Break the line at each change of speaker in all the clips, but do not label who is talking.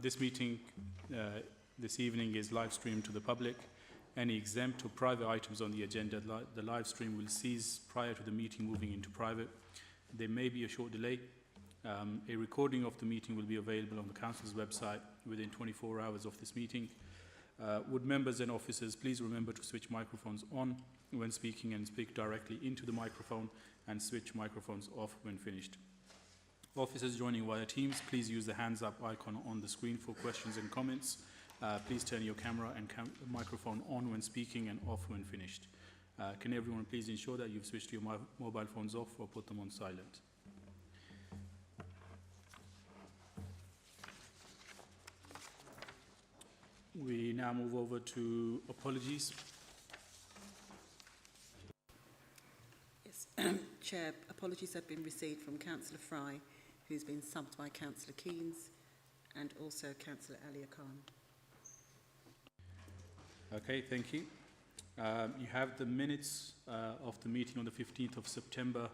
This meeting this evening is live streamed to the public. Any exempt or private items on the agenda, the live stream will cease prior to the meeting moving into private. There may be a short delay. A recording of the meeting will be available on the Council's website within 24 hours of this meeting. Would members and officers please remember to switch microphones on when speaking and speak directly into the microphone, and switch microphones off when finished. Officers joining via Teams, please use the hands up icon on the screen for questions and comments. Please turn your camera and microphone on when speaking and off when finished. Can everyone please ensure that you've switched your mobile phones off or put them on silent? We now move over to apologies.
Yes, Chair, apologies have been received from Councillor Fry, who's been subbed by Councillor Keynes, and also Councillor Alia Khan.
Okay, thank you. You have the minutes of the meeting on the 15th of September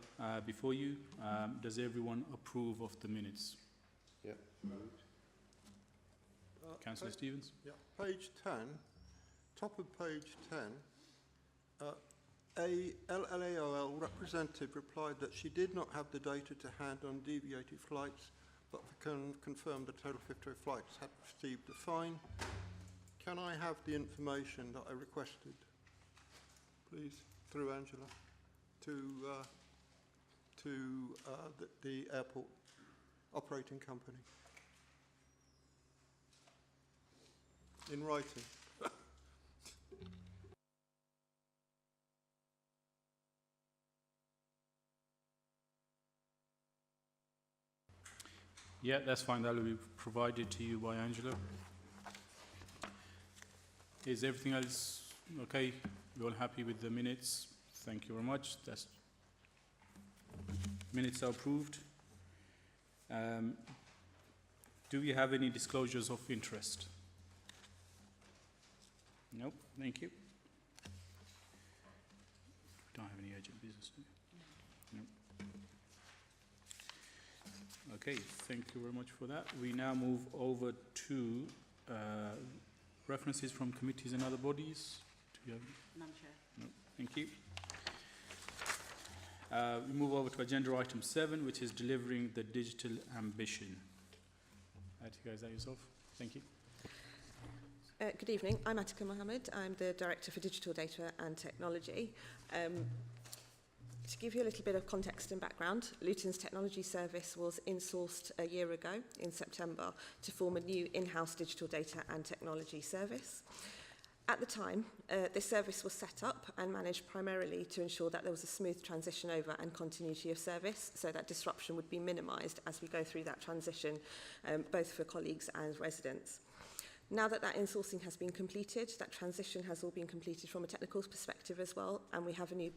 before you. Does everyone approve of the minutes?
Yeah.
Councillor Stevens?
Yeah. Page 10, top of page 10, a LLAOL representative replied that she did not have the data to hand on deviated flights, but can confirm the total 50 flights had received a fine. Can I have the information that I requested, please, through Angela, to the airport operating company? In writing.
Yeah, that's fine. That will be provided to you by Angela. Is everything else okay? You're all happy with the minutes? Thank you very much. That's minutes are approved. Do we have any disclosures of interest? Nope, thank you. We don't have any urgent business, do we? Nope. Okay, thank you very much for that. We now move over to references from committees and other bodies. Do you have?
None, Chair.
No, thank you. We move over to agenda item 7, which is delivering the digital ambition. Atika, is that yourself? Thank you.
Good evening. I'm Atika Mohammed. I'm the Director for Digital Data and Technology. To give you a little bit of context and background, Luton's technology service was insourced a year ago in September to form a new in-house digital data and technology service. At the time, this service was set up and managed primarily to ensure that there was a smooth transition over and continuity of service, so that disruption would be minimised as we go through that transition, both for colleagues and residents. Now that insourcing has been completed, that transition has all been completed from a technical perspective as well, and we have a new,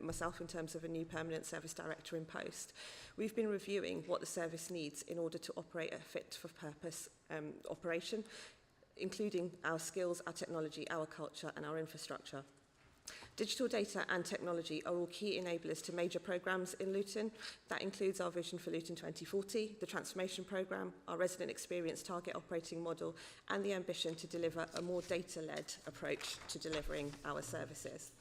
myself in terms of a new permanent service director in post. We've been reviewing what the service needs in order to operate a fit-for-purpose operation, including our skills, our technology, our culture and our infrastructure. Digital data and technology are all key enablers to major programmes in Luton. That includes our vision for Luton 2040, the transformation programme, our resident experience target operating model, and the ambition to deliver a more data-led approach to delivering our services.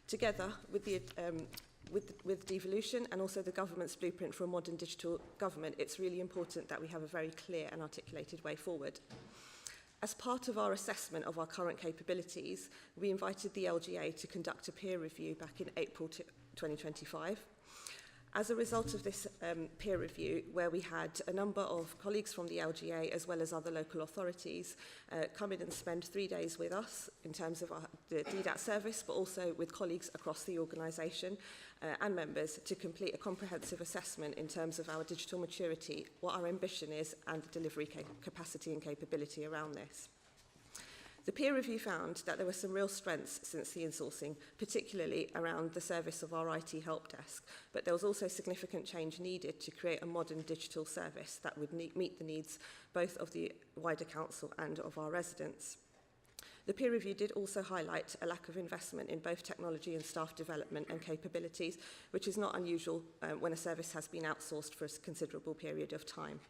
Together with devolution and also the government's blueprint for a modern digital government, it's really important that we have a very clear and articulated way forward. As part of our assessment of our current capabilities, we invited the LGA to conduct a peer review back in April 2025. As a result of this peer review, where we had a number of colleagues from the LGA as well as other local authorities come in and spend 3 days with us in terms of the DDAT service, but also with colleagues across the organisation and members to complete a comprehensive assessment in terms of our digital maturity, what our ambition is, and the delivery capacity and capability around this. The peer review found that there were some real strengths since the insourcing, particularly around the service of our IT help desk, but there was also significant change needed to create a modern digital service that would meet the needs both of the wider council and of our residents. The peer review did also highlight a lack of investment in both technology and staff development and capabilities, which is not unusual when a service has been outsourced for a considerable period of time.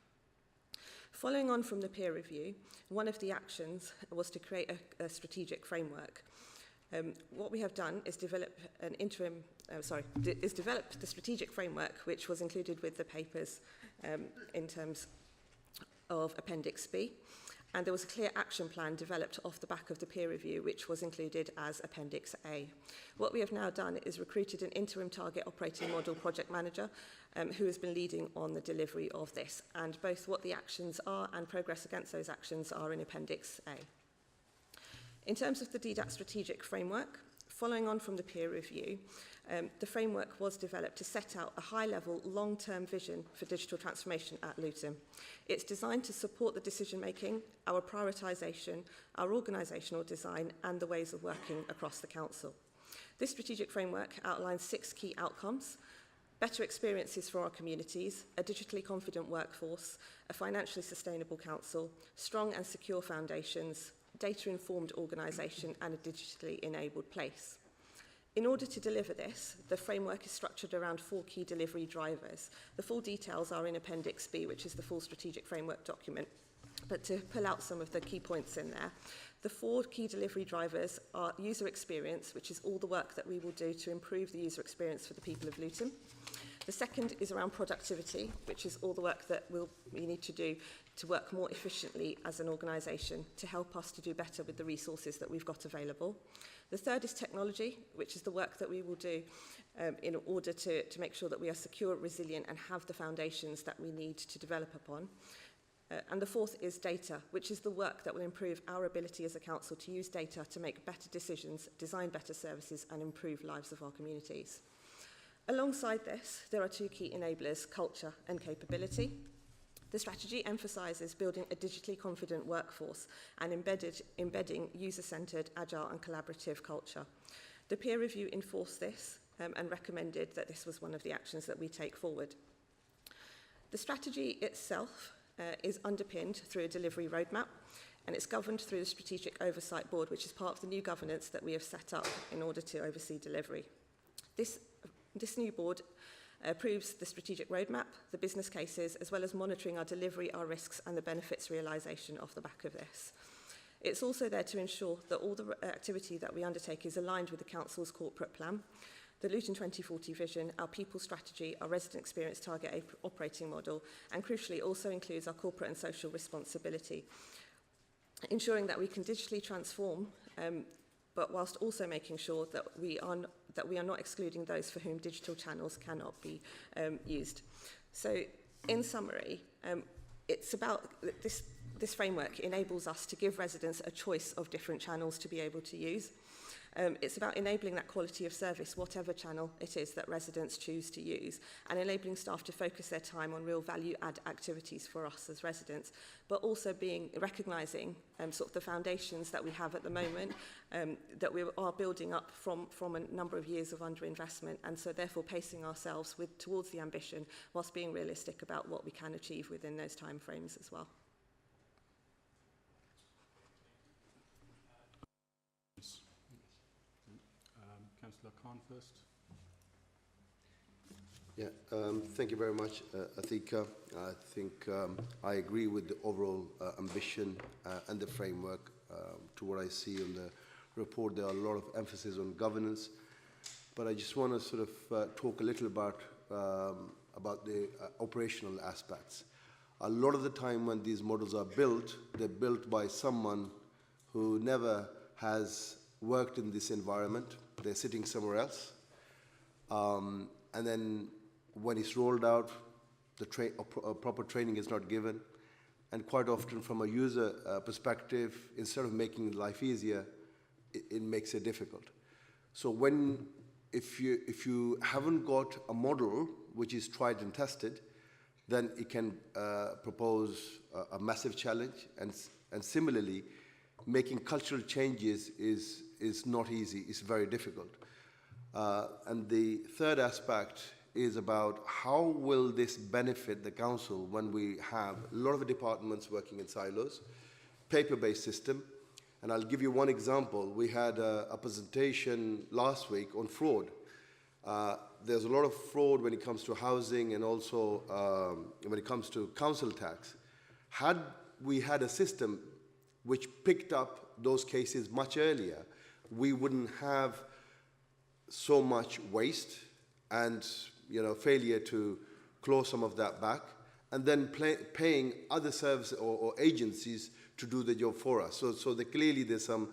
Following on from the peer review, one of the actions was to create a strategic framework. What we have done is develop the strategic framework, which was included with the papers in terms of Appendix B. And there was a clear action plan developed off the back of the peer review, which was included as Appendix A. What we have now done is recruited an interim target operating model project manager who has been leading on the delivery of this. And both what the actions are and progress against those actions are in Appendix A. In terms of the DDAT strategic framework, following on from the peer review, the framework was developed to set out a high-level, long-term vision for digital transformation at Luton. It's designed to support the decision-making, our prioritisation, our organisational design, and the ways of working across the council. This strategic framework outlines 6 key outcomes: better experiences for our communities, a digitally confident workforce, a financially sustainable council, strong and secure foundations, data-informed organisation, and a digitally enabled place. In order to deliver this, the framework is structured around 4 key delivery drivers. The full details are in Appendix B, which is the full strategic framework document. But to pull out some of the key points in there, the 4 key delivery drivers are user experience, which is all the work that we will do to improve the user experience for the people of Luton. The second is around productivity, which is all the work that we need to do to work more efficiently as an organisation to help us to do better with the resources that we've got available. The third is technology, which is the work that we will do in order to make sure that we are secure, resilient, and have the foundations that we need to develop upon. And the fourth is data, which is the work that will improve our ability as a council to use data to make better decisions, design better services, and improve lives of our communities. Alongside this, there are 2 key enablers: culture and capability. The strategy emphasises building a digitally confident workforce and embedding user-centred, agile and collaborative culture. The peer review enforced this and recommended that this was one of the actions that we take forward. The strategy itself is underpinned through a delivery roadmap, and it's governed through the Strategic Oversight Board, which is part of the new governance that we have set up in order to oversee delivery. This new board approves the strategic roadmap, the business cases, as well as monitoring our delivery, our risks, and the benefits realisation off the back of this. It's also there to ensure that all the activity that we undertake is aligned with the Council's corporate plan, the Luton 2040 vision, our people strategy, our resident experience target operating model, and crucially also includes our corporate and social responsibility, ensuring that we can digitally transform, but whilst also making sure that we are not excluding those for whom digital channels cannot be used. So, in summary, it's about this framework enables us to give residents a choice of different channels to be able to use. It's about enabling that quality of service, whatever channel it is that residents choose to use, and enabling staff to focus their time on real value-add activities for us as residents, but also recognising sort of the foundations that we have at the moment that we are building up from a number of years of underinvestment, and so therefore pacing ourselves towards the ambition whilst being realistic about what we can achieve within those timeframes as well.
Councillor Khan first.
Yeah, thank you very much, Athika. I think I agree with the overall ambition and the framework. To what I see in the report, there are a lot of emphasis on governance, but I just want to sort of talk a little about the operational aspects. A lot of the time when these models are built, they're built by someone who never has worked in this environment. They're sitting somewhere else. And then when it's rolled out, proper training is not given. And quite often from a user perspective, instead of making life easier, it makes it difficult. So if you haven't got a model which is tried and tested, then it can propose a massive challenge. And similarly, making cultural changes is not easy, it's very difficult. And the third aspect is about how will this benefit the council when we have a lot of the departments working in silos, paper-based system. And I'll give you one example. We had a presentation last week on fraud. There's a lot of fraud when it comes to housing and also when it comes to council tax. Had we had a system which picked up those cases much earlier, we wouldn't have so much waste and failure to claw some of that back, and then paying other service or agencies to do the job for us. So clearly there's some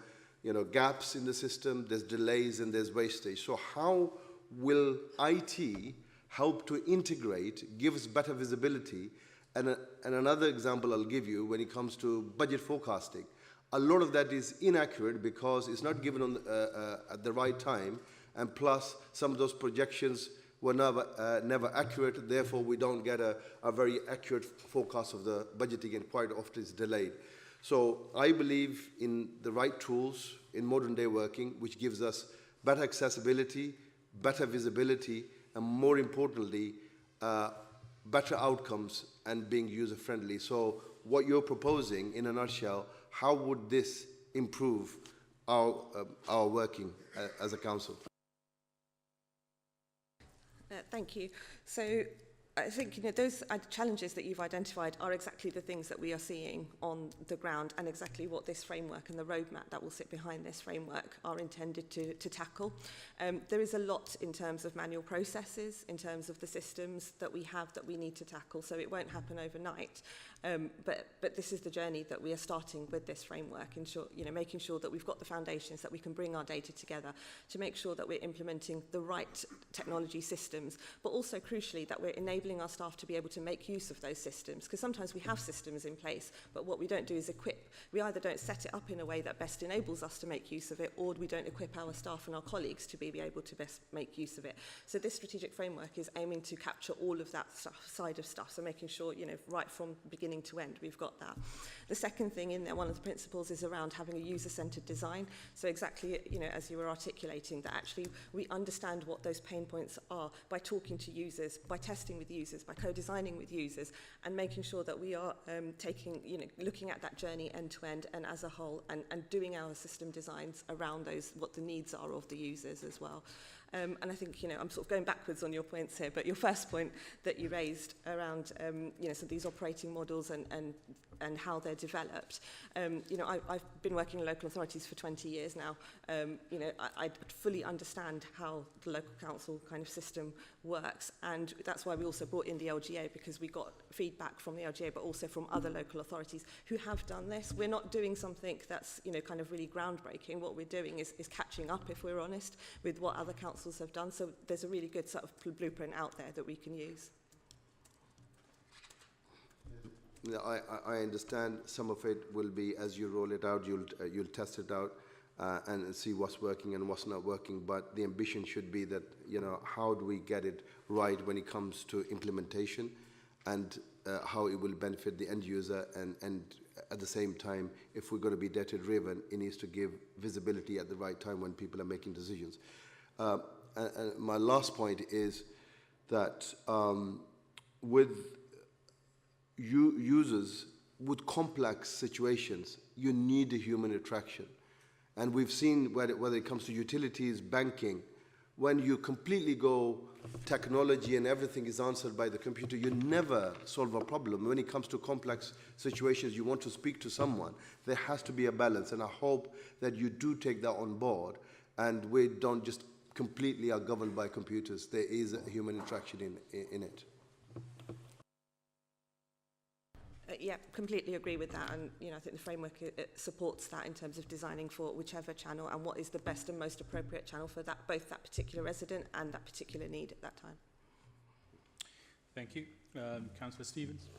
gaps in the system, there's delays and there's wastage. So how will IT help to integrate, give us better visibility? And another example I'll give you when it comes to budget forecasting. A lot of that is inaccurate because it's not given on, at the right time, and plus some of those projections were never accurate, therefore we don't get a very accurate forecast of the budgeting, and quite often it's delayed. So I believe in the right tools in modern day working, which gives us better accessibility, better visibility, and more importantly, better outcomes and being user-friendly. So what you're proposing, in a nutshell, how would this improve our working as a council?
Thank you. So I think those challenges that you've identified are exactly the things that we are seeing on the ground, and exactly what this framework and the roadmap that will sit behind this framework are intended to tackle. There is a lot in terms of manual processes, in terms of the systems that we have that we need to tackle, so it won't happen overnight. But this is the journey that we are starting with this framework, making sure that we've got the foundations, that we can bring our data together to make sure that we're implementing the right technology systems, but also crucially that we're enabling our staff to be able to make use of those systems, because sometimes we have systems in place, but what we don't do is equip. We either don't set it up in a way that best enables us to make use of it, or we don't equip our staff and our colleagues to be able to best make use of it. So this strategic framework is aiming to capture all of that side of stuff, so making sure, right from beginning to end, we've got that. The second thing in there, one of the principles, is around having a user-centered design. So exactly, as you were articulating, that actually we understand what those pain points are by talking to users, by testing with users, by co-designing with users, and making sure that we are looking at that journey end to end and as a whole, and doing our system designs around those, what the needs are of the users as well. And I think, I'm sort of going backwards on your points here, but your first point that you raised around, some of these operating models and how they're developed. I've been working in local authorities for 20 years now. I fully understand how the local council kind of system works, and that's why we also brought in the LGA, because we got feedback from the LGA, but also from other local authorities who have done this. We're not doing something that's, kind of really groundbreaking. What we're doing is catching up, if we're honest, with what other councils have done. So there's a really good sort of blueprint out there that we can use.
I understand some of it will be, as you roll it out, you'll test it out and see what's working and what's not working. But the ambition should be that, how do we get it right when it comes to implementation, and how it will benefit the end user, and at the same time, if we're going to be data driven, it needs to give visibility at the right time when people are making decisions. And my last point is that with users with complex situations, you need a human interaction. And we've seen whether it comes to utilities, banking, when you completely go technology and everything is answered by the computer, you never solve a problem. When it comes to complex situations, you want to speak to someone, there has to be a balance. And I hope that you do take that on board, and we don't just completely are governed by computers. There is a human interaction in it.
Yeah, completely agree with that, and I think the framework it supports that in terms of designing for whichever channel and what is the best and most appropriate channel for that, both that particular resident and that particular need at that time.
Thank you. Councillor Stevens.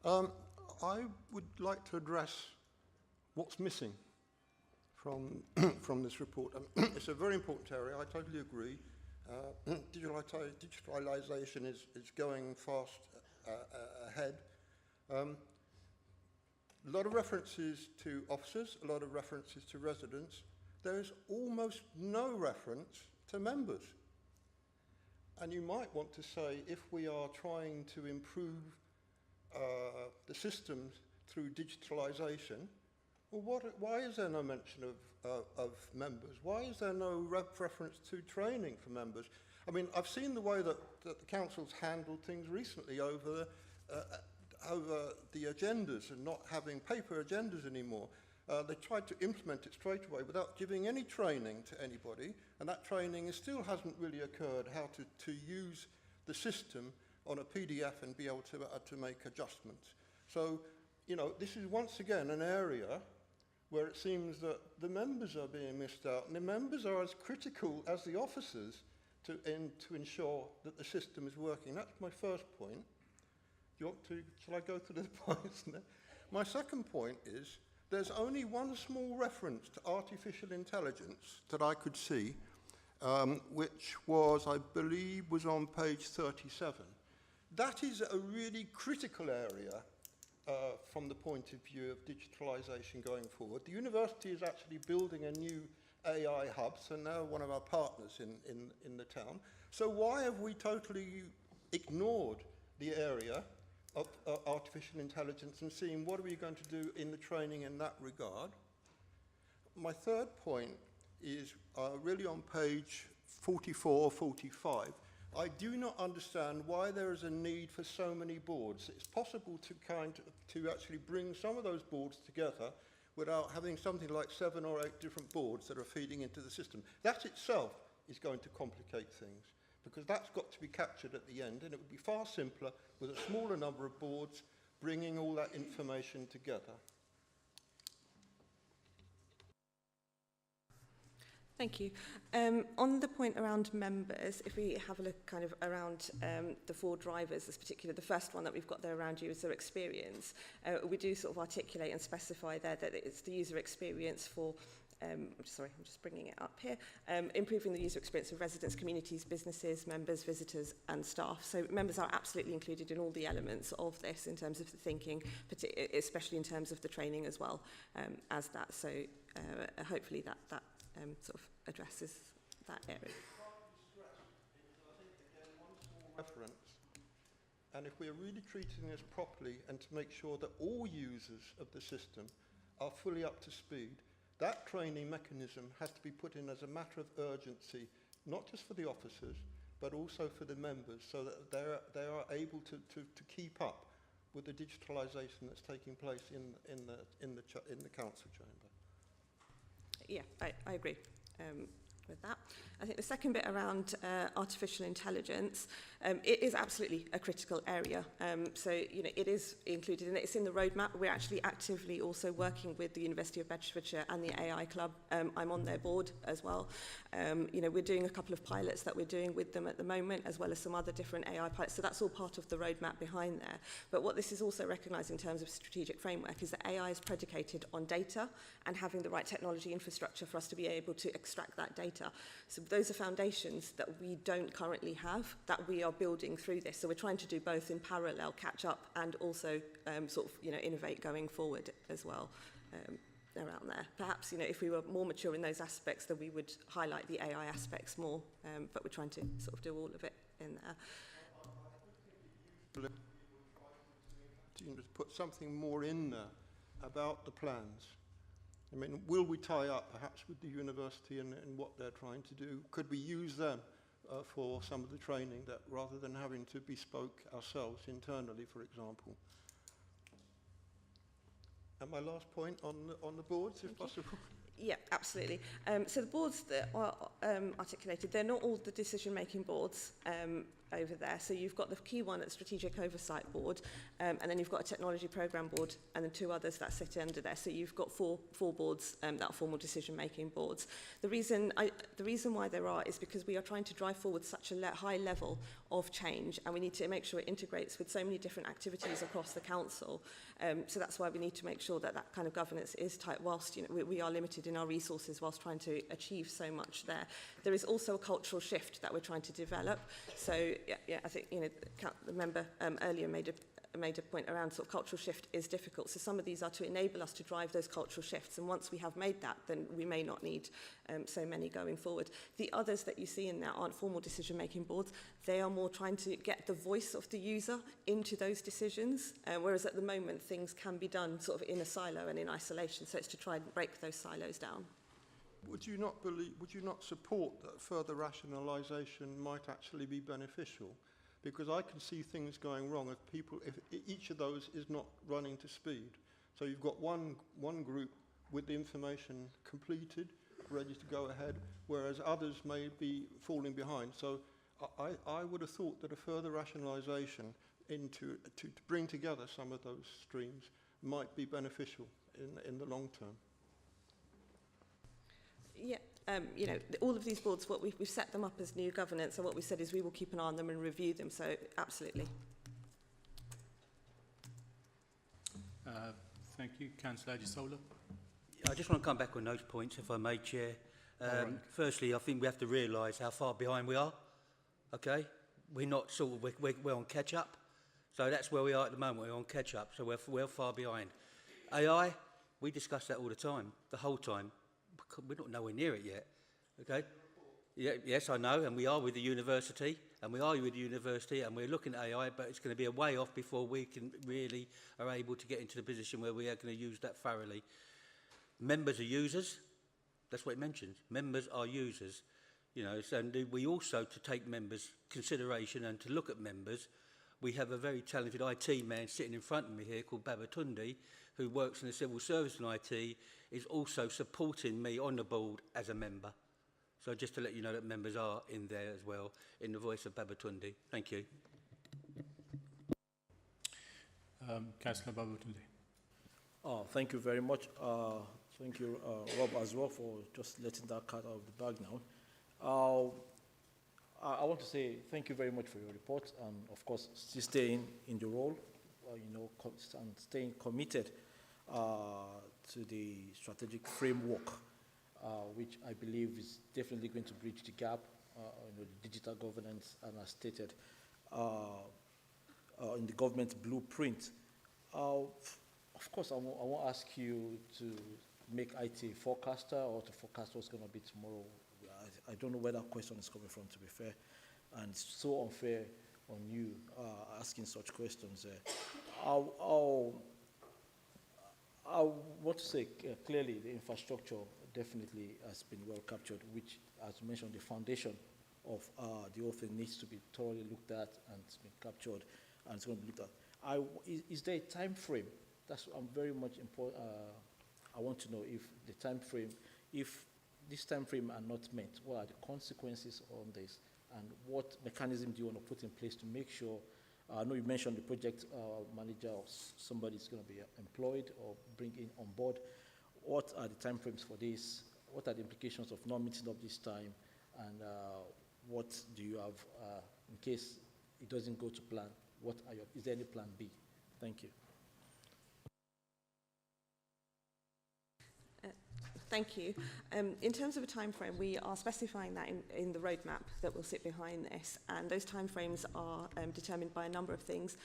I would like to address what's missing from from this report. It's a very important area. I totally agree. Digitalisation is going fast ahead. A lot of references to officers, a lot of references to residents. There is almost no reference to members. And you might want to say, if we are trying to improve the systems through digitalisation, well, why is there no mention of members? Why is there no reference to training for members? I mean, I've seen the way that the council's handled things recently over over the agendas and not having paper agendas anymore. They tried to implement it straight away without giving any training to anybody, and that training still hasn't really occurred, how to use the system on a PDF and be able to make adjustments. So, you know, this is once again an area where it seems that the members are being missed out, and the members are as critical as the officers to ensure that the system is working. That's my first point. Do you want to, shall I go through the points? My second point is, there's only one small reference to artificial intelligence that I could see, which was, I believe, was on page 37. That is a really critical area from the point of view of digitalisation going forward. The university is actually building a new AI hub, so now one of our partners in the town. So why have we totally ignored the area of artificial intelligence and seeing what are we going to do in the training in that regard? My third point is really on page 44, 45. I do not understand why there is a need for so many boards. It's possible to actually bring some of those boards together without having something like 7 or 8 different boards that are feeding into the system. That itself is going to complicate things, because that's got to be captured at the end, and it would be far simpler with a smaller number of boards bringing all that information together.
Thank you. On the point around members, if we have a look kind of around the 4 drivers, this particular, the first one that we've got there around user experience, we do sort of articulate and specify there that it's the user experience for I'm just bringing it up here, improving the user experience of residents, communities, businesses, members, visitors and staff. So members are absolutely included in all the elements of this in terms of the thinking, especially in terms of the training as well as that. So hopefully that sort of addresses that area.
Reference, and if we're really treating this properly and to make sure that all users of the system are fully up to speed, that training mechanism has to be put in as a matter of urgency, not just for the officers, but also for the members, so that they are able to keep up with the digitalisation that's taking place in the council chamber.
Yeah, I agree with that. I think the second bit around artificial intelligence, it is absolutely a critical area. So, you know, it is included in it. It's in the roadmap. We're actually actively also working with the University of Bedfordshire and the AI Club. I'm on their board as well. You know, we're doing a couple of pilots that we're doing with them at the moment, as well as some other different AI pilots. So that's all part of the roadmap behind there. But what this is also recognised in terms of strategic framework is that AI is predicated on data and having the right technology infrastructure for us to be able to extract that data. So those are foundations that we don't currently have, that we are building through this. So we're trying to do both in parallel, catch up, and also sort of, you know, innovate going forward as well around there. Perhaps, you know, if we were more mature in those aspects, then we would highlight the AI aspects more, but we're trying to sort of do all of it in there.
To put something more in there about the plans. I mean, will we tie up perhaps with the university and what they're trying to do? Could we use them for some of the training, that rather than having to bespoke ourselves internally, for example? And my last point on the boards, if possible.
Yeah, absolutely. So the boards that are articulated, they're not all the decision-making boards over there. So you've got the key one at Strategic Oversight Board, and then you've got a Technology Programme Board, and then 2 others that sit under there. So you've got four boards that are formal decision-making boards. The reason why there are is because we are trying to drive forward such a high level of change, and we need to make sure it integrates with so many different activities across the council. So that's why we need to make sure that that kind of governance is tight, whilst, you know, we are limited in our resources whilst trying to achieve so much there. There is also a cultural shift that we're trying to develop. So yeah, I think, you know, the member earlier made a point around sort of cultural shift is difficult. So some of these are to enable us to drive those cultural shifts. And once we have made that, then we may not need so many going forward. The others that you see in there aren't formal decision-making boards. They are more trying to get the voice of the user into those decisions. Whereas at the moment, things can be done sort of in a silo and in isolation. So it's to try and break those silos down.
Would you not support that further rationalisation might actually be beneficial? because I can see things going wrong if each of those is not running to speed. So you've got one group with the information completed, ready to go ahead, whereas others may be falling behind. So I would have thought that a further rationalisation to bring together some of those streams might be beneficial in the long term.
Yeah, you know, all of these boards, what we've set them up as new governance, and what we said is we will keep an eye on them and review them, so absolutely.
Thank you. Councillor Ajisola.
I just want to come back on those points, if I may, Chair.
Right.
Firstly, I think we have to realise how far behind we are. Okay, we're not sort of we're on catch up, so that's where we are at the moment. We're on catch up, so we're far behind. AI, we discuss that all the time, the whole time. We're not nowhere near it yet. Okay. Yeah, yes, I know, and we are with the university, and we're looking at AI, but it's going to be a way off before we can really are able to get into the position where we are going to use that thoroughly. Members are users. That's what it mentions. Members are users. You know, and we also, to take members' consideration and to look at members, we have a very talented IT man sitting in front of me here called Babatunde, who works in the civil service and IT, is also supporting me on the board as a member. So just to let you know that members are in there as well, in the voice of Babatunde. Thank you.
Councillor Babatunde.
Oh, thank you very much. Thank you, Rob, as well, for just letting that cat out of the bag now. I want to say thank you very much for your report, and of course, still staying in the role, you know, and staying committed to the strategic framework, which I believe is definitely going to bridge the gap, you know, the digital governance, and as stated in the government blueprint. Of course, I won't ask you to make IT a forecaster or to forecast what's going to be tomorrow. I don't know where that question is coming from, to be fair, and it's so unfair on you asking such questions. I want to say clearly the infrastructure definitely has been well captured, which, as you mentioned, the foundation of the whole thing needs to be thoroughly looked at and it's been captured, and it's going to be looked at. Is there a time frame? That's what I'm very much important. I want to know if the time frame, if this time frame are not met, what are the consequences on this, and what mechanism do you want to put in place to make sure? I know you mentioned the project manager or somebody is going to be employed or bring in on board. What are the time frames for this? What are the implications of not meeting up this time? And what do you have in case it doesn't go to plan? Is there any plan B? Thank you.
Thank you. In terms of a time frame, we are specifying that in the roadmap that will sit behind this, and those time frames are determined by a number of things.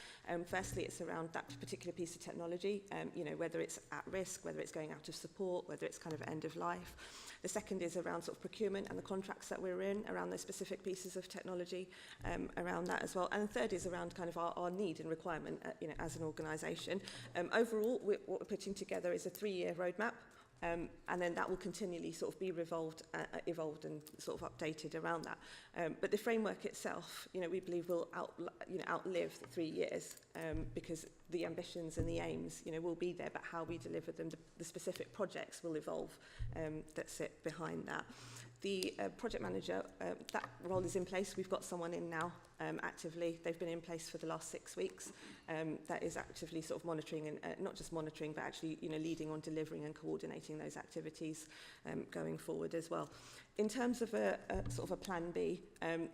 Firstly, it's around that particular piece of technology, you know, whether it's at risk, whether it's going out of support, whether it's kind of end of life. The second is around sort of procurement and the contracts that we're in around those specific pieces of technology, around that as well. And the third is around kind of our need and requirement, you know, as an organisation. Overall, what we're putting together is a 3-year roadmap. And then that will continually sort of be evolved and sort of updated around that. But the framework itself, you know, we believe will outlive the 3 years because the ambitions and the aims, you know, will be there, but how we deliver them, the specific projects will evolve that sit behind that. The project manager, that role is in place. We've got someone in now actively. They've been in place for the last 6 weeks. That is actively sort of monitoring and not just monitoring, but actually, you know, leading on delivering and coordinating those activities going forward as well. In terms of a sort of a plan B,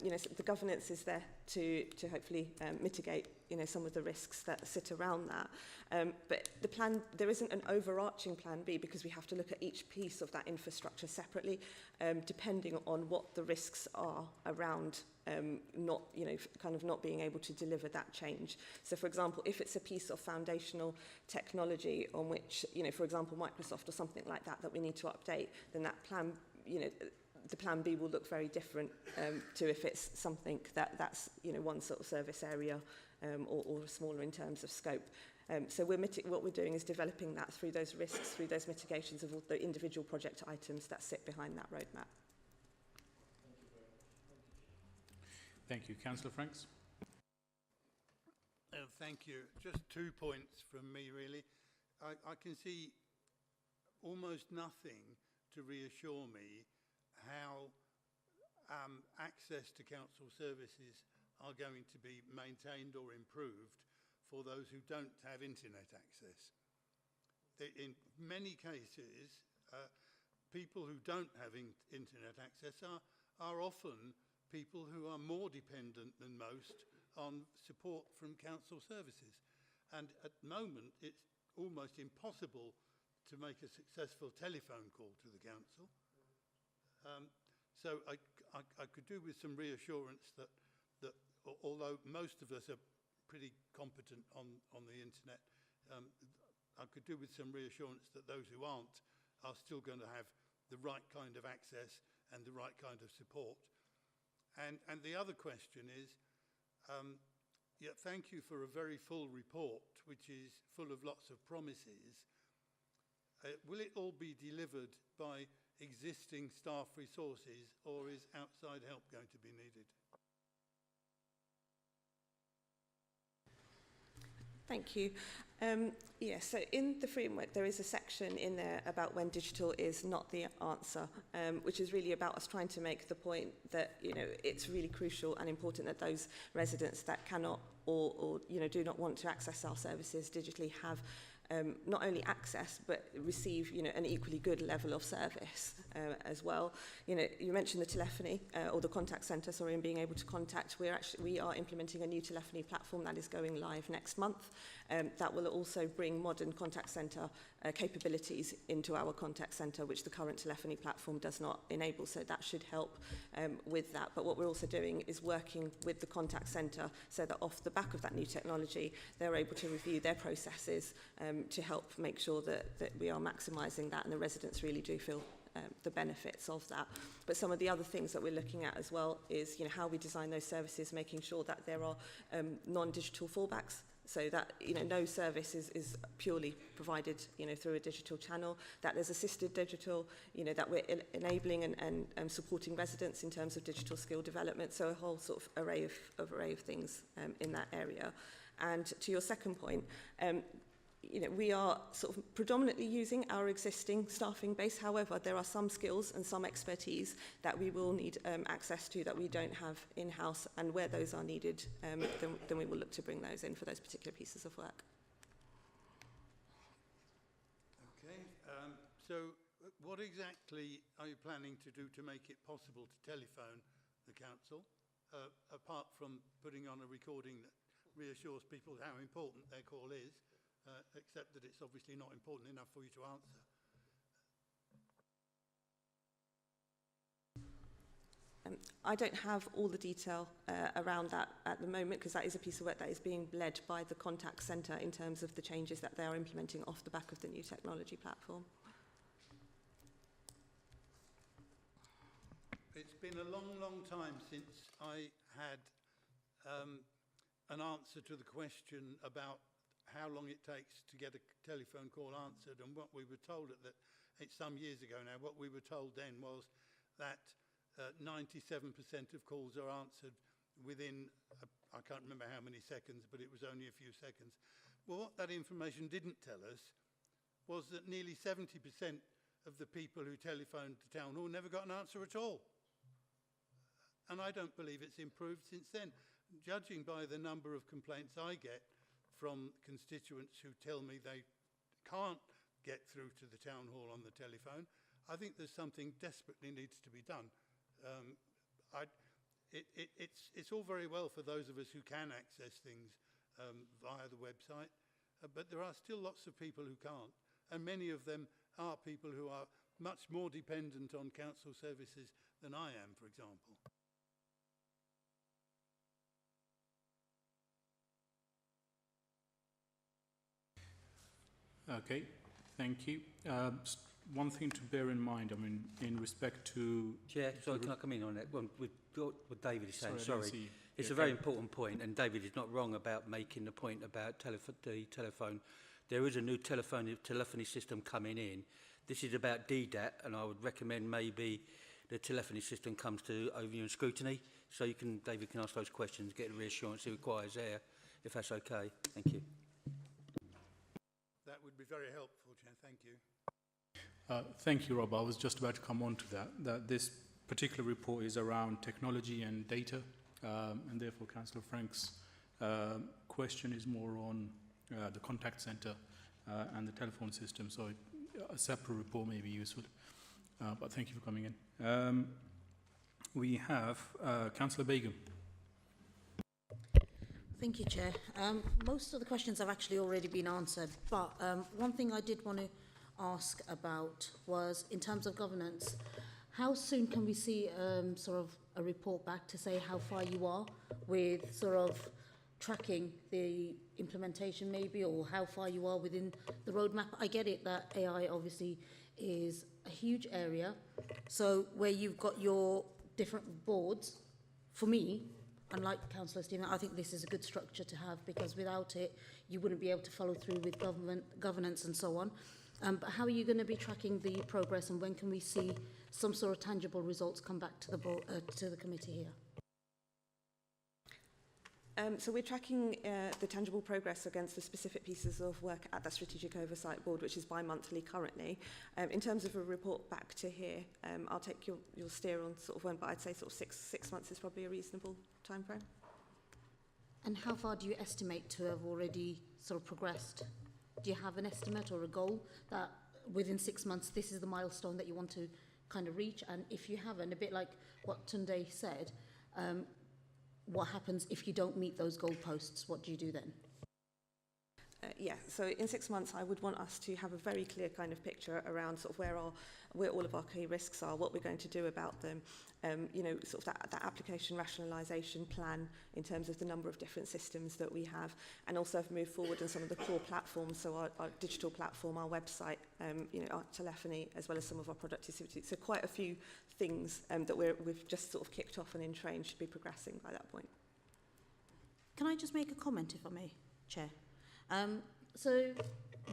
you know, so the governance is there to hopefully mitigate, you know, some of the risks that sit around that. But the plan, there isn't an overarching plan B because we have to look at each piece of that infrastructure separately, depending on what the risks are around not, you know, kind of not being able to deliver that change. So, for example, if it's a piece of foundational technology on which, you know, for example, Microsoft or something like that we need to update, then that plan, you know, the plan B will look very different to if it's something that's, you know, one sort of service area or smaller in terms of scope. So what we're doing is developing that through those risks, through those mitigations of all the individual project items that sit behind that roadmap.
Thank you. Councillor Franks.
Thank you. Just 2 points from me, really. I can see almost nothing to reassure me how access to council services are going to be maintained or improved for those who don't have internet access. In many cases, people who don't have internet access are often people who are more dependent than most on support from council services. And at the moment, it's almost impossible to make a successful telephone call to the council. So I could do with some reassurance that although most of us are pretty competent on the internet, I could do with some reassurance that those who aren't are still going to have the right kind of access and the right kind of support. And the other question is, yeah, thank you for a very full report, which is full of lots of promises. Will it all be delivered by existing staff resources, or is outside help going to be needed?
Thank you. So in the framework, there is a section in there about when digital is not the answer, which is really about us trying to make the point that, you know, it's really crucial and important that those residents that cannot or you know, do not want to access our services digitally have not only access but receive, you know, an equally good level of service as well. You know, you mentioned the telephony or the contact centre, sorry, and being able to contact. We are implementing a new telephony platform that is going live next month. That will also bring modern contact centre capabilities into our contact centre, which the current telephony platform does not enable. So that should help with that. But what we're also doing is working with the contact centre so that off the back of that new technology, they're able to review their processes to help make sure that we are maximising that and the residents really do feel the benefits of that. But some of the other things that we're looking at as well is, you know, how we design those services, making sure that there are non-digital fallbacks, so that, you know, no service is purely provided, you know, through a digital channel, that there's assisted digital, you know, that we're enabling and supporting residents in terms of digital skill development, so a whole sort of array of things in that area. And to your second point, you know, we are sort of predominantly using our existing staffing base. However, there are some skills and some expertise that we will need access to that we don't have in-house, and where those are needed, then we will look to bring those in for those particular pieces of work.
Okay, so what exactly are you planning to do to make it possible to telephone the council, apart from putting on a recording that reassures people how important their call is? Except that it's obviously not important enough for you to answer.
I don't have all the detail around that at the moment, because that is a piece of work that is being led by the contact centre in terms of the changes that they are implementing off the back of the new technology platform.
It's been a long, long time since I had an answer to the question about how long it takes to get a telephone call answered, and what we were told it's some years ago now, what we were told then was that 97% of calls are answered within, I can't remember how many seconds, but it was only a few seconds. Well, what that information didn't tell us was that nearly 70% of the people who telephoned to Town Hall never got an answer at all. And I don't believe it's improved since then. Judging by the number of complaints I get from constituents who tell me they can't get through to the Town Hall on the telephone, I think there's something desperately needs to be done. It's all very well for those of us who can access things via the website, but there are still lots of people who can't, and many of them are people who are much more dependent on council services than I am, for example.
Okay, thank you. One thing to bear in mind, I mean, in respect to...
Chair, sorry, can I come in on that? Well, with what David is saying, sorry. It's
Yeah,
a very important point, and David is not wrong about making the point about the telephone. There is a new telephony system coming in. This is about DDAT, and I would recommend maybe the telephony system comes to overview and scrutiny, so David can ask those questions, get the reassurance he requires there. if that's okay. Thank you.
That would be very helpful, Chair. Thank you.
Thank you, Rob. I was just about to come on to that this particular report is around technology and data, and therefore Councillor Frank's question is more on the contact centre and the telephone system, so a separate report may be useful. But thank you for coming in. We have Councillor Begum.
Thank you, Chair. Most of the questions have actually already been answered, but one thing I did want to ask about was, in terms of governance, how soon can we see sort of a report back to say how far you are with sort of tracking the implementation maybe, or how far you are within the roadmap? I get it that AI obviously is a huge area, so where you've got your different boards, for me, unlike Councillor Stephen, I think this is a good structure to have, because without it, you wouldn't be able to follow through with governance and so on. But how are you going to be tracking the progress, and when can we see some sort of tangible results come back to the committee here?
So we're tracking the tangible progress against the specific pieces of work at that Strategic Oversight Board, which is bi-monthly currently. In terms of a report back to here, I'll take your steer on sort of when, but I'd say sort of six months is probably a reasonable time frame.
And how far do you estimate to have already sort of progressed? Do you have an estimate or a goal that within 6 months, this is the milestone that you want to kind of reach? And if you haven't, a bit like what Tunde said, what happens if you don't meet those goalposts? What do you do then?
Yeah, so in 6 months, I would want us to have a very clear kind of picture around sort of where all of our key risks are, what we're going to do about them, you know, sort of that application rationalisation plan in terms of the number of different systems that we have, and also have moved forward on some of the core platforms, so our digital platform, our website, you know, our telephony, as well as some of our productivity. So quite a few things that we've just sort of kicked off and in train should be progressing by that point.
Can I just make a comment, if I may, Chair? So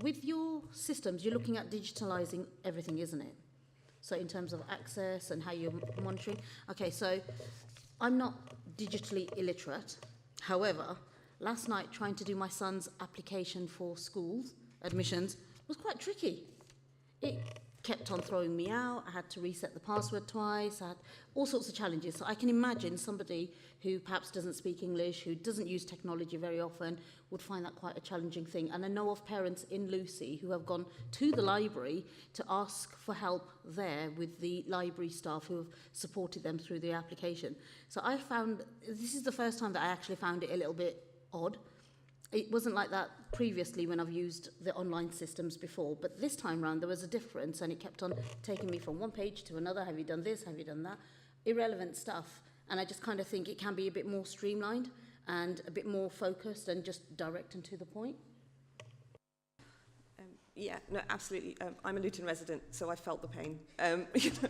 with your systems, you're looking at digitalising everything, isn't it? So in terms of access and how you're monitoring. Okay, so I'm not digitally illiterate. However, last night trying to do my son's application for schools admissions was quite tricky. It kept on throwing me out. I had to reset the password twice. I had all sorts of challenges. So I can imagine somebody who perhaps doesn't speak English, who doesn't use technology very often, would find that quite a challenging thing. And I know of parents in Lucy who have gone to the library to ask for help there with the library staff who have supported them through the application. So I found, this is the first time that I actually found it a little bit odd. It wasn't like that previously when I've used the online systems before, but this time round there was a difference, and it kept on taking me from one page to another. Have you done this? Have you done that? Irrelevant stuff. And I just kind of think it can be a bit more streamlined and a bit more focused and just direct and to the point.
Yeah, no, absolutely. I'm a Luton resident, so I felt the pain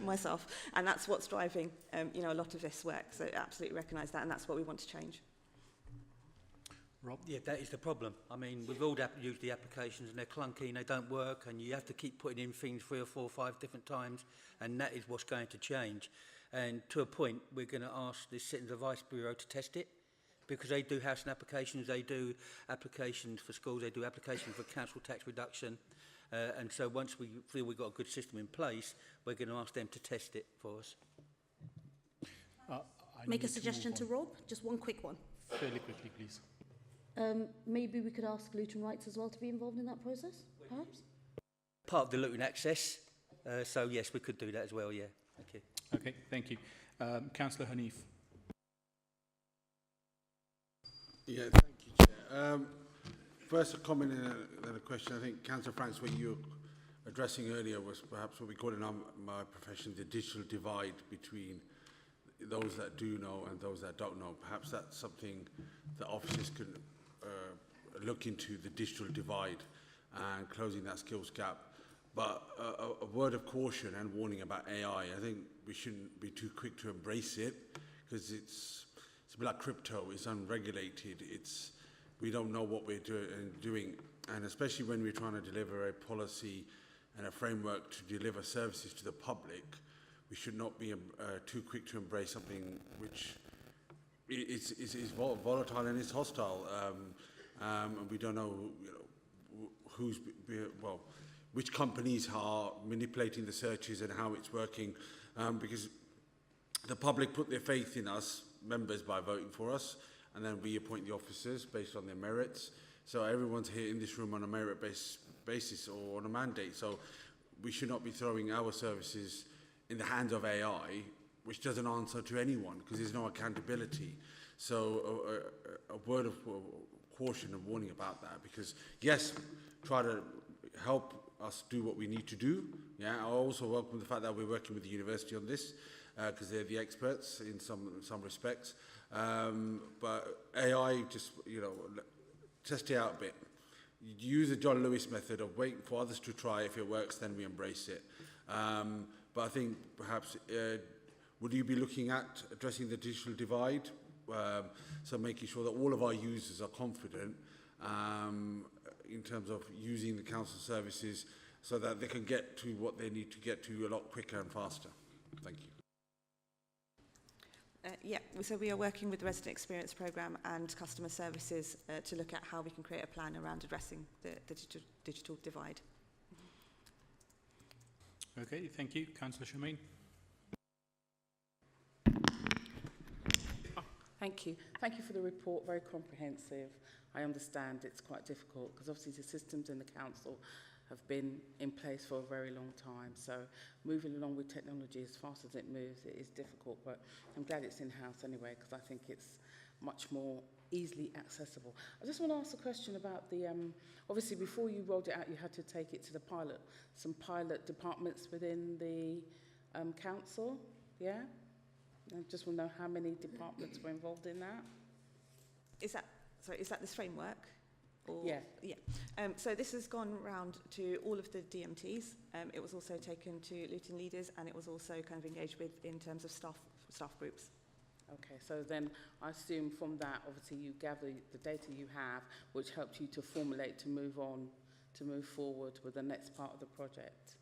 myself, and that's what's driving you know, a lot of this work. So absolutely recognise that, and that's what we want to change.
Rob?
Yeah, that is the problem. I mean, we've all used the applications and they're clunky and they don't work, and you have to keep putting in things 3 or 4 or 5 different times, and that is what's going to change. And to a point, we're going to ask the Citizens Advice Bureau to test it, because they do housing applications, they do applications for schools, they do applications for council tax reduction. And so once we feel we've got a good system in place, we're going to ask them to test it for us.
Make a suggestion to Rob, just one quick one.
Fairly quickly, please.
Maybe we could ask Luton Rights as well to be involved in that process, perhaps?
Part of the Luton Access, so yes, we could do that as well, yeah. Thank you.
Okay, thank you. Councillor Hanif.
Yeah, thank you, Chair. First, a comment and then a question. I think, Councillor Franks, what you were addressing earlier was perhaps what we call in my profession the digital divide between those that do know and those that don't know. Perhaps that's something that officers could look into, the digital divide and closing that skills gap. But a word of caution and warning about AI. I think we shouldn't be too quick to embrace it, because it's a bit like crypto. It's unregulated. We don't know what we're doing. And especially when we're trying to deliver a policy and a framework to deliver services to the public, we should not be too quick to embrace something which it's volatile and it's hostile. And we don't know, which companies are manipulating the searches and how it's working, because the public put their faith in us, members, by voting for us, and then we appoint the officers based on their merits. So everyone's here in this room on a merit-based basis or on a mandate. So we should not be throwing our services in the hands of AI, which doesn't answer to anyone because there's no accountability. So a word of caution and warning about that, because yes, try to help us do what we need to do. Yeah, I also welcome the fact that we're working with the university on this, because they're the experts in some respects. But AI, just, test it out a bit. Use the John Lewis method of waiting for others to try. If it works, then we embrace it. But I think perhaps, would you be looking at addressing the digital divide? So making sure that all of our users are confident in terms of using the council services so that they can get to what they need to get to a lot quicker and faster. Thank you.
Yeah, so we are working with the Resident Experience Programme and Customer Services to look at how we can create a plan around addressing the digital divide.
Okay, thank you. Councillor Shemaine.
Thank you. Thank you for the report, very comprehensive. I understand it's quite difficult because obviously the systems in the council have been in place for a very long time. So moving along with technology as fast as it moves, it is difficult, but I'm glad it's in-house anyway because I think it's much more easily accessible. I just want to ask a question about the, obviously before you rolled it out, you had to take it to the pilot, some pilot departments within the council, yeah? I just want to know how many departments were involved in that.
Is that this framework? Or,
yeah.
Yeah. So this has gone round to all of the DMTs. It was also taken to Luton leaders, and it was also kind of engaged with in terms of staff groups.
Okay, so then I assume from that, obviously you gather the data you have, which helped you to formulate, to move on, to move forward with the next part of the project.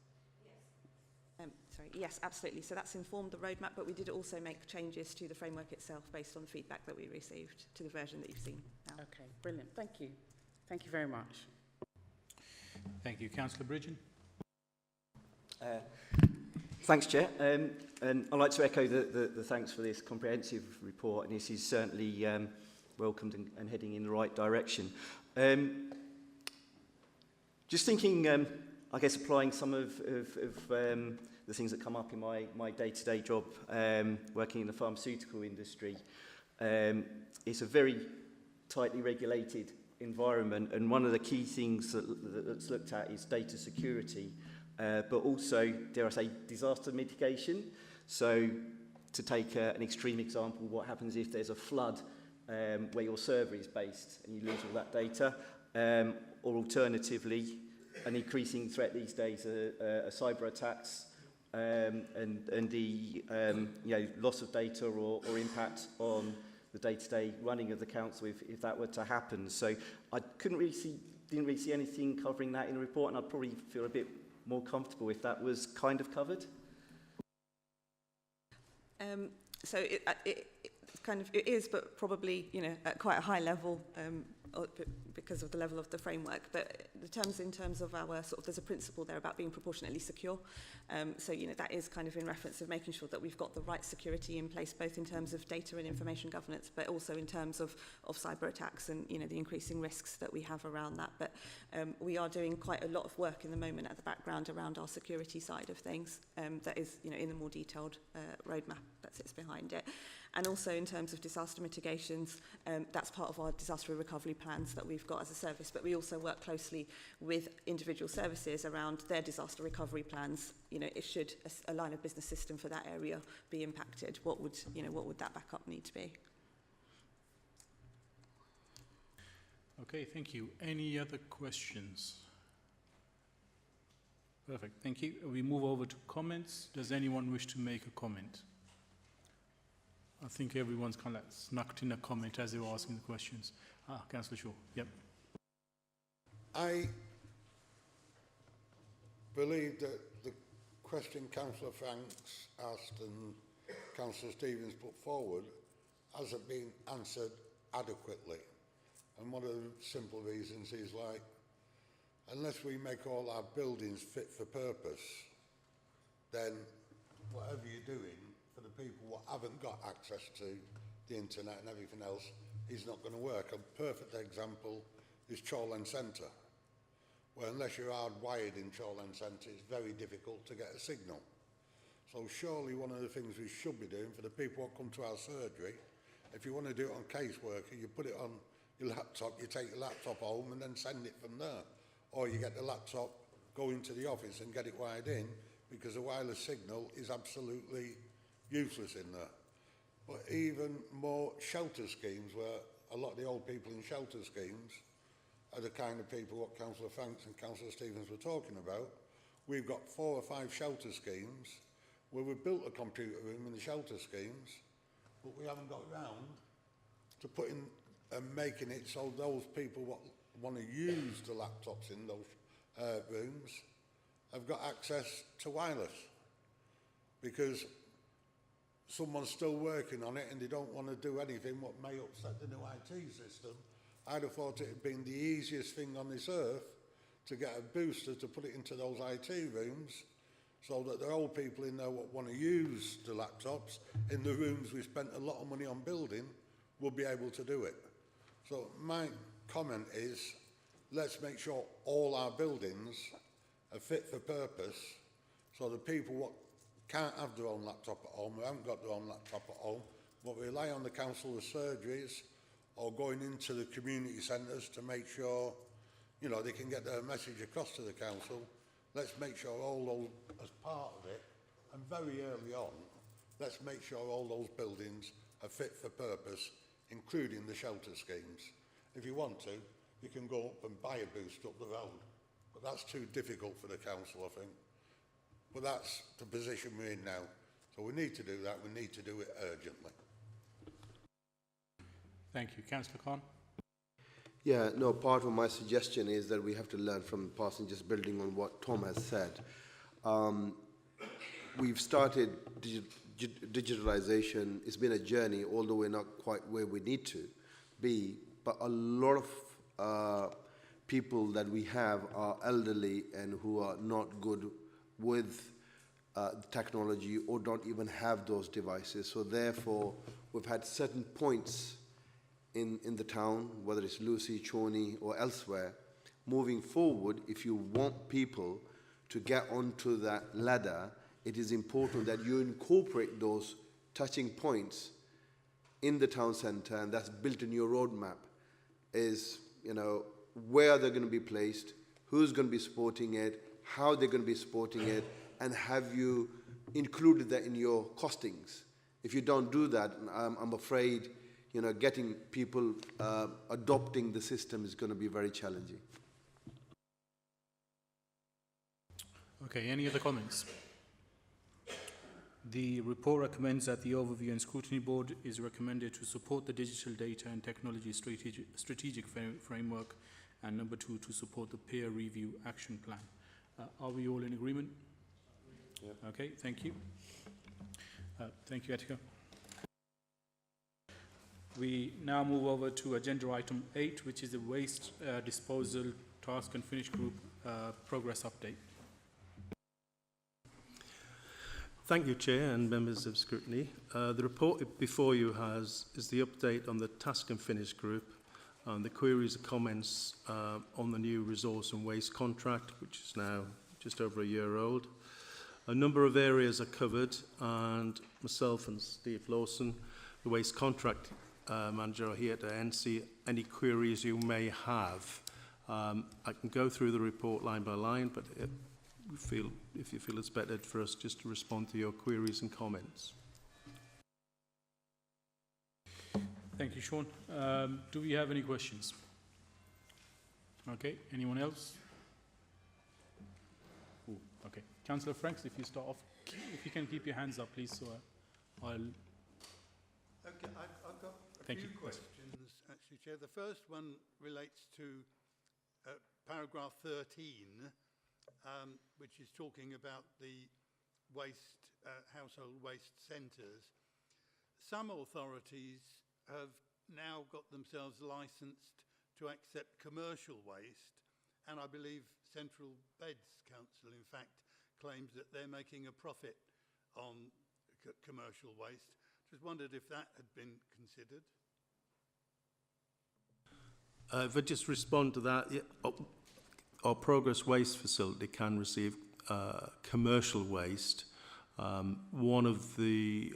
Yes, absolutely. So that's informed the roadmap, but we did also make changes to the framework itself based on the feedback that we received to the version that you've seen now.
Okay, brilliant. Thank you. Thank you very much.
Thank you. Councillor Bridgen.
Thanks, Chair. And I'd like to echo the thanks for this comprehensive report, and this is certainly welcomed and heading in the right direction. Just thinking, I guess, applying some of the things that come up in my day-to-day job, working in the pharmaceutical industry. It's a very tightly regulated environment, and one of the key things that's looked at is data security, but also, dare I say, disaster mitigation. So, to take an extreme example, what happens if there's a flood where your server is based and you lose all that data, or alternatively, an increasing threat these days are cyber attacks, and the loss of data or impact on the day-to-day running of the council if that were to happen. So I didn't really see anything covering that in the report, and I'd probably feel a bit more comfortable if that was kind of covered.
So it is, but probably at quite a high level. Because of the level of the framework, but in terms of our there's a principle there about being proportionately secure. So that is kind of in reference of making sure that we've got the right security in place, both in terms of data and information governance, but also in terms of cyber attacks and the increasing risks that we have around that. But we are doing quite a lot of work in the moment at the background around our security side of things. That is in the more detailed roadmap that sits behind it. And also in terms of disaster mitigations, that's part of our disaster recovery plans that we've got as a service, but we also work closely with individual services around their disaster recovery plans. Should a line of business system for that area be impacted, what would that backup need to be?
Okay, thank you. Any other questions? Perfect, thank you. We move over to comments. Does anyone wish to make a comment? I think everyone's kind of snuck in a comment as they were asking the questions. Councillor Shaw, yep.
I believe that the question Councillor Franks asked and Councillor Stevens put forward hasn't been answered adequately. And one of the simple reasons is like, unless we make all our buildings fit for purpose, then whatever you're doing for the people who haven't got access to the internet and everything else is not going to work. A perfect example is Chorlend Centre, where unless you're hardwired in Chorlend Centre, it's very difficult to get a signal. So surely one of the things we should be doing for the people who come to our surgery, if you want to do it on caseworker, you put it on your laptop, you take your laptop home and then send it from there. Or you get the laptop, go into the office and get it wired in, because a wireless signal is absolutely useless in there. But even more shelter schemes, where a lot of the old people in shelter schemes are the kind of people what Councillor Franks and Councillor Stevens were talking about. We've got 4 or 5 shelter schemes where we've built a computer room in the shelter schemes, but we haven't got round to putting and making it so those people what want to use the laptops in those rooms have got access to wireless, because someone's still working on it and they don't want to do anything what may upset the new IT system. I'd have thought it had been the easiest thing on this earth to get a booster to put it into those IT rooms so that the old people in there what want to use the laptops in the rooms we spent a lot of money on building will be able to do it. So my comment is, let's make sure all our buildings are fit for purpose, so the people what can't have their own laptop at home, who haven't got their own laptop at home, but rely on the council of surgeries or going into the community centres to make sure, you know, they can get their message across to the council. Let's make sure all those, as part of it, and very early on, let's make sure all those buildings are fit for purpose, including the shelter schemes. If you want to, you can go up and buy a boost up the road, but that's too difficult for the council, I think. But that's the position we're in now. So we need to do that. We need to do it urgently.
Thank you. Councillor Khan.
Yeah, no, part of my suggestion is that we have to learn from the past, and just building on what Tom has said. We've started digitalization. It's been a journey, although we're not quite where we need to be. But a lot of people that we have are elderly and who are not good with technology or don't even have those devices. So therefore, we've had certain points in the town, whether it's Lucy, Chorney or elsewhere. Moving forward, if you want people to get onto that ladder, it is important that you incorporate those touching points in the town centre, and that's built in your roadmap, is, you know, where they're going to be placed, who's going to be supporting it, how they're going to be supporting it, and have you included that in your costings. If you don't do that, I'm afraid, you know, getting people adopting the system is going to be very challenging.
Okay, any other comments? The report recommends that the Overview and Scrutiny Board is recommended to support the Digital Data and Technology Strategic Framework, and number 2, to support the Peer Review Action Plan. Are we all in agreement? Yeah. Okay, thank you. Thank you, Attica. We now move over to agenda item 8, which is the Waste Disposal Task and Finish Group Progress Update.
Thank you, Chair and members of Scrutiny. The report before you is the update on the Task and Finish Group, the queries and comments on the new resource and waste contract, which is now just over a year old. A number of areas are covered, and myself and Steve Lawson, the waste contract manager, are here to answer any queries you may have. I can go through the report line by line, but if you feel it's better for us just to respond to your queries and comments.
Thank you, Sean. Do we have any questions? Okay, anyone else? Ooh, okay. Councillor Franks, if you start off, if you can keep your hands up, please, so I'll...
Okay, I've got a few questions, actually, Chair. The first one relates to paragraph 13, which is talking about the waste, household waste centres. Some authorities have now got themselves licensed to accept commercial waste, and I believe Central Beds Council, in fact, claims that they're making a profit on commercial waste. Just wondered if that had been considered.
If I just respond to that, yeah, our Progress Waste facility can receive commercial waste. One of the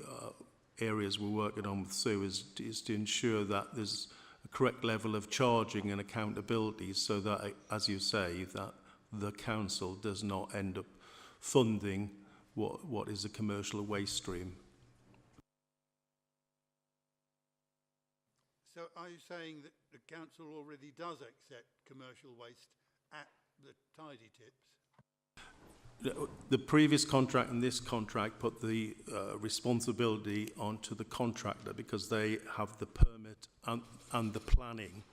areas we're working on with Sue is to ensure that there's a correct level of charging and accountability, so that, as you say, that the council does not end up funding what is a commercial waste stream.
So are you saying that the council already does accept commercial waste at the tidy tips?
The previous contract and this contract put the responsibility onto the contractor, because they have the permit and the planning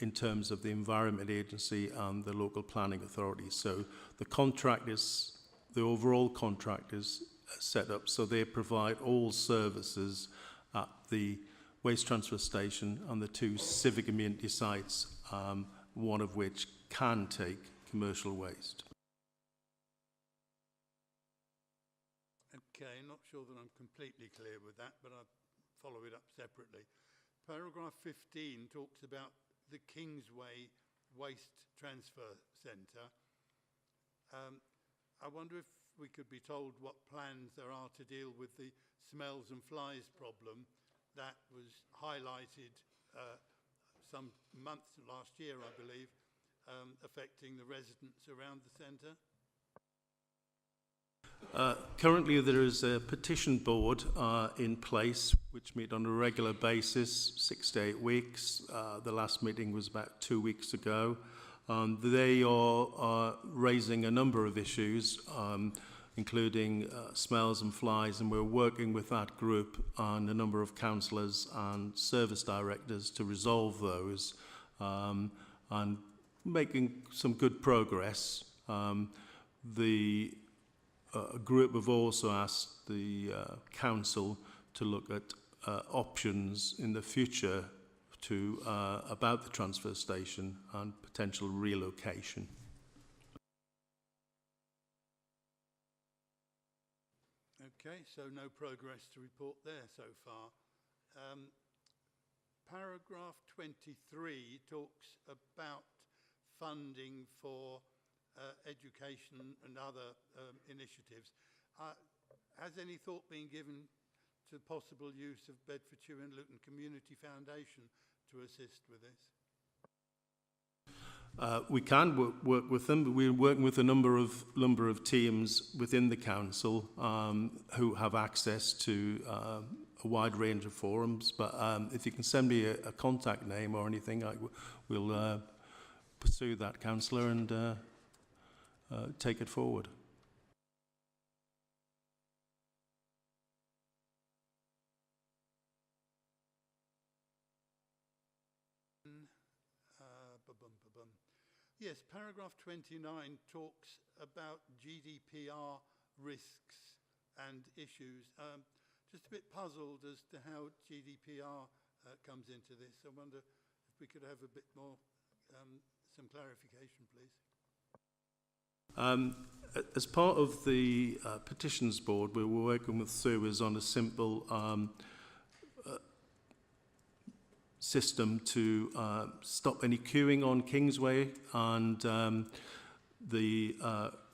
in terms of the Environment Agency and the local planning authority. So the overall contract is set up so they provide all services at the waste transfer station and the two civic amenity sites, one of which can take commercial waste.
Okay, not sure that I'm completely clear with that, but I'll follow it up separately. Paragraph 15 talks about the Kingsway Waste Transfer Centre. I wonder if we could be told what plans there are to deal with the smells and flies problem that was highlighted some months last year, I believe, affecting the residents around the centre.
Currently there is a petition board in place which meet on a regular basis, 6 to 8 weeks. The last meeting was about 2 weeks ago. They are raising a number of issues, including smells and flies, and we're working with that group and a number of councillors and service directors to resolve those, and making some good progress. The group have also asked the council to look at options in the future to about the transfer station and potential relocation.
Okay, so no progress to report there so far. Paragraph 23 talks about funding for education and other initiatives. Has any thought been given to possible use of Bedfordshire and Luton Community Foundation to assist with this?
We can work with them, but we're working with a number of teams within the council who have access to a wide range of forums. But if you can send me a contact name or anything, we'll pursue that, councillor, and take it forward.
Yes, paragraph 29 talks about GDPR risks and issues. Just a bit puzzled as to how GDPR comes into this. I wonder if we could have a bit more, some clarification, please.
As part of the petitions board, we were working with sewers on a simple system to stop any queuing on Kingsway, and the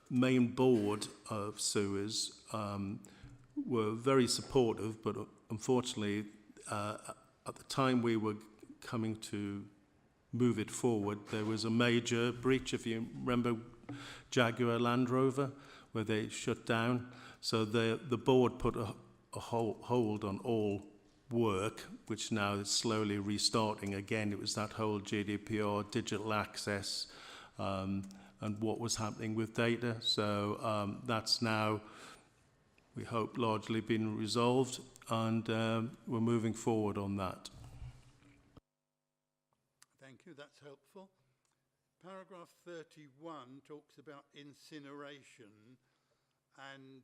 main board of sewers were very supportive, but unfortunately at the time we were coming to move it forward, there was a major breach, if you remember Jaguar Land Rover, where they shut down. So the board put a hold on all work, which now is slowly restarting again. It was that whole GDPR, digital access, and what was happening with data. So that's now, we hope, largely been resolved, and we're moving forward on that.
Thank you, that's helpful. Paragraph 31 talks about incineration and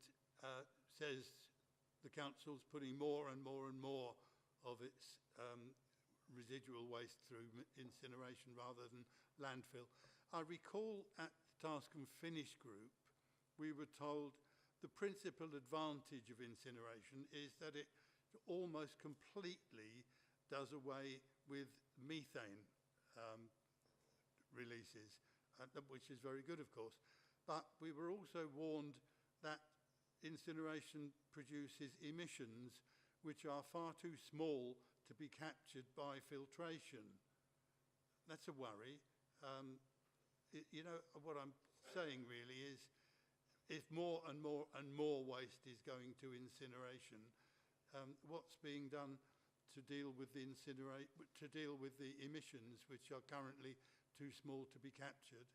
says the council's putting more and more and more of its residual waste through incineration rather than landfill. I recall at the Task and Finish group, we were told the principal advantage of incineration is that it almost completely does away with methane releases, which is very good, of course. But we were also warned that incineration produces emissions which are far too small to be captured by filtration. That's a worry. You know, what I'm saying really is, if more and more and more waste is going to incineration, what's being done to deal with the emissions which are currently too small to be captured?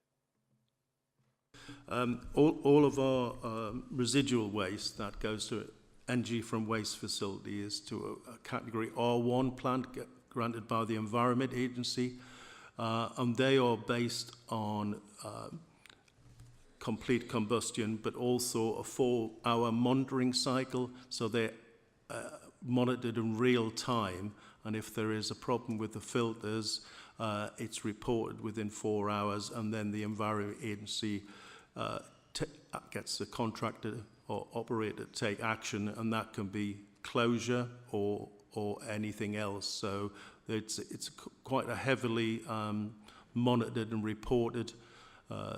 All of our residual waste that goes to energy from waste facility is to a category R1 plant granted by the Environment Agency, and they are based on complete combustion, but also a 4-hour monitoring cycle, so they're monitored in real time, and if there is a problem with the filters, it's reported within 4 hours, and then the Environment Agency gets the contractor or operator to take action, and that can be closure or anything else. So it's quite a heavily monitored and reported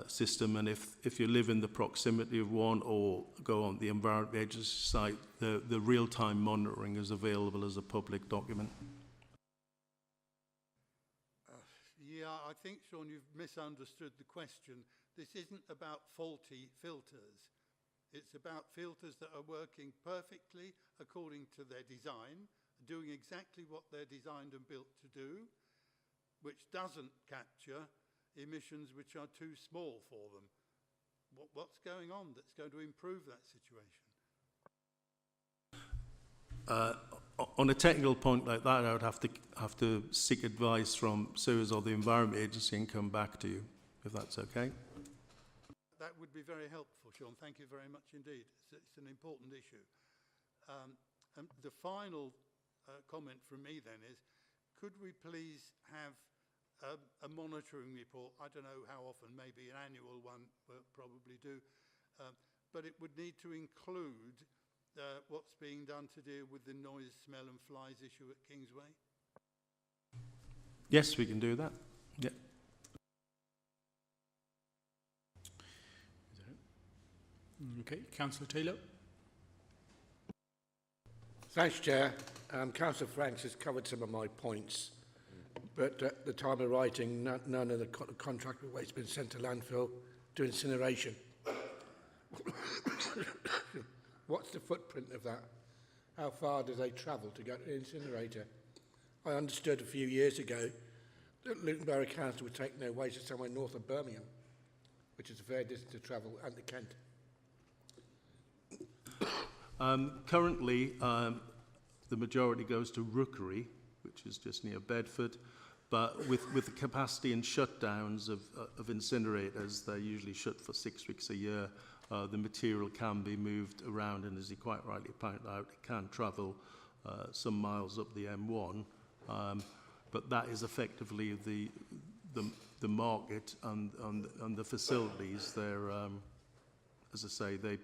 system, and if you live in the proximity of one or go on the Environment Agency site, the real-time monitoring is available as a public document.
Yeah, I think, Sean, you've misunderstood the question. This isn't about faulty filters. It's about filters that are working perfectly according to their design, doing exactly what they're designed and built to do, which doesn't capture emissions which are too small for them. What's going on that's going to improve that situation?
On a technical point like that, I would have to seek advice from SEWS or the Environment Agency and come back to you, if that's okay.
That would be very helpful, Sean. Thank you very much indeed. It's an important issue. And the final comment from me then is, could we please have a monitoring report? I don't know how often, maybe an annual one we'll probably do, but it would need to include what's being done to deal with the noise, smell and flies issue at Kingsway.
Yes, we can do that. Yeah.
Okay, Councillor Taylor.
Thanks, Chair. Councillor Franks has covered some of my points, but at the time of writing, none of the contract with waste has been sent to landfill to incineration. What's the footprint of that? How far do they travel to go to the incinerator? I understood a few years ago that Luton Borough Council would take their waste to somewhere north of Birmingham, which is a fair distance to travel, and to Kent.
Currently, the majority goes to Rookery, which is just near Bedford, but with the capacity and shutdowns of incinerators, they're usually shut for 6 weeks a year. The material can be moved around, and as you quite rightly pointed out, it can travel some miles up the M1, but that is effectively the market and the facilities. They're, as I say, they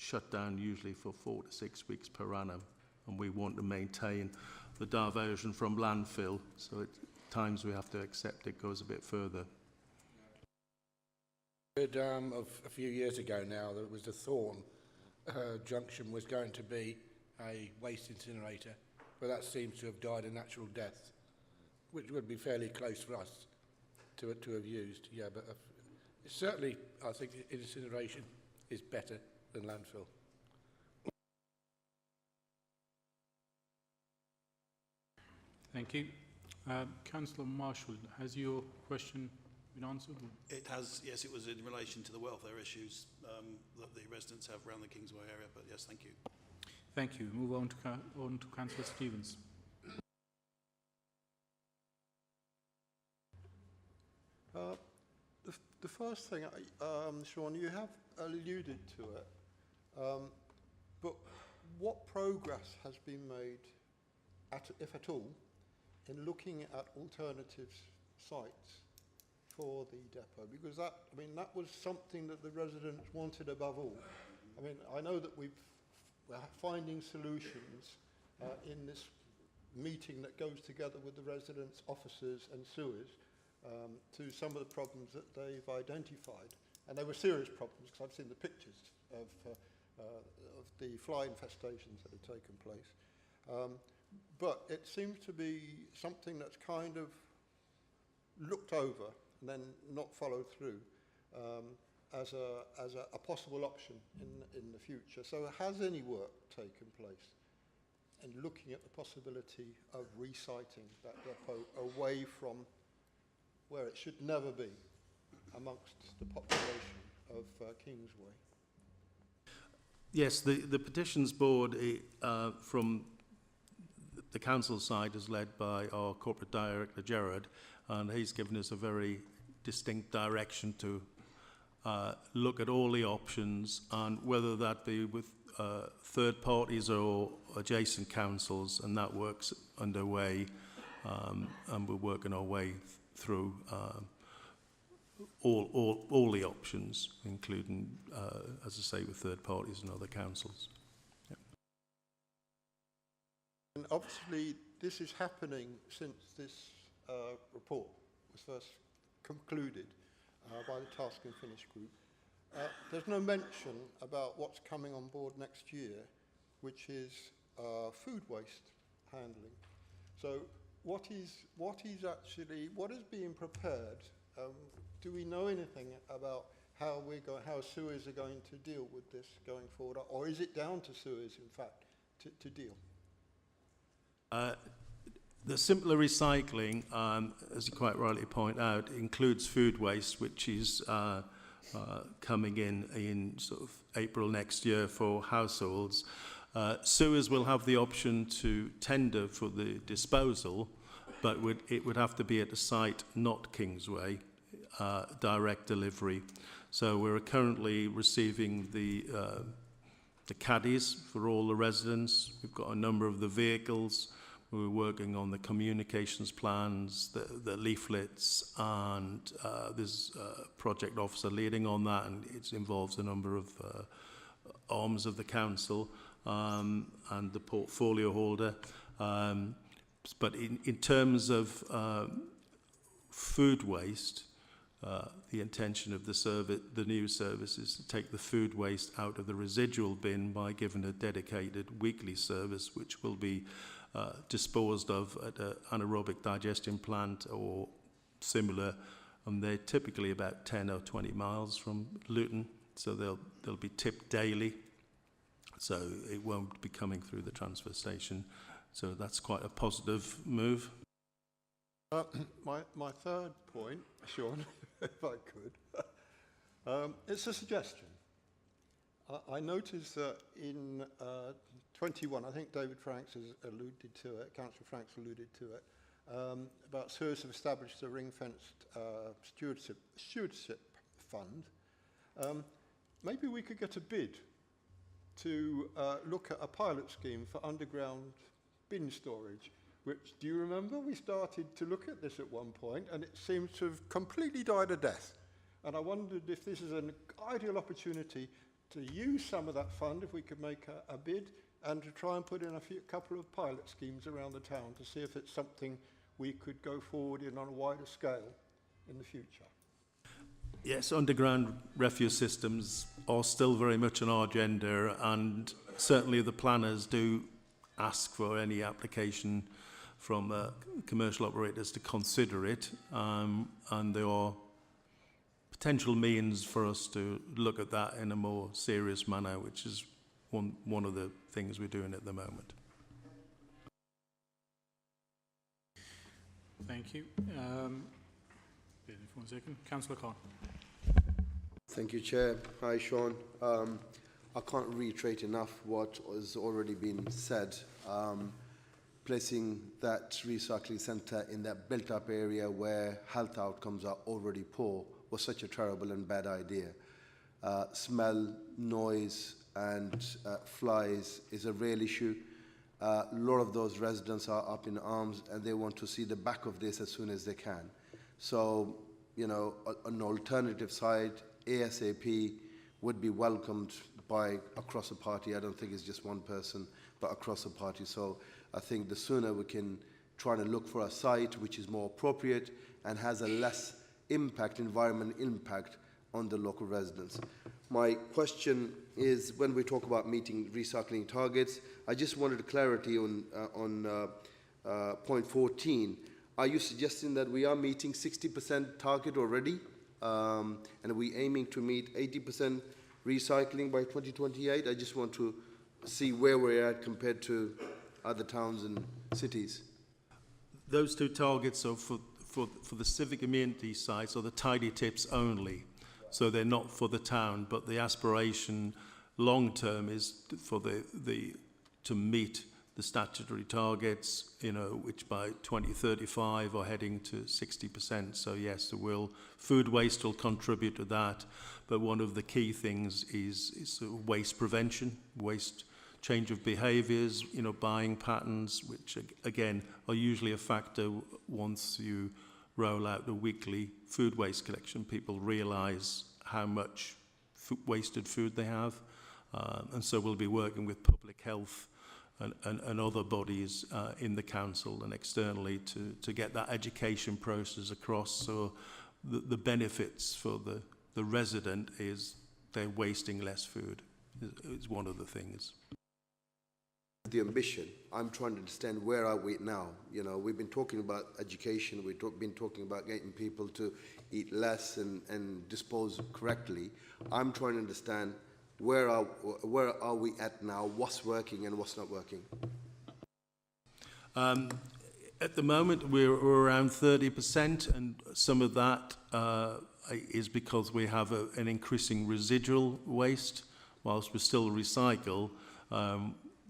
shut down usually for 4 to 6 weeks per annum, and we want to maintain the diversion from landfill, so at times we have to accept it goes a bit further.
Of a few years ago now, that it was the Thorn junction was going to be a waste incinerator, but that seems to have died a natural death, which would be fairly close for us to have used. Yeah, but certainly I think incineration is better than landfill.
Thank you. Councillor Marshall, has your question been answered?
It has, yes. It was in relation to the welfare issues that the residents have around the Kingsway area, but yes, thank you.
Thank you. Move on to Councillor Stevens.
The first thing, Sean, you have alluded to it, but what progress has been made if at all, in looking at alternative sites for the depot? Because that was something that the residents wanted above all. I mean, I know that we're finding solutions in this meeting that goes together with the residents, officers and sewers to some of the problems that they've identified. And they were serious problems, because I've seen the pictures of the fly infestations that have taken place. But it seems to be something that's kind of looked over and then not followed through as a possible option in the future. So has any work taken place in looking at the possibility of resiting that depot away from where it should never be amongst the population of Kingsway?
Yes, the petitions board from the council side is led by our corporate director, Gerard, and he's given us a very distinct direction to look at all the options, and whether that be with third parties or adjacent councils, and that work's underway, and we're working our way through all the options, including, as I say, with third parties and other councils. Yep.
And obviously, this is happening since this report was first concluded by the Task and Finish group. There's no mention about what's coming on board next year, which is food waste handling. So what is being prepared? Do we know anything about how sewers are going to deal with this going forward, or is it down to sewers, in fact, to deal?
The simpler recycling, as you quite rightly point out, includes food waste, which is coming in sort of April next year for households. Sewers will have the option to tender for the disposal, but it would have to be at a site not Kingsway, direct delivery. So we're currently receiving the caddies for all the residents. We've got a number of the vehicles. We're working on the communications plans, the leaflets, and there's a project officer leading on that, and it involves a number of arms of the council and the portfolio holder. But in terms of food waste, the intention of the new service is to take the food waste out of the residual bin by giving a dedicated weekly service, which will be disposed of at an anaerobic digestion plant or similar, and they're typically about 10 or 20 miles from Luton, so they'll be tipped daily, so it won't be coming through the transfer station. So that's quite a positive move.
My third point, Sean, if I could, it's a suggestion. I noticed that in 21, I think David Franks has alluded to it, Councillor Franks alluded to it, about sewers have established a ring-fenced stewardship fund. Maybe we could get a bid to look at a pilot scheme for underground bin storage, which, do you remember, we started to look at this at one point, and it seems to have completely died a death. And I wondered if this is an ideal opportunity to use some of that fund, if we could make a bid, and to try and put in a couple of pilot schemes around the town to see if it's something we could go forward in on a wider scale in the future.
Yes, underground refuse systems are still very much on our agenda, and certainly the planners do ask for any application from commercial operators to consider it, and there are potential means for us to look at that in a more serious manner, which is one of the things we're doing at the moment.
Thank you. For 1 second. Councillor Khan.
Thank you, Chair. Hi, Sean. I can't reiterate enough what has already been said. Placing that recycling centre in that built-up area where health outcomes are already poor was such a terrible and bad idea. Smell, noise and flies is a real issue, A lot of those residents are up in arms and they want to see the back of this as soon as they can. So, you know, an alternative side, ASAP, would be welcomed by across the party. I don't think it's just one person, but across the party. So I think the sooner we can try to look for a site which is more appropriate and has a less impact, environmental impact on the local residents. My question is, when we talk about meeting recycling targets, I just wanted clarity on point 14. Are you suggesting that we are meeting 60% target already? And are we aiming to meet 80% recycling by 2028? I just want to see where we're at compared to other towns and cities.
Those two targets are for the civic amenity sites or the tidy tips only. So they're not for the town, but the aspiration long term is for to meet the statutory targets, you know, which by 2035 are heading to 60%. So yes, food waste will contribute to that. But one of the key things is waste prevention, change of behaviours, you know, buying patterns, which again are usually a factor once you roll out the weekly food waste collection. People realise how much wasted food they have. And so we'll be working with public health and other bodies in the council and externally to get that education process across. So the benefits for the resident is they're wasting less food, is one of the things.
The ambition, I'm trying to understand where are we now. You know, we've been talking about education, we've been talking about getting people to eat less and dispose correctly. I'm trying to understand where are we at now, what's working and what's not working.
At the moment, we're around 30%, and some of that is because we have an increasing residual waste. Whilst we still recycle,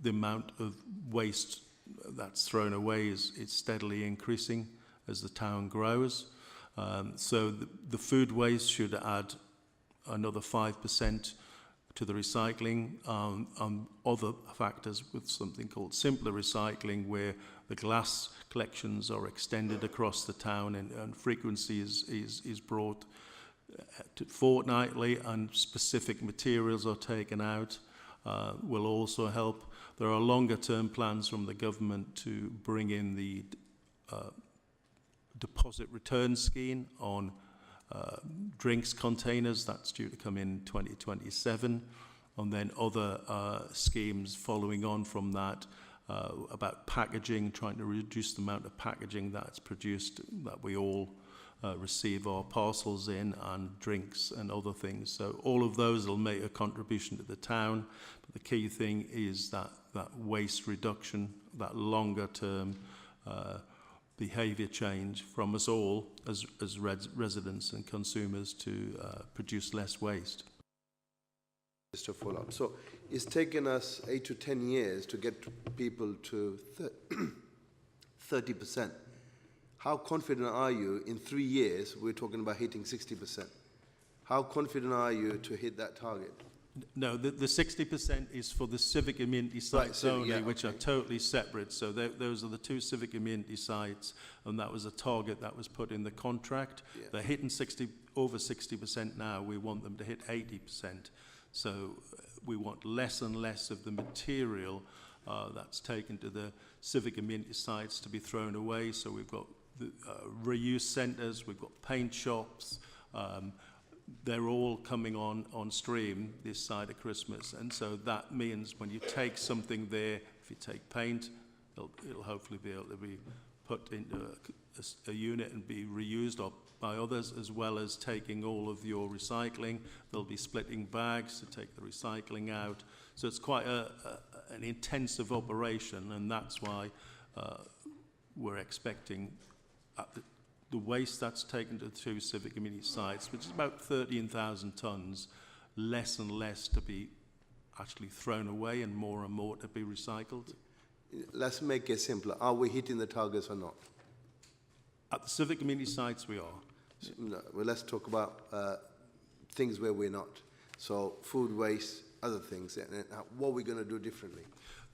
the amount of waste that's thrown away is steadily increasing as the town grows. So the food waste should add another 5% to the recycling. Other factors with something called simpler recycling, where the glass collections are extended across the town and frequency is brought to fortnightly and specific materials are taken out, will also help. There are longer term plans from the government to bring in the deposit return scheme on drinks containers. That's due to come in 2027. And then other schemes following on from that about packaging, trying to reduce the amount of packaging that's produced, that we all receive our parcels in, and drinks and other things. So all of those will make a contribution to the town. But the key thing is that waste reduction, that longer term behaviour change from us all as residents and consumers to produce less waste.
Just to follow up. So it's taken us 8 to 10 years to get people to 30%. How confident are you in 3 years, we're talking about hitting 60%? How confident are you to hit that target?
No, the 60% is for the civic amenity sites only, which are totally separate. So those are the two civic amenity sites, and that was a target that was put in the contract. Yeah. They're hitting over 60% now. We want them to hit 80%. So we want less and less of the material that's taken to the civic amenity sites to be thrown away. So we've got the reuse centres, we've got paint shops. They're all coming on stream this side of Christmas, and so that means when you take something there, if you take paint, it'll hopefully be able to be put into a unit and be reused by others, as well as taking all of your recycling. They'll be splitting bags to take the recycling out. So it's quite an intensive operation, and that's why we're expecting the waste that's taken to the two civic amenity sites, which is about 13,000 tonnes, less and less to be actually thrown away and more to be recycled.
Let's make it simpler. Are we hitting the targets or not?
At the civic amenity sites, we are.
No, well, let's talk about things where we're not. So food waste, other things, and what we're going to do differently.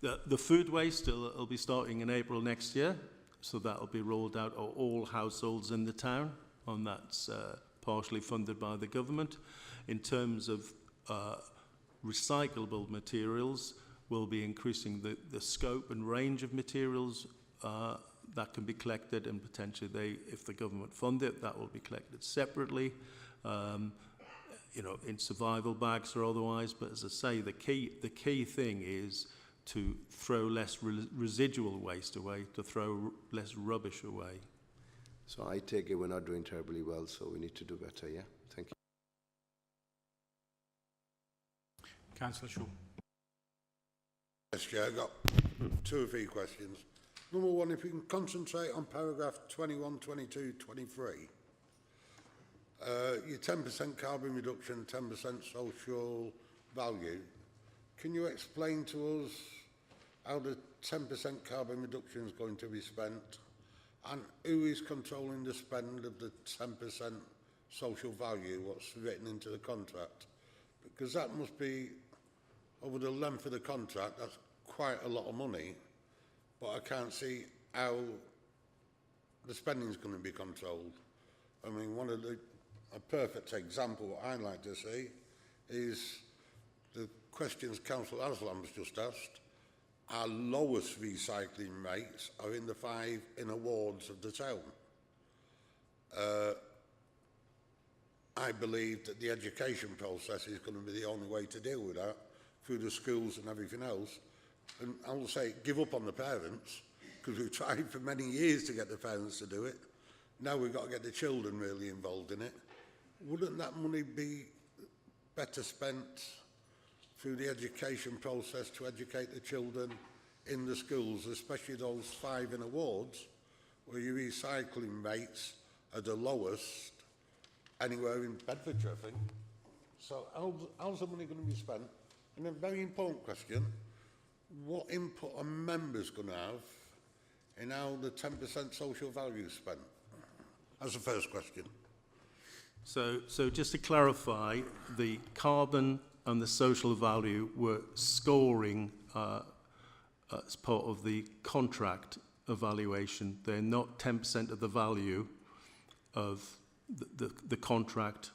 The food waste will be starting in April next year, so that will be rolled out to all households in the town, and that's partially funded by the government. In terms of recyclable materials, we'll be increasing the scope and range of materials that can be collected, and potentially if the government fund it, that will be collected separately, you know, in survival bags or otherwise. But as I say, the key thing is to throw less residual waste away, to throw less rubbish away.
So I take it we're not doing terribly well, so we need to do better, yeah? Thank you.
Councillor Shaw.
Yes, Chair, I've got 2 or 3 questions. Number one, if we can concentrate on paragraph 21, 22, 23, your 10% carbon reduction, 10% social value, can you explain to us how the 10% carbon reduction is going to be spent, and who is controlling the spend of the 10% social value, what's written into the contract? Because that must be, over the length of the contract, that's quite a lot of money, but I can't see how the spending is going to be controlled. I mean, a perfect example, what I'd like to see, is the questions Councillor Aslam's just asked. Our lowest recycling rates are in the 5 inner wards of the town. I believe that the education process is going to be the only way to deal with that, through the schools and everything else. And I will say, give up on the parents, because we've tried for many years to get the parents to do it. Now we've got to get the children really involved in it. Wouldn't that money be better spent through the education process to educate the children in the schools, especially those 5 inner wards, where your recycling rates are the lowest anywhere in Bedfordshire, I think? So how's the money going to be spent? And a very important question, what input are members going to have in how the 10% social value is spent? That's the first question.
So just to clarify, the carbon and the social value were scoring as part of the contract evaluation. They're not 10% of the value of the contract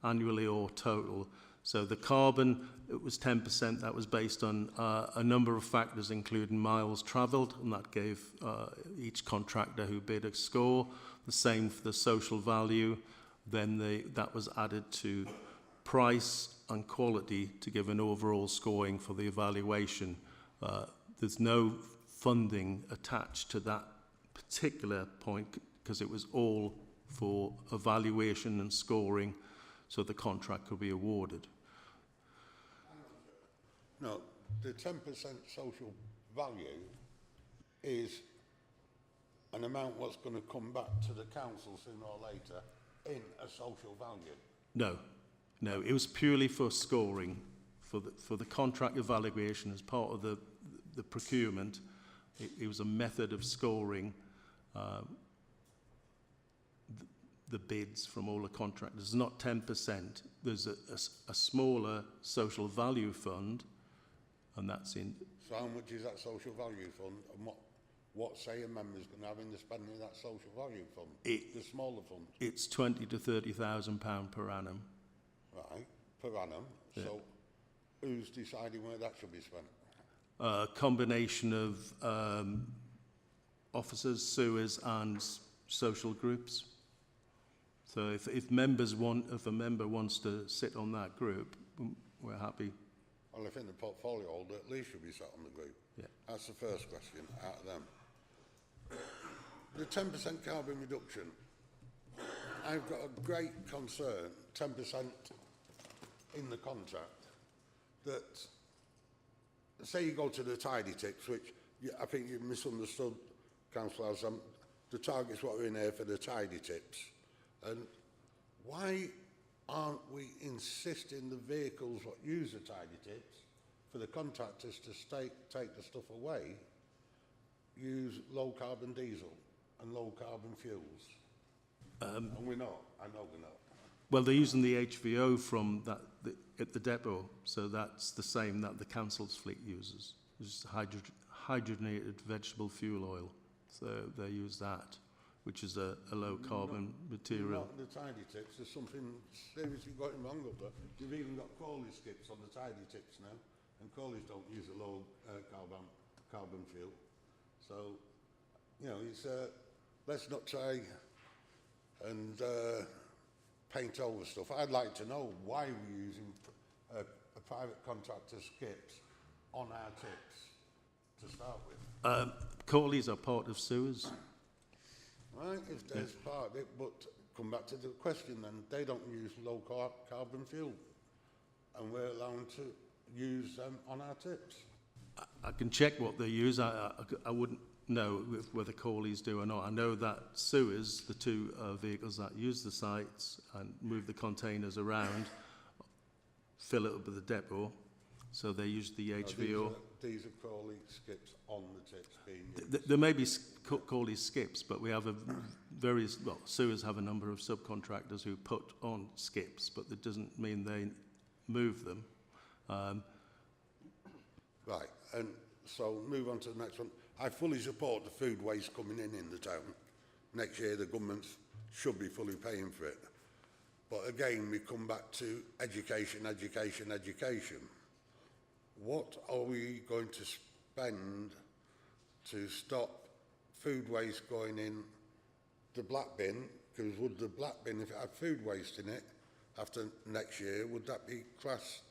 annually or total. So the carbon, it was 10%. That was based on a number of factors, including miles travelled, and that gave each contractor who bid a score. The same for the social value. Then that was added to price and quality to give an overall scoring for the evaluation. There's no funding attached to that particular point because it was all for evaluation and scoring, so the contract could be awarded.
No, the 10% social value is an amount what's going to come back to the council sooner or later in a social value. No, it was purely for scoring, for the contract evaluation as part of the procurement. It was a method of scoring the bids from all the contractors. It's not 10%. There's a smaller social value fund, and that's in. So how much is that social value fund, and what say a member's going to have in the spending of that social value fund, the smaller fund?
It's £20,000 to £30,000 per annum.
Right, per annum. Yeah. So who's deciding where that should be spent?
A combination of officers, sewers, and social groups. So if a member wants to sit on that group, we're happy.
Well, I think the portfolio holder at least should be sat on the group.
Yeah.
That's the first question out of them. The 10% carbon reduction, I've got a great concern, 10% in the contract, that say you go to the tidy tips, which I think you've misunderstood, Councillor Aslam, the target's what are in there for the tidy tips. And why aren't we insisting the vehicles what use the tidy tips for the contractors to take the stuff away, use low carbon diesel and low carbon fuels? And we're not. I know we're not.
Well, they're using the HVO from at the depot, so that's the same that the council's fleet uses. It's hydrogenated vegetable fuel oil, so they use that, which is a low carbon material.
Not the tidy tips, there's something seriously going wrong up there. You've even got Crawley skips on the tidy tips now, and Crawleys don't use a low carbon fuel. So, you know, it's, let's not try and paint over stuff. I'd like to know why we're using a private contractor skips on our tips to start with.
Corleys are part of sewers.
Right, if there's part of it, but come back to the question then, they don't use low carbon fuel, and we're allowed to use them on our tips.
I can check what they use. I wouldn't know whether Corleys do or not. I know that sewers, the two vehicles that use the sites and move the containers around, fill it up at the depot, so they use the HVO.
These are Crawley skips on the tips being used.
There may be Corley skips, but we have sewers have a number of subcontractors who put on skips, but that doesn't mean they move them.
Right, and so move on to the next one. I fully support the food waste coming in the town. Next year the government should be fully paying for it. But again, we come back to education, education, education. What are we going to spend to stop food waste going in the black bin? Because would the black bin, if it had food waste in it, after next year, would that be classed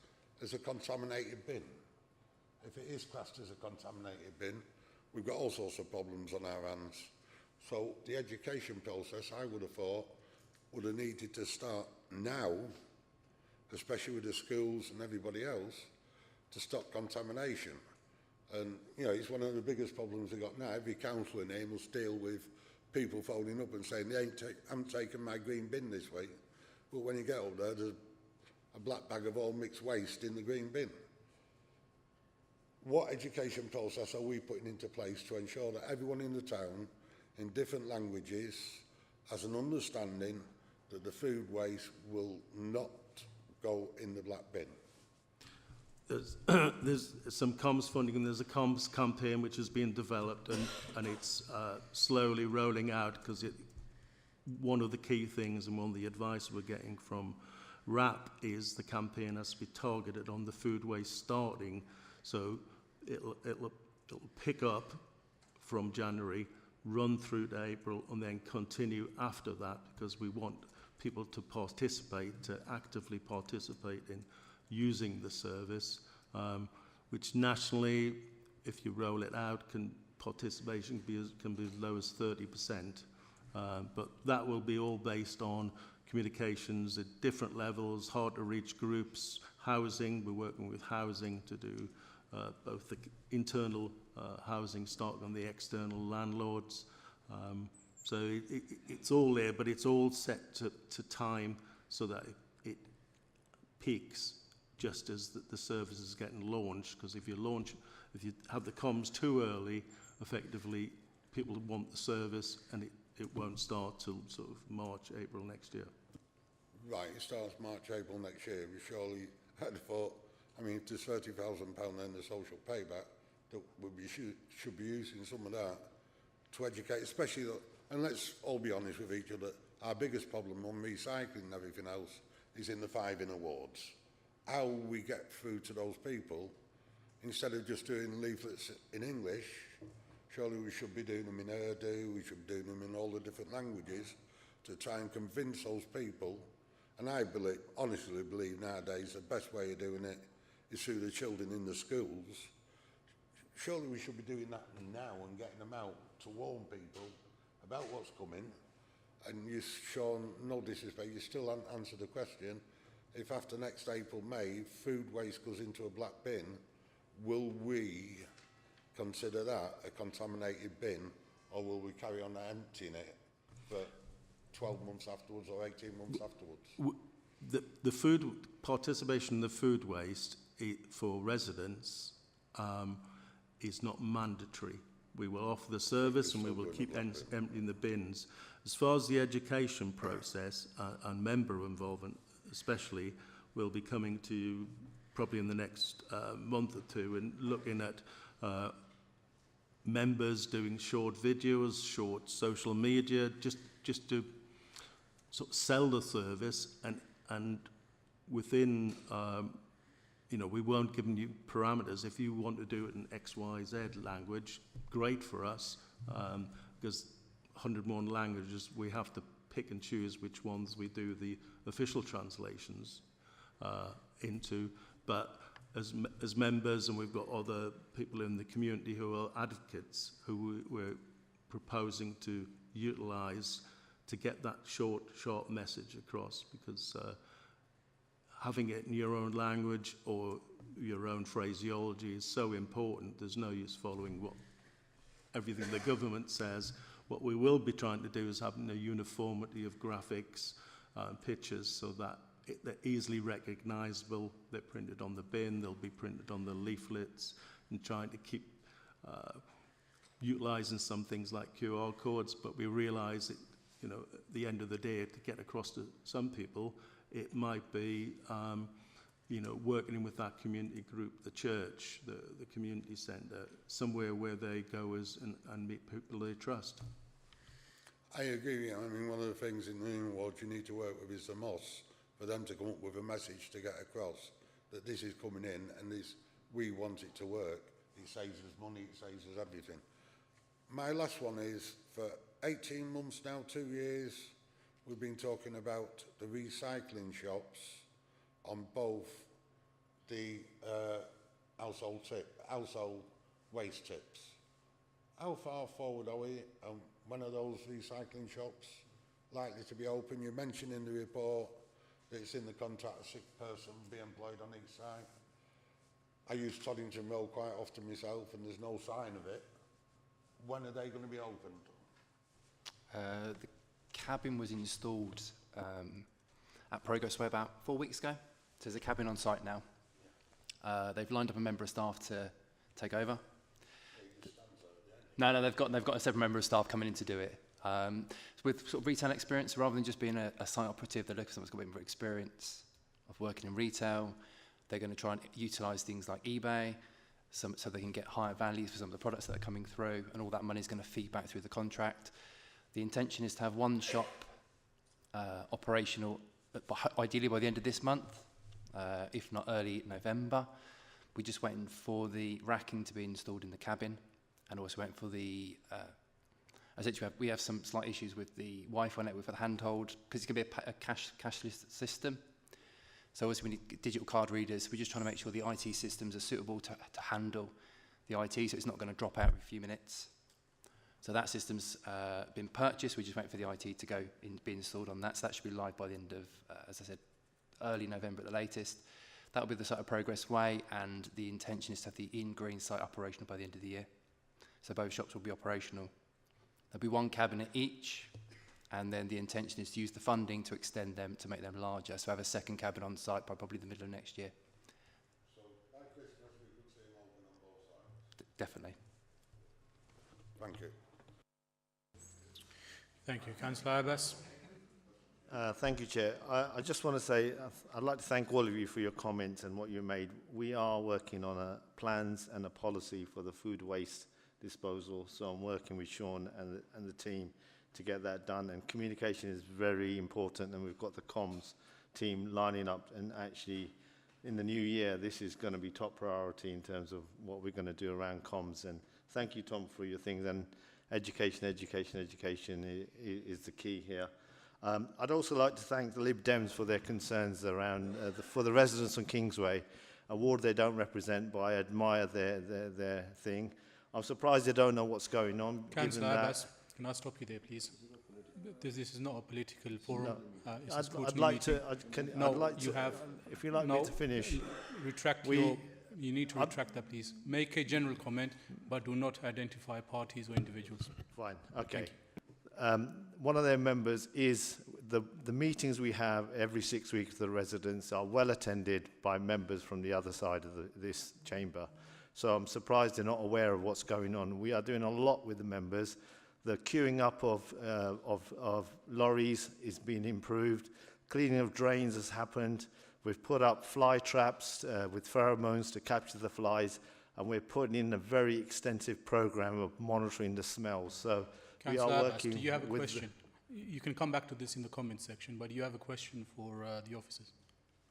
as a contaminated bin? If it is classed as a contaminated bin, we've got all sorts of problems on our hands. So the education process, I would have thought, would have needed to start now, especially with the schools and everybody else, to stop contamination. And, you know, it's one of the biggest problems we've got now. Every councillor in here must deal with people phoning up and saying they haven't taken my green bin this week. But when you get up there, there's a black bag of all mixed waste in the green bin. What education process are we putting into place to ensure that everyone in the town, in different languages, has an understanding that the food waste will not go in the black bin?
There's some comms funding, and there's a comms campaign which has been developed, and it's slowly rolling out, because one of the key things and one of the advice we're getting from RAP is the campaign has to be targeted on the food waste starting, so it'll pick up from January, run through to April, and then continue after that, because we want people to participate, to actively participate in using the service, which nationally, if you roll it out, participation can be as low as 30%. But that will be all based on communications at different levels, hard to reach groups, housing. We're working with housing to do both the internal housing stock and the external landlords. So it's all there, but it's all set to time so that it peaks just as the service is getting launched, because if you have the comms too early, effectively people want the service and it won't start till sort of March, April next year.
Right, it starts March, April next year. We surely had thought, I mean, if there's £30,000 then the social payback, that we should be using some of that to educate, especially, and let's all be honest with each other, our biggest problem on recycling and everything else is in the 5 inner wards. How we get through to those people, instead of just doing leaflets in English, surely we should be doing them in Urdu, we should be doing them in all the different languages to try and convince those people. And I honestly believe nowadays the best way of doing it is through the children in the schools. Surely we should be doing that now and getting them out to warn people about what's coming. And you, Sean, no disrespect, you still haven't answered the question. If after next April, May, food waste goes into a black bin, will we consider that a contaminated bin, or will we carry on emptying it for 12 months afterwards or 18 months afterwards?
The food participation in the food waste for residents is not mandatory. We will offer the service and we will keep emptying the bins. As far as the education process and member involvement especially, will be coming to you probably in the next month or two and looking at members doing short videos, short social media, just to sort of sell the service, and within, you know, we won't give you parameters. If you want to do it in X, Y, Z language, great for us, because 101 languages, we have to pick and choose which ones we do the official translations into. But as members, and we've got other people in the community who are advocates, who we're proposing to utilise to get that short message across, because having it in your own language or your own phraseology is so important. There's no use following everything the government says. What we will be trying to do is having a uniformity of graphics and pictures, so that they're easily recognisable. They're printed on the bin, they'll be printed on the leaflets, and trying to keep utilising some things like QR codes. But we realise that, you know, at the end of the day, to get across to some people, it might be, you know, working with that community group, the church, the community centre, somewhere where they go and meet people they trust.
I agree. I mean, one of the things in the New World you need to work with is the mosques, for them to come up with a message to get across that this is coming in and this, we want it to work. It saves us money, it saves us everything. My last one is, for 18 months now, 2 years, we've been talking about the recycling shops on both the household waste tips. How far forward are we? When are those recycling shops likely to be open? You mentioned in the report that it's in the contract a sick person be employed on each site. I use Toddington Road quite often myself, and there's no sign of it. When are they going to be opened?
The cabin was installed at Progress Way about 4 weeks ago. So there's a cabin on site now. They've lined up a member of staff to take over. No, they've got a separate member of staff coming in to do it. With sort of retail experience, rather than just being a site operative, they're looking for someone who's got a bit more experience of working in retail. They're going to try and utilise things like eBay, so they can get higher values for some of the products that are coming through, and all that money is going to feed back through the contract. The intention is to have one shop operational, ideally by the end of this month, if not early November. We're just waiting for the racking to be installed in the cabin, and also waiting for the essentially we have some slight issues with the Wi-Fi network for the handhold, because it's going to be a cashless system. So obviously we need digital card readers. We're just trying to make sure the IT systems are suitable to handle the IT, so it's not going to drop out every few minutes. So that system's been purchased. We're just waiting for the IT to be installed on that. So that should be live by the end of, as I said, early November at the latest. That will be the site of Progress Way, and the intention is to have the in-green site operational by the end of the year. So both shops will be operational. There'll be one cabinet each, and then the intention is to use the funding to extend them, to make them larger. So have a second cabin on site by probably the middle of next year.
So by Christmas we could see them open on both sides?
Definitely.
Thank you.
Thank you. Councillor Abbas.
Thank you, Chair. I just want to say I'd like to thank all of you for your comments and what you made. We are working on plans and a policy for the food waste disposal, so I'm working with Sean and the team to get that done, and communication is very important, and we've got the comms team lining up, and actually in the new year this is going to be top priority in terms of what we're going to do around comms. And thank you, Tom, for your things, and education is the key here. I'd also like to thank the Lib Dems for their concerns around for the residents on Kingsway, a ward they don't represent, but I admire their thing. I'm surprised they don't know what's going on.
Councillor Abbas, can I stop you there, please? This is not a political forum.
No,
It's a scrutiny
I'd like
meeting.
I'd like
you
to,
have.
if you'd like me to finish.
Retract you need to retract that, please. Make a general comment, but do not identify parties or individuals.
Fine, okay. One of their members is, the meetings we have every 6 weeks, the residents are well attended by members from the other side of this chamber. So I'm surprised they're not aware of what's going on. We are doing a lot with the members. The queuing up of lorries is being improved. Cleaning of drains has happened. We've put up fly traps with pheromones to capture the flies, and we're putting in a very extensive program of monitoring the smells. So we are
Councillor Abbas,
working
do you have a
with
question? You can come back to this in the comment section, but you have a question for the officers.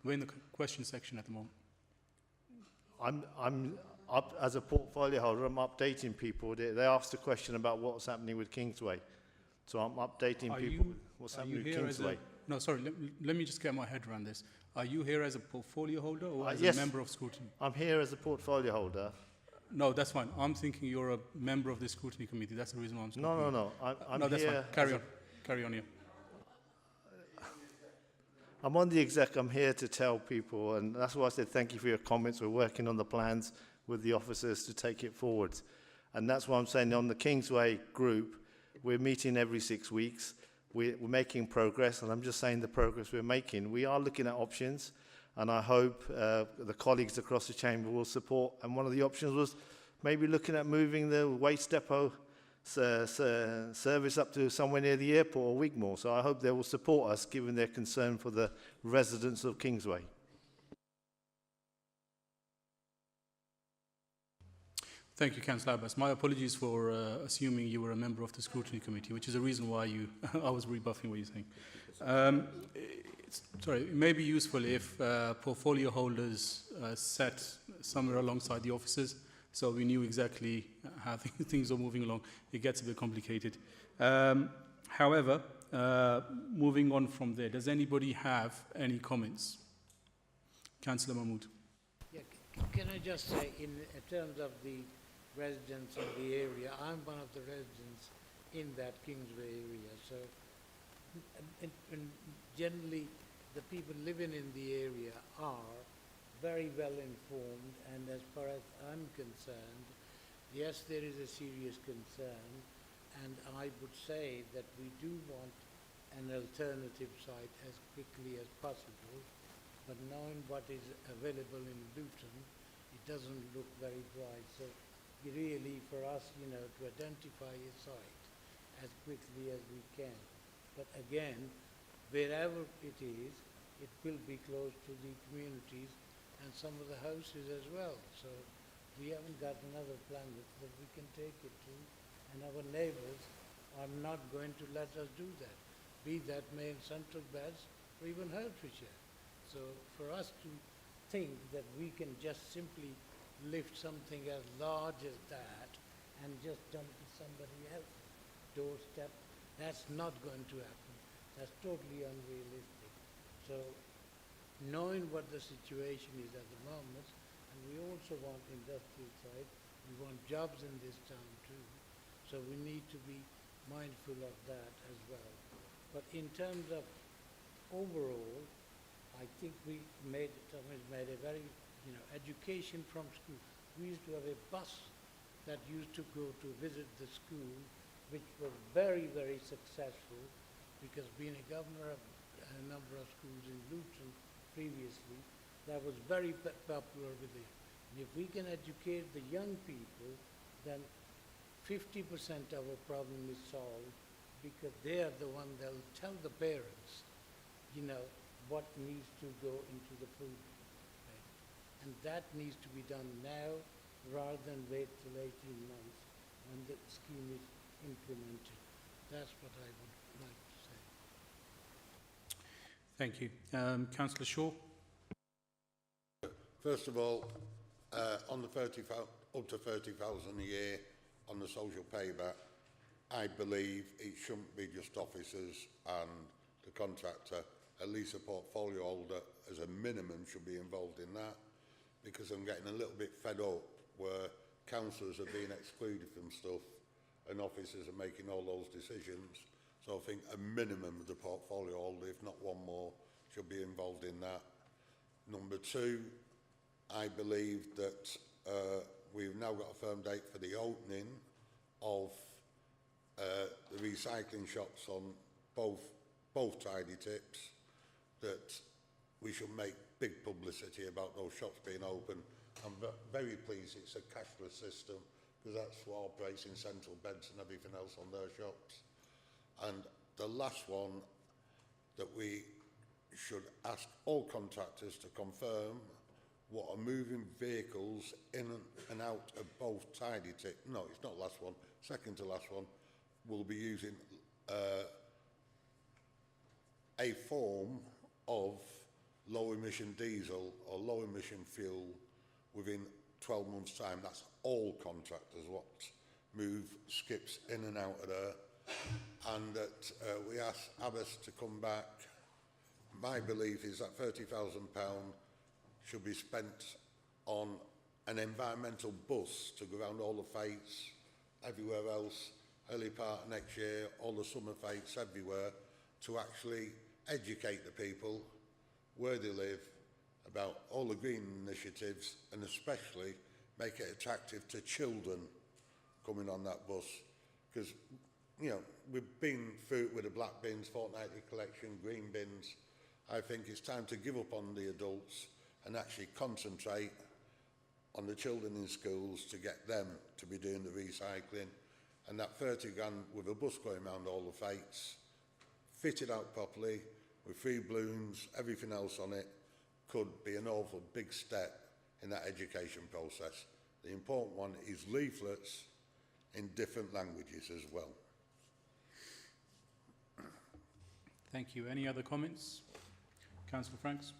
We're in the question section at the moment.
I'm up as a portfolio holder. I'm updating people. They asked a question about what's happening with Kingsway, so I'm updating people. What's happening with Kingsway?
No, sorry. Let me just get my head around this. Are you here as a portfolio holder or as
Yes,
a member of Scrutiny?
I'm here as a portfolio holder.
No, that's fine. I'm thinking you're a member of the Scrutiny Committee. That's the reason why I'm speaking.
No. I'm
no, that's
here.
Fine. Carry on. Carry on here.
I'm on the exec. I'm here to tell people, and that's why I said thank you for your comments. We're working on the plans with the officers to take it forward. And that's why I'm saying on the Kingsway group, we're meeting every 6 weeks. We're making progress, and I'm just saying the progress we're making. We are looking at options, and I hope the colleagues across the chamber will support. And one of the options was maybe looking at moving the waste depot service up to somewhere near the airport or Wigmore. So I hope they will support us, given their concern for the residents of Kingsway.
Thank you, Councillor Abbas. My apologies for assuming you were a member of the Scrutiny Committee, which is a reason why I was rebuffing what you're saying. Sorry, it may be useful if portfolio holders sat somewhere alongside the officers, so we knew exactly how things are moving along. It gets a bit complicated. However, moving on from there, does anybody have any comments? Councillor Mahmood.
Yeah, can I just say, in terms of the residents in the area, I'm one of the residents in that Kingsway area, so and generally the people living in the area are very well informed, and as far as I'm concerned, yes, there is a serious concern, and I would say that we do want an alternative site as quickly as possible, but knowing what is available in Luton, it doesn't look very bright. So really for us, to identify a site as quickly as we can. But again, wherever it is, it will be close to the communities and some of the houses as well. So we haven't got another planet that we can take it to, and our neighbours are not going to let us do that, be that Main Central Beds or even Hertfordshire. So for us to think that we can just simply lift something as large as that and just jump to somebody else's doorstep, that's not going to happen. That's totally unrealistic. So knowing what the situation is at the moment, and we also want industrial side, we want jobs in this town too, so we need to be mindful of that as well. But in terms of overall, I think Thomas made a very, education from school. We used to have a bus that used to go to visit the school, which was very, very successful, because being a governor of a number of schools in Luton previously, that was very popular with it. And if we can educate the young people, then 50% of our problem is solved, because they are the one that will tell the parents, what needs to go into the food. Right? And that needs to be done now, rather than wait till 18 months when the scheme is implemented. That's what I would like to say.
Thank you. Councillor Shaw.
First of all, on the up to 30,000 a year on the social payback, I believe it shouldn't be just officers and the contractor. At least a portfolio holder, as a minimum, should be involved in that, because I'm getting a little bit fed up where councillors are being excluded from stuff and officers are making all those decisions. So I think a minimum of the portfolio holder, if not one more, should be involved in that. Number two, I believe that we've now got a firm date for the opening of the recycling shops on both Tidy Tips, that we should make big publicity about those shops being open. I'm very pleased it's a cashless system, because that's what operates in Central Beds and everything else on their shops. And the last one, that we should ask all contractors to confirm what are moving vehicles in and out of both tidy tip, no, it's not last one, second to last one, will be using a form of low emission diesel or low emission fuel within 12 months' time. That's all contractors what move skips in and out of there. And that we asked Abbas to come back. My belief is that £30,000 should be spent on an environmental bus to go around all the fetes, everywhere else, early part of next year, all the summer fetes everywhere, to actually educate the people where they live about all the green initiatives, and especially make it attractive to children coming on that bus. Because, you know, we've been through it with the black bins, fortnightly collection, green bins. I think it's time to give up on the adults and actually concentrate on the children in schools to get them to be doing the recycling. And that 30 grand with a bus going around all the fetes, fitted out properly, with 3 balloons, everything else on it, could be an awful big step in that education process. The important one is leaflets in different languages as well.
Thank you. Any other comments? Councillor Franks?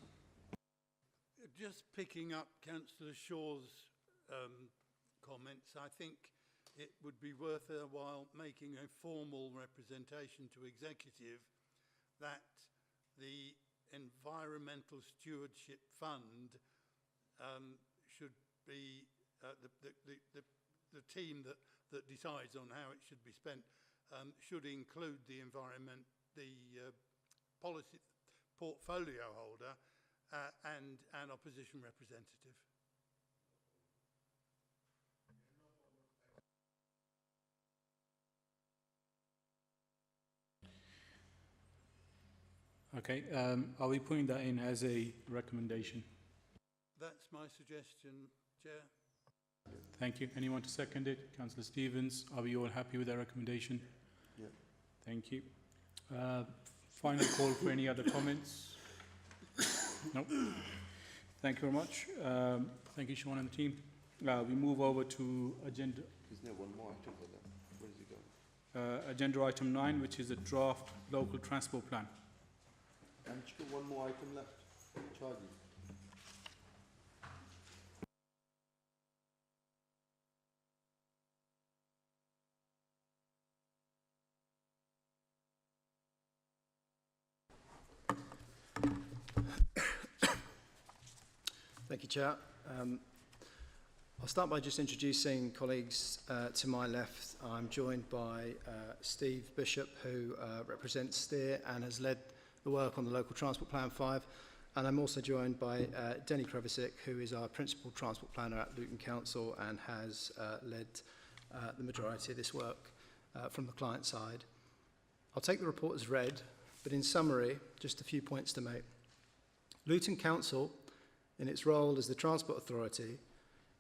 Just picking up Councillor Shaw's comments, I think it would be worth a while making a formal representation to executive that the Environmental Stewardship Fund should be the team that decides on how it should be spent should include the policy portfolio holder and an opposition representative.
Okay, are we putting that in as a recommendation?
That's my suggestion, Chair.
Thank you. Anyone to second it? Councillor Stevens, are we all happy with our recommendation?
Yeah.
Thank you. Final call for any other comments? No. Thank you very much. Thank you, Sean and the team. We move over to agenda.
Isn't there one more item for that? Where is it going?
Agenda item 9, which is a draft local transport plan.
And you got one more item left, Charlie.
Thank you, Chair. I'll start by just introducing colleagues to my left. I'm joined by Steve Bishop, who represents Steer and has led the work on the Local Transport Plan 5. And I'm also joined by Denny Krevisic, who is our Principal Transport Planner at Luton Council and has led the majority of this work from the client side. I'll take the report as read, but in summary, just a few points to make. Luton Council, in its role as the Transport Authority,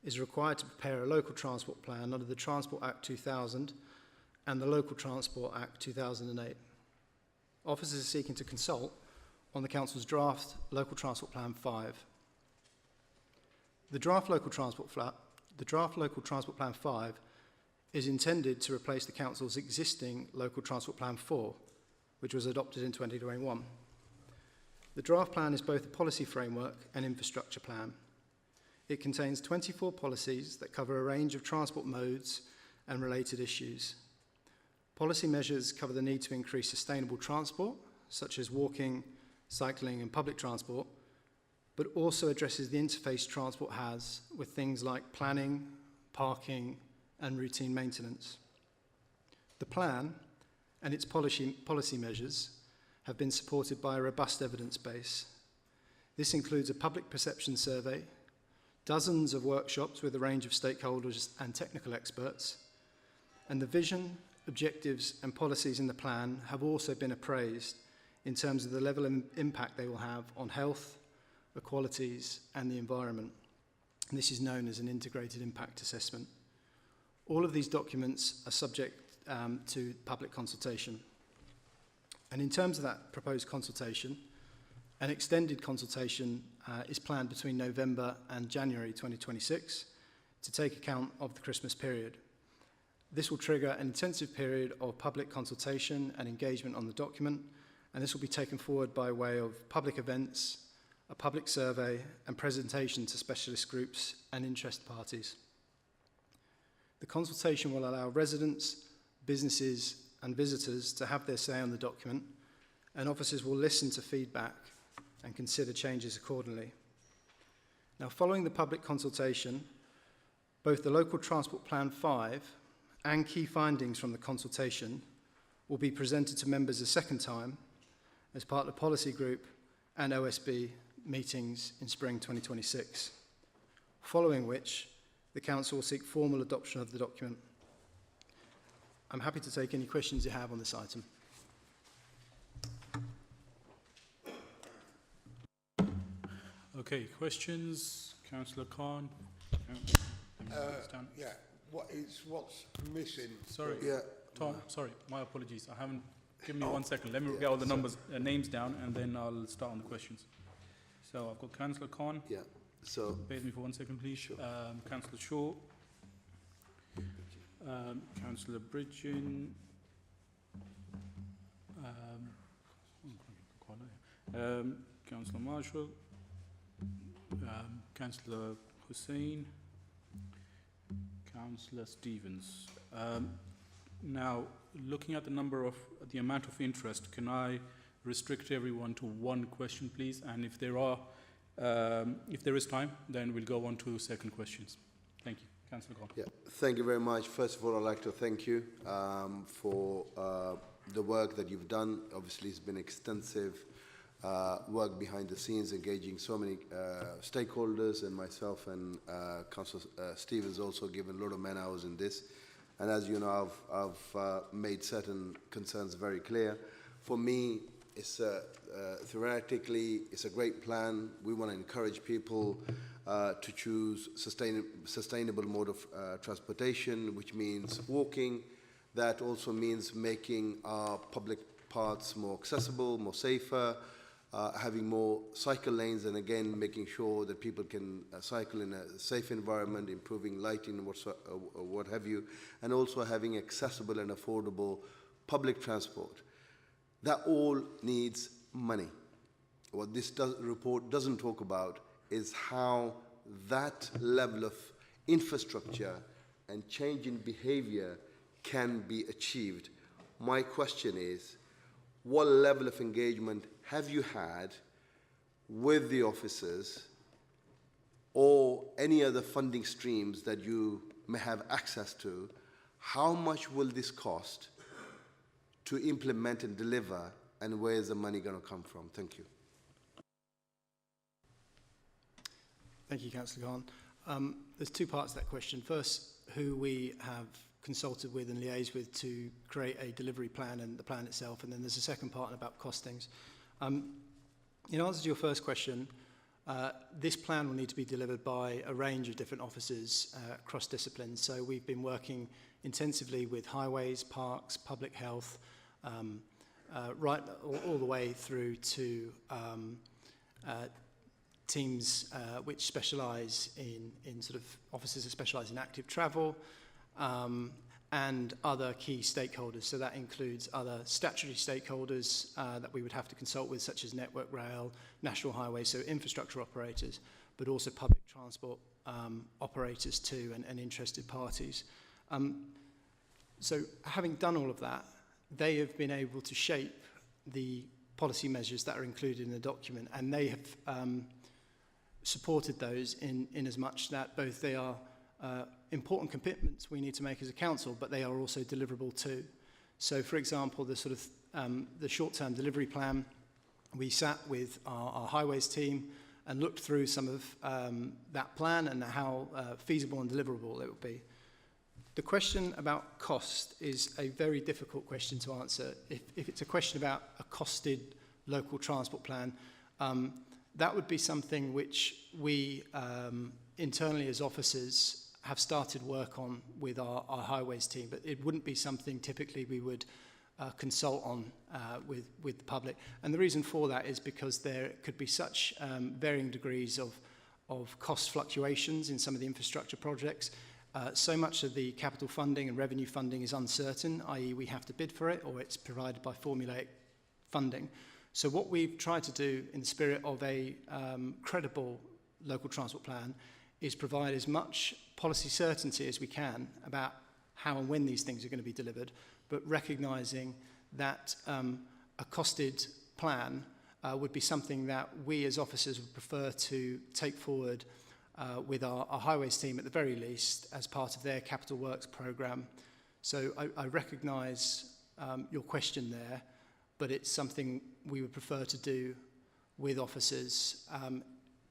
is required to prepare a local transport plan under the Transport Act 2000 and the Local Transport Act 2008. Officers are seeking to consult on the Council's draft Local Transport Plan 5. The draft Local Transport Plan 5 is intended to replace the Council's existing Local Transport Plan 4, which was adopted in 2021. The draft plan is both a policy framework and infrastructure plan. It contains 24 policies that cover a range of transport modes and related issues. Policy measures cover the need to increase sustainable transport, such as walking, cycling and public transport, but also addresses the interface transport has with things like planning, parking and routine maintenance. The plan and its policy measures have been supported by a robust evidence base. This includes a public perception survey, dozens of workshops with a range of stakeholders and technical experts, and the vision, objectives and policies in the plan have also been appraised in terms of the level of impact they will have on health, equalities and the environment. And this is known as an integrated impact assessment. All of these documents are subject to public consultation. And in terms of that proposed consultation, An extended consultation is planned between November and January 2026 to take account of the Christmas period. This will trigger an intensive period of public consultation and engagement on the document, and this will be taken forward by way of public events, a public survey, and presentation to specialist groups and interest parties. The consultation will allow residents, businesses, and visitors to have their say on the document, and officers will listen to feedback and consider changes accordingly. Now, following the public consultation, both the Local Transport Plan 5 and key findings from the consultation will be presented to members a second time as part of the policy group and OSB meetings in spring 2026, following which the Council will seek formal adoption of the document. I'm happy to take any questions you have on this item.
Okay, questions? Councillor Khan?
Yeah, what's missing?
Sorry,
Yeah.
Tom, sorry, my apologies. I haven't, give me 1 second. Let me get all the numbers, names down, and then I'll start on the questions. So I've got Councillor Khan.
Yeah. So,
bear with me for 1 second, please.
Sure.
Councillor Shaw. Councillor Bridgen. Councillor Marshall. Councillor Hussain. Councillor Stevens. Now, looking at the amount of interest, can I restrict everyone to one question, please? And if there is time, then we'll go on to second questions. Thank you. Councillor Khan.
yeah, thank you very much. First of all, I'd like to thank you for the work that you've done. Obviously, it's been extensive work behind the scenes, engaging so many stakeholders, and myself and Councillor Stevens also given a lot of man hours in this. And as you know, I've made certain concerns very clear. For me, it's theoretically, it's a great plan. We want to encourage people to choose sustainable mode of transportation, which means walking. That also means making our public paths more accessible, more safer, having more cycle lanes, and again, making sure that people can cycle in a safe environment, improving lighting, what have you, and also having accessible and affordable public transport. That all needs money. What this report doesn't talk about is how that level of infrastructure and change in behavior can be achieved. My question is, what level of engagement have you had with the officers or any other funding streams that you may have access to? How much will this cost to implement and deliver, and where is the money going to come from? Thank you.
Thank you, Councillor Khan. There's two parts to that question. First, who we have consulted with and liaised with to create a delivery plan and the plan itself, and then there's a second part about costings. In answer to your first question, this plan will need to be delivered by a range of different officers across disciplines. So we've been working intensively with highways, parks, public health, right all the way through to teams which specialise in sort of officers that specialise in active travel, and other key stakeholders. So that includes other statutory stakeholders that we would have to consult with, such as Network Rail, National Highways, so infrastructure operators, but also public transport operators too, and interested parties. So having done all of that, they have been able to shape the policy measures that are included in the document, and they have supported those in as much that both they are important commitments we need to make as a council, but they are also deliverable too. So, for example, the sort of the short-term delivery plan, we sat with our highways team and looked through some of that plan and how feasible and deliverable it would be. The question about cost is a very difficult question to answer. If it's a question about a costed local transport plan, that would be something which we internally as officers have started work on with our highways team, but it wouldn't be something typically we would consult on with the public. And the reason for that is because there could be such varying degrees of cost fluctuations in some of the infrastructure projects. So much of the capital funding and revenue funding is uncertain, i.e. we have to bid for it or it's provided by formulaic funding. So what we've tried to do in the spirit of a credible local transport plan is provide as much policy certainty as we can about how and when these things are going to be delivered, but recognising that a costed plan would be something that we as officers would prefer to take forward with our highways team at the very least as part of their capital works programme. So I recognise your question there, but it's something we would prefer to do with officers,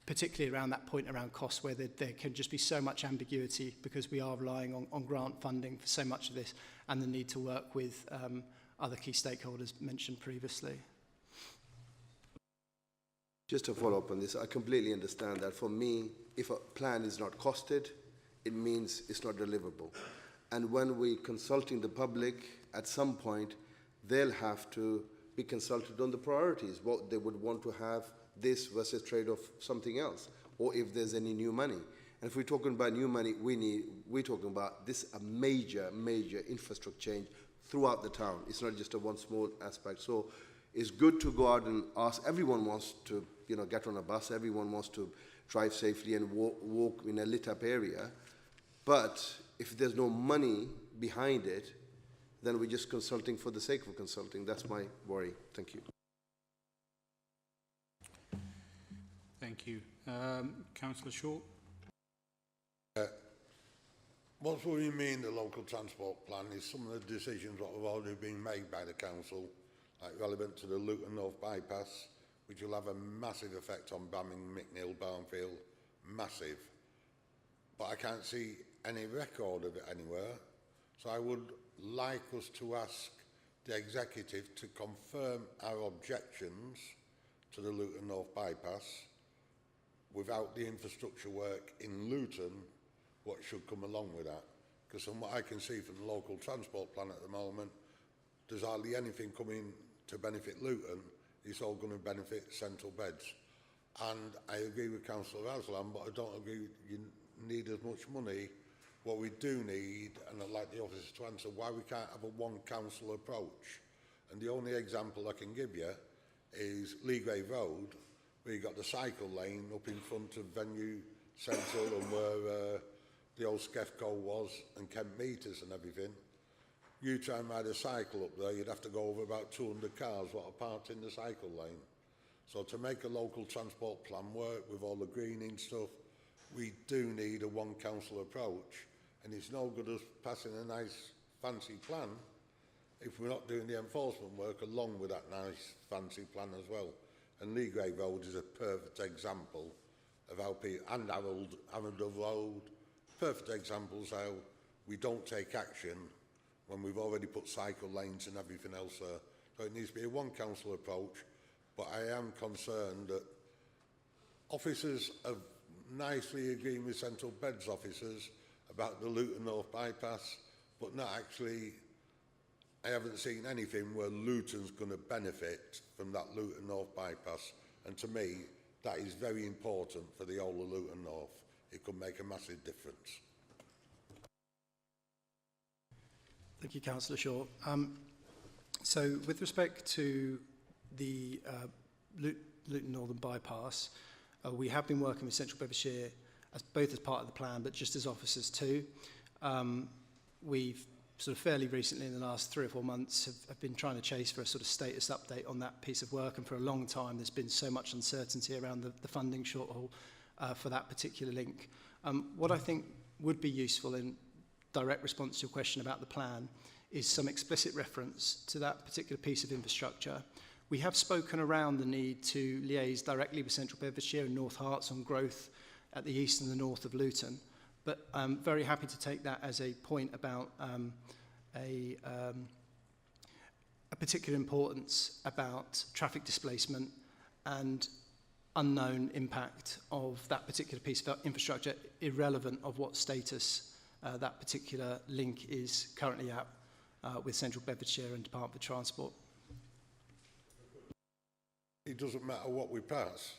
particularly around that point around costs where there can just be so much ambiguity because we are relying on grant funding for so much of this and the need to work with other key stakeholders mentioned previously.
Just to follow up on this, I completely understand that. For me, if a plan is not costed, it means it's not deliverable. And when we're consulting the public, at some point, they'll have to be consulted on the priorities, what they would want to have this versus trade-off something else, or if there's any new money. And if we're talking about new money, we're talking about this a major infrastructure change throughout the town. It's not just a one small aspect. So it's good to go out and ask. Everyone wants to, get on a bus. Everyone wants to drive safely and walk in a lit-up area. But if there's no money behind it, then we're just consulting for the sake of consulting. That's my worry. Thank you.
Thank you. Councillor Short.
What we mean the local transport plan is some of the decisions that have already been made by the council, like relevant to the Luton North bypass, which will have a massive effect on Bamming, McNeil, Barnfield, massive. But I can't see any record of it anywhere. So I would like us to ask the executive to confirm our objections to the Luton North bypass without the infrastructure work in Luton, what should come along with that. Because from what I can see from the local transport plan at the moment, there's hardly anything coming to benefit Luton. It's all going to benefit Central Beds. And I agree with Councillor Aslam, but I don't agree you need as much money. What we do need, and I'd like the officers to answer, why we can't have a one council approach. And the only example I can give you is Leagrave Road, where you got the cycle lane up in front of Venue Central and where the old Skefco was, and Kent Meters and everything. You try and ride a cycle up there, you'd have to go over about 200 cars what are parked in the cycle lane. So to make a local transport plan work with all the greening stuff, we do need a one council approach. And it's no good us passing a nice fancy plan if we're not doing the enforcement work along with that nice fancy plan as well. And Leagrave Road is a perfect example of how people, and Arundel Road, perfect examples how we don't take action when we've already put cycle lanes and everything else there. So it needs to be a one council approach, but I am concerned that officers are nicely agreeing with Central Beds officers about the Luton North bypass, but not actually, I haven't seen anything where Luton's going to benefit from that Luton North bypass. And to me, that is very important for the whole of Luton North. It could make a massive difference.
Thank you, Councillor Shaw. So with respect to the Luton Northern bypass, we have been working with Central Bedfordshire both as part of the plan, but just as officers too. We've sort of fairly recently, in the last 3 or 4 months, have been trying to chase for a sort of status update on that piece of work, and for a long time there's been so much uncertainty around the funding shortfall for that particular link. What I think would be useful in direct response to your question about the plan is some explicit reference to that particular piece of infrastructure. We have spoken around the need to liaise directly with Central Bedfordshire and North Herts on growth at the east and the north of Luton, but I'm very happy to take that as a point about a particular importance about traffic displacement and unknown impact of that particular piece of infrastructure, irrelevant of what status that particular link is currently at. with Central Bedfordshire and Department for Transport.
It doesn't matter what we pass.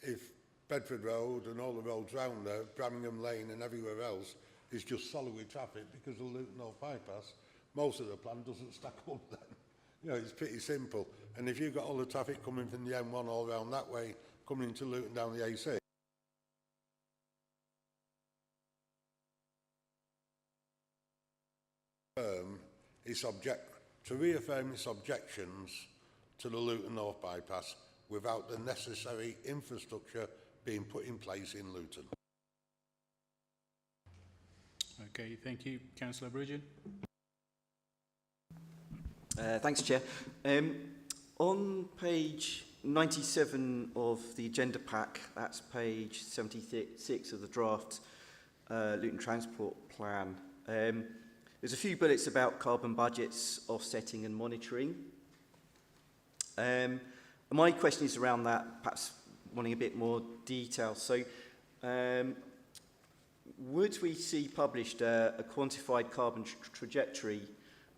If Bedford Road and all the roads round there, Birmingham Lane and everywhere else, is just solid with traffic because of the Luton North bypass, most of the plan doesn't stack up then. You know, it's pretty simple. And if you've got all the traffic coming from the M1 all around that way, coming into Luton down the A6, to reaffirm its objections to the Luton North bypass without the necessary infrastructure being put in place in Luton.
Okay, thank you. Councillor Bridgen.
Thanks, Chair. On page 97 of the agenda pack, that's page 76 of the draft Luton Transport Plan, there's a few bullets about carbon budgets, offsetting and monitoring. My question is around that, perhaps wanting a bit more detail. So, would we see published a quantified carbon trajectory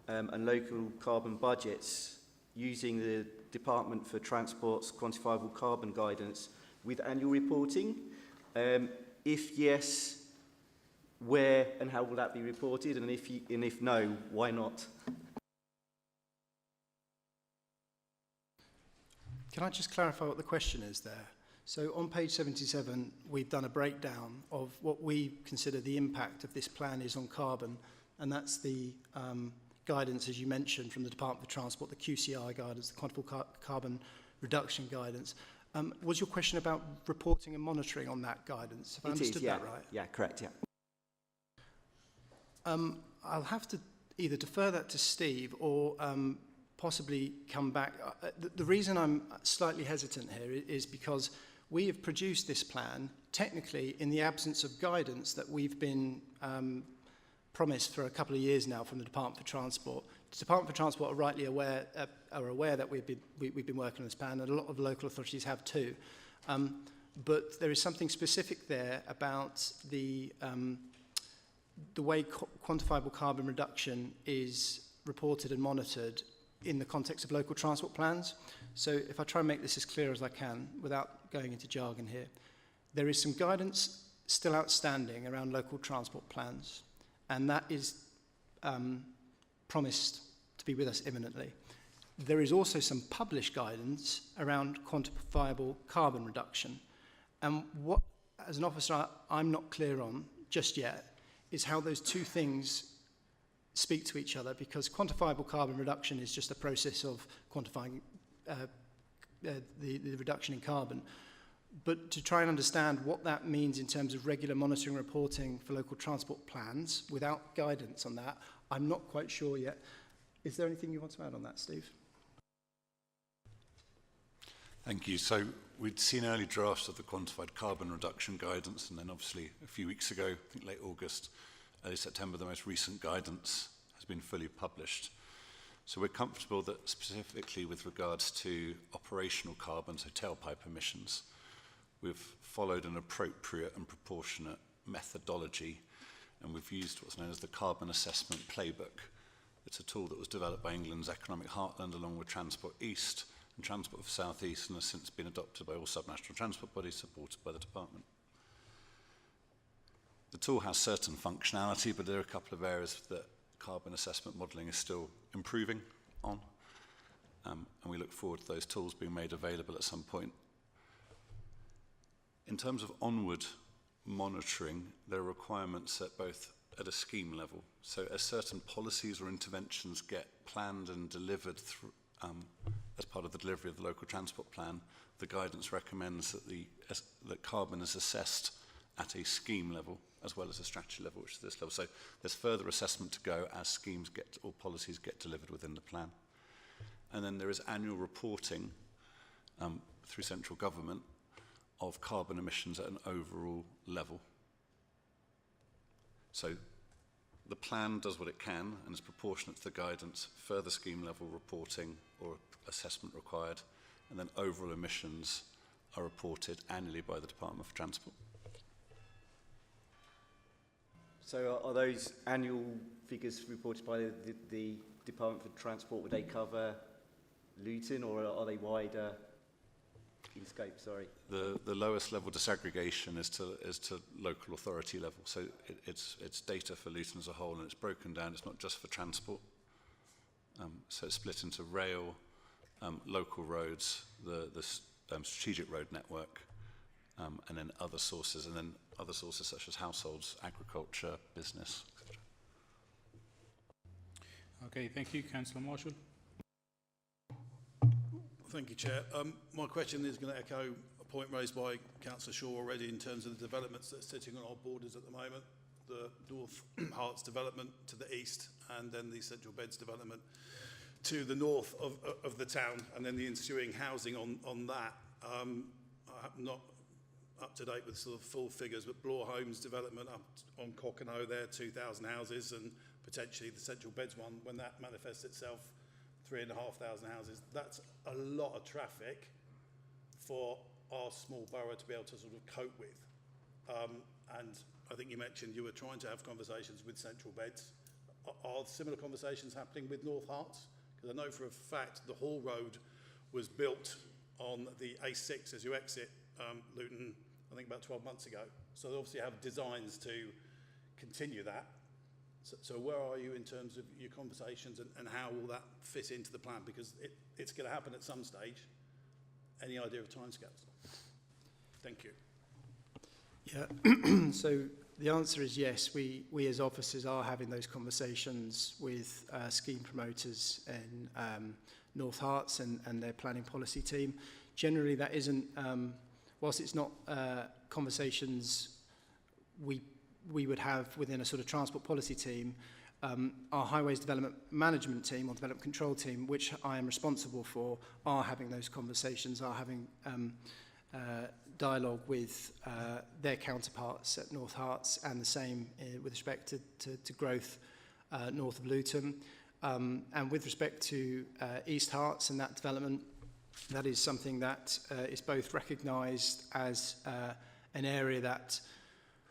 and local carbon budgets using the Department for Transport's quantifiable carbon guidance with annual reporting? If yes, where and how will that be reported? And if no, why not?
Can I just clarify what the question is there? So on page 77, we've done a breakdown of what we consider the impact of this plan is on carbon, and that's the guidance, as you mentioned, from the Department for Transport, the QCI guidance, the quantifiable carbon reduction guidance. Was your question about reporting and monitoring on that guidance? Have I understood that right?
Yeah, correct, yeah.
I'll have to either defer that to Steve or possibly come back. The reason I'm slightly hesitant here is because we have produced this plan technically in the absence of guidance that we've been promised for a couple of years now from the Department for Transport. The Department for Transport are rightly aware that we've been working on this plan, and a lot of local authorities have too. But there is something specific there about the way quantifiable carbon reduction is reported and monitored in the context of local transport plans. So if I try and make this as clear as I can without going into jargon here, there is some guidance still outstanding around local transport plans, and that is promised to be with us imminently. There is also some published guidance around quantifiable carbon reduction. And what, as an officer, I'm not clear on just yet is how those two things speak to each other, because quantifiable carbon reduction is just a process of quantifying the reduction in carbon. But to try and understand what that means in terms of regular monitoring and reporting for local transport plans without guidance on that, I'm not quite sure yet. Is there anything you want to add on that, Steve?
Thank you. So we'd seen early drafts of the quantified carbon reduction guidance, and then obviously a few weeks ago, I think late August, early September, the most recent guidance has been fully published. So we're comfortable that specifically with regards to operational carbon, so tailpipe emissions, we've followed an appropriate and proportionate methodology, and we've used what's known as the Carbon Assessment Playbook. It's a tool that was developed by England's Economic Heartland along with Transport East and Transport for South East, and has since been adopted by all subnational transport bodies supported by the department. The tool has certain functionality, but there are a couple of areas that carbon assessment modelling is still improving on, and we look forward to those tools being made available at some point. In terms of onward monitoring, there are requirements at a scheme level. So as certain policies or interventions get planned and delivered through, as part of the delivery of the local transport plan, the guidance recommends that carbon is assessed at a scheme level as well as a strategy level, which is this level. So there's further assessment to go as schemes or policies get delivered within the plan. And then there is annual reporting through central government of carbon emissions at an overall level. So the plan does what it can and is proportionate to the guidance, further scheme level reporting or assessment required, and then overall emissions are reported annually by the Department for Transport.
So are those annual figures reported by the Department for Transport, would they cover Luton, or are they wider in scope? Sorry.
The lowest level disaggregation is to local authority level. So it's data for Luton as a whole, and it's broken down. It's not just for transport. So it's split into rail, local roads, the strategic road network, and then other sources, such as households, agriculture, business, etc.
Okay, thank you. Councillor Marshall.
Thank you, Chair. My question is going to echo a point raised by Councillor Shaw already in terms of the developments that are sitting on our borders at the moment. The North Herts development to the east, and then the Central Beds development to the north of the town, and then the ensuing housing on that. I'm not up to date with sort of full figures, but Blore Homes development up on Cockenoe there, 2,000 houses, and potentially the Central Beds one, when that manifests itself, 3,500 houses. That's a lot of traffic for our small borough to be able to sort of cope with. And I think you mentioned you were trying to have conversations with Central Beds. Are similar conversations happening with North Herts? Because I know for a fact the Hall Road was built on the A6 as you exit Luton, I think about 12 months ago. So they obviously have designs to continue that. So where are you in terms of your conversations, and how will that fit into the plan? Because it's going to happen at some stage. Any idea of timescales? Thank you.
Yeah, so the answer is yes. We as officers are having those conversations with scheme promoters in North Herts and their planning policy team. Generally, that isn't, whilst it's not conversations we would have within a sort of transport policy team, our highways development management team or development control team, which I am responsible for, are having those conversations, are having dialogue with their counterparts at North Herts, and the same with respect to growth north of Luton. And with respect to East Herts and that development, that is something that is both recognised as an area that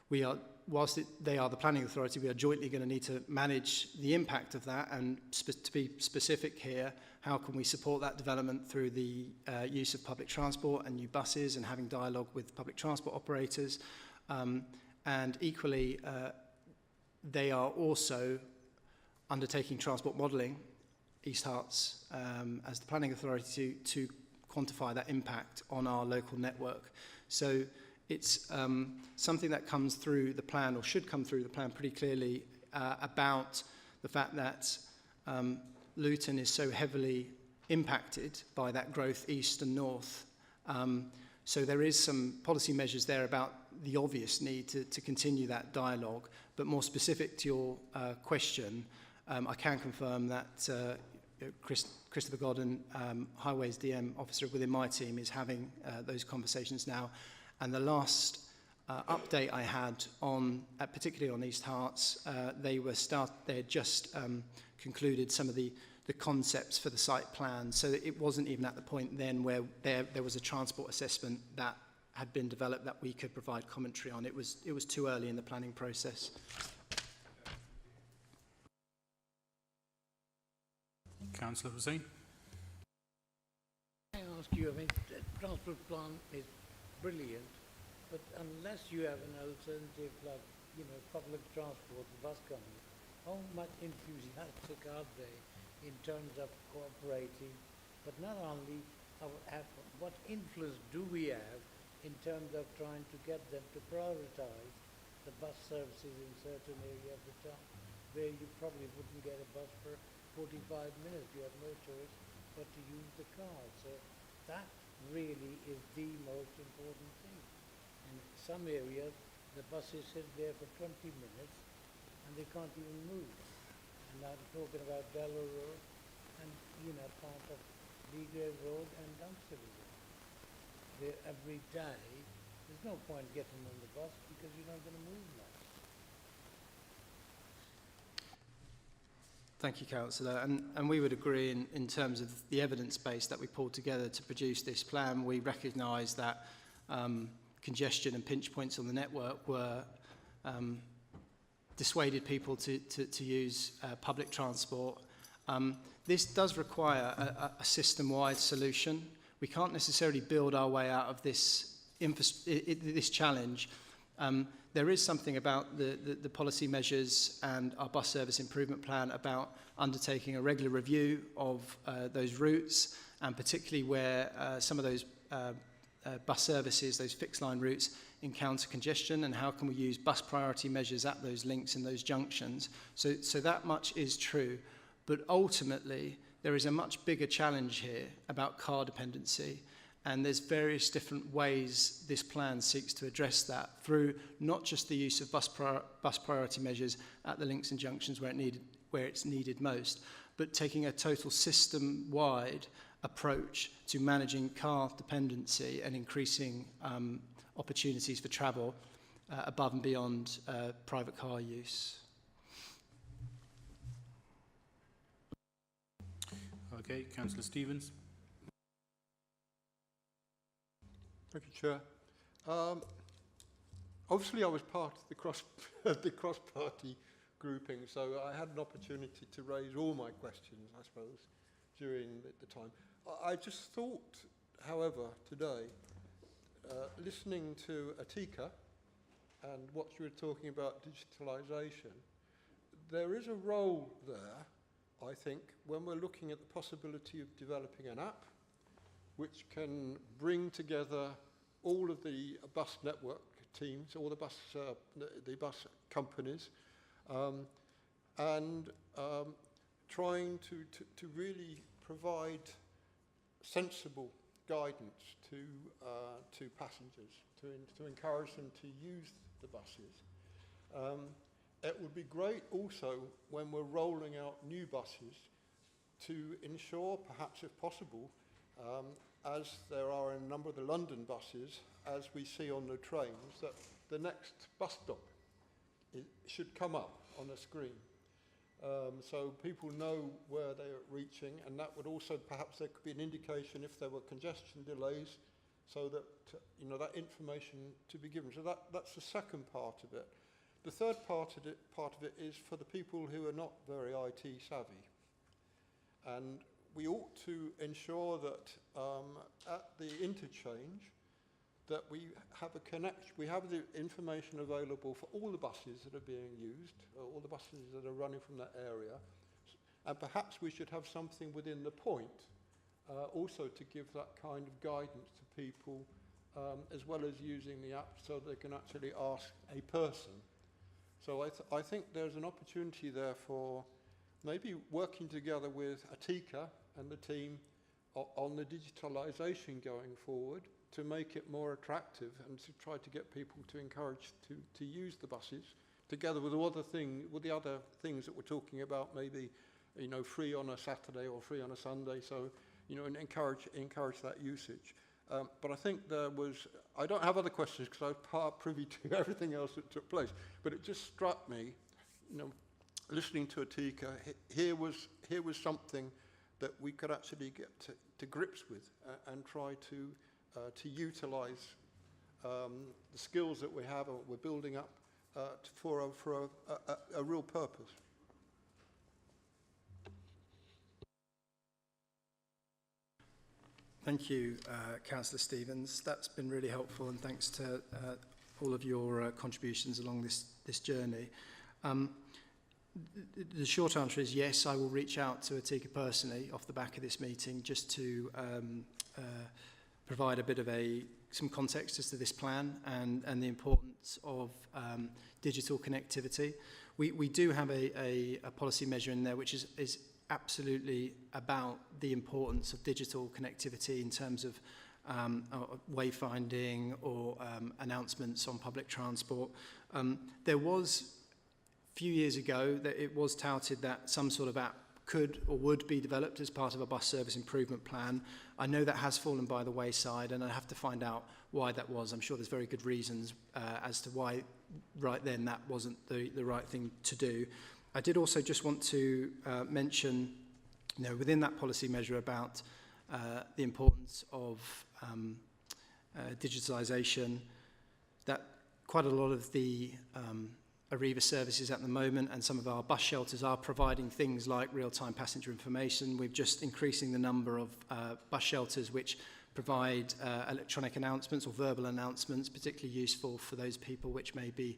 we are, whilst they are the planning authority, we are jointly going to need to manage the impact of that. And to be specific here, how can we support that development through the use of public transport and new buses, and having dialogue with public transport operators. And equally, they are also undertaking transport modelling, East Herts, as the planning authority to quantify that impact on our local network. So it's something that comes through the plan, or should come through the plan pretty clearly, about the fact that Luton is so heavily impacted by that growth east and north. So there is some policy measures there about the obvious need to continue that dialogue. But more specific to your question, I can confirm that Christopher Godden, Highways DM officer within my team, is having those conversations now. And the last update I had on, particularly on East Herts, they had just concluded some of the concepts for the site plan. So it wasn't even at the point then where there was a transport assessment that had been developed that we could provide commentary on. It was too early in the planning process.
Councillor Hussain.
I ask you, I mean, the transport plan is brilliant, but unless you have an alternative like, public transport, the bus company, how much enthusiastic are they in terms of cooperating? But not only, what influence do we have in terms of trying to get them to prioritize the bus services in certain areas of the town where you probably wouldn't get a bus for 45 minutes. You have no choice but to use the car. So that really is the most important thing. In some areas, the buses sit there for 20 minutes and they can't even move. And I'm talking about Delaware Road and, part of Leagrave Road and Dunstable Road. Where every day, there's no point getting on the bus because you're not going to move much.
Thank you, Councillor. And we would agree in terms of the evidence base that we pulled together to produce this plan. We recognise that congestion and pinch points on the network were dissuaded people to use public transport. This does require a system-wide solution. We can't necessarily build our way out of this challenge. There is something about the policy measures and our bus service improvement plan about undertaking a regular review of those routes, and particularly where some of those bus services, those fixed line routes, encounter congestion, and how can we use bus priority measures at those links and those junctions. So that much is true. But ultimately, there is a much bigger challenge here about car dependency. And there's various different ways this plan seeks to address that through not just the use of bus priority measures at the links and junctions where it's needed most, but taking a total system-wide approach to managing car dependency and increasing opportunities for travel above and beyond private car use.
Okay, Councillor Stevens.
Thank you, Chair. Obviously, I was part of the cross-party grouping, so I had an opportunity to raise all my questions, I suppose, during the time. I just thought, however, today, listening to Atika and what you were talking about digitalisation, there is a role there, I think, when we're looking at the possibility of developing an app which can bring together all of the bus network teams, all the bus companies, and trying to really provide sensible guidance to passengers, to encourage them to use the buses. It would be great also when we're rolling out new buses to ensure, perhaps if possible, as there are in a number of the London buses, as we see on the trains, that the next bus stop should come up on a screen. So people know where they're reaching, and that would also, perhaps there could be an indication if there were congestion delays, so that, that information to be given. So that's the second part of it. The third part of it is for the people who are not very IT savvy. And we ought to ensure that at the interchange that we have a connection, we have the information available for all the buses that are being used, all the buses that are running from that area, and perhaps we should have something within the point also to give that kind of guidance to people, as well as using the app so they can actually ask a person. So I think there's an opportunity there for maybe working together with Atika and the team on the digitalisation going forward to make it more attractive and to try to get people to encourage to use the buses, together with the other things that we're talking about, maybe free on a Saturday or free on a Sunday, so and encourage that usage. But I think I don't have other questions because I was part privy to everything else that took place, but it just struck me, listening to Atika, here was something that we could actually get to grips with and try to utilise the skills that we have and what we're building up for a real purpose.
Thank you, Councillor Stevens. That's been really helpful, and thanks to all of your contributions along this journey. The short answer is yes, I will reach out to Atika personally off the back of this meeting just to provide a bit of some context as to this plan and the importance of digital connectivity. We do have a policy measure in there which is absolutely about the importance of digital connectivity in terms of wayfinding or announcements on public transport. There was a few years ago that it was touted that some sort of app could or would be developed as part of a bus service improvement plan. I know that has fallen by the wayside, and I have to find out why that was. I'm sure there's very good reasons as to why right then that wasn't the right thing to do. I did also just want to mention, within that policy measure about the importance of digitalisation, that quite a lot of the Arriva services at the moment, and some of our bus shelters are providing things like real-time passenger information. We're just increasing the number of bus shelters which provide electronic announcements or verbal announcements, particularly useful for those people which may be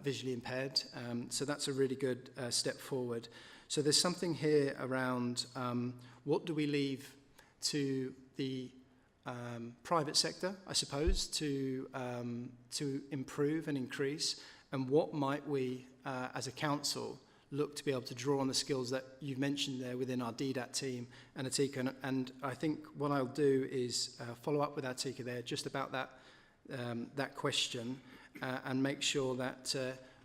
visually impaired. So that's a really good step forward. So there's something here around what do we leave to the private sector, I suppose, to improve and increase, and what might we, as a council, look to be able to draw on the skills that you've mentioned there within our DDAT team and Atika. And I think what I'll do is follow up with Atika there just about that question and make sure that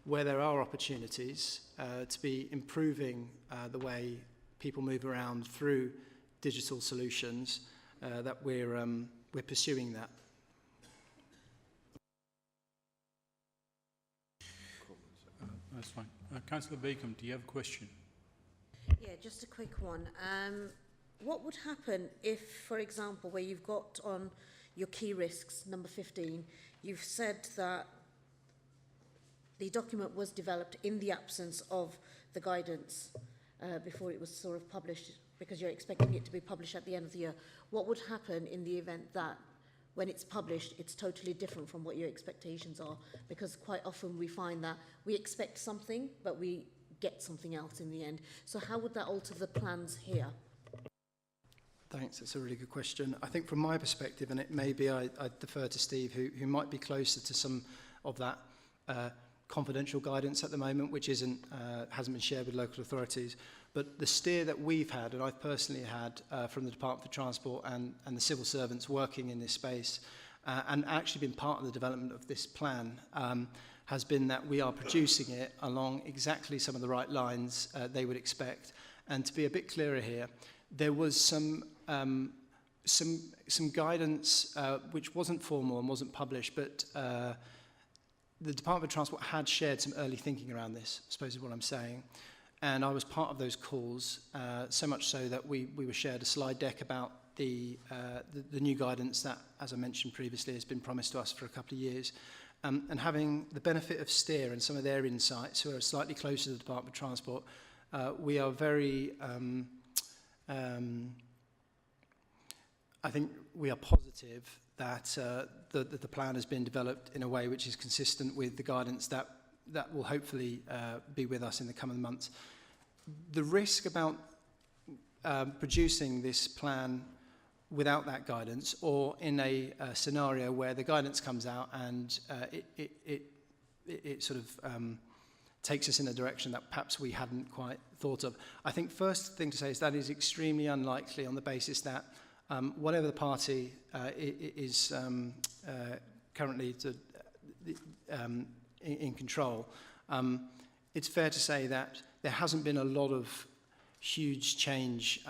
where there are opportunities to be improving the way people move around through digital solutions, that we're pursuing that.
That's fine. Councillor Bacon, do you have a question?
Yeah, just a quick one. What would happen if, for example, where you've got on your key risks, number 15, you've said that the document was developed in the absence of the guidance before it was sort of published, because you're expecting it to be published at the end of the year. What would happen in the event that when it's published, it's totally different from what your expectations are? Because quite often we find that we expect something, but we get something else in the end. So how would that alter the plans here?
Thanks, that's a really good question. I think from my perspective, and it may be I defer to Steve, who might be closer to some of that confidential guidance at the moment, which hasn't been shared with local authorities. But the steer that we've had, and I've personally had from the Department for Transport and the civil servants working in this space, and actually been part of the development of this plan, has been that we are producing it along exactly some of the right lines they would expect. And to be a bit clearer here, there was some guidance which wasn't formal and wasn't published, but the Department of Transport had shared some early thinking around this, I suppose is what I'm saying. And I was part of those calls, so much so that we were shared a slide deck about the new guidance that, as I mentioned previously, has been promised to us for a couple of years. And having the benefit of steer and some of their insights, who are slightly closer to the Department of Transport, we are very, I think we are positive that the plan has been developed in a way which is consistent with the guidance that will hopefully be with us in the coming months. The risk about producing this plan without that guidance, or in a scenario where the guidance comes out and it sort of takes us in a direction that perhaps we hadn't quite thought of. I think first thing to say is that is extremely unlikely, on the basis that whatever the party is currently in control, it's fair to say that there hasn't been a lot of huge change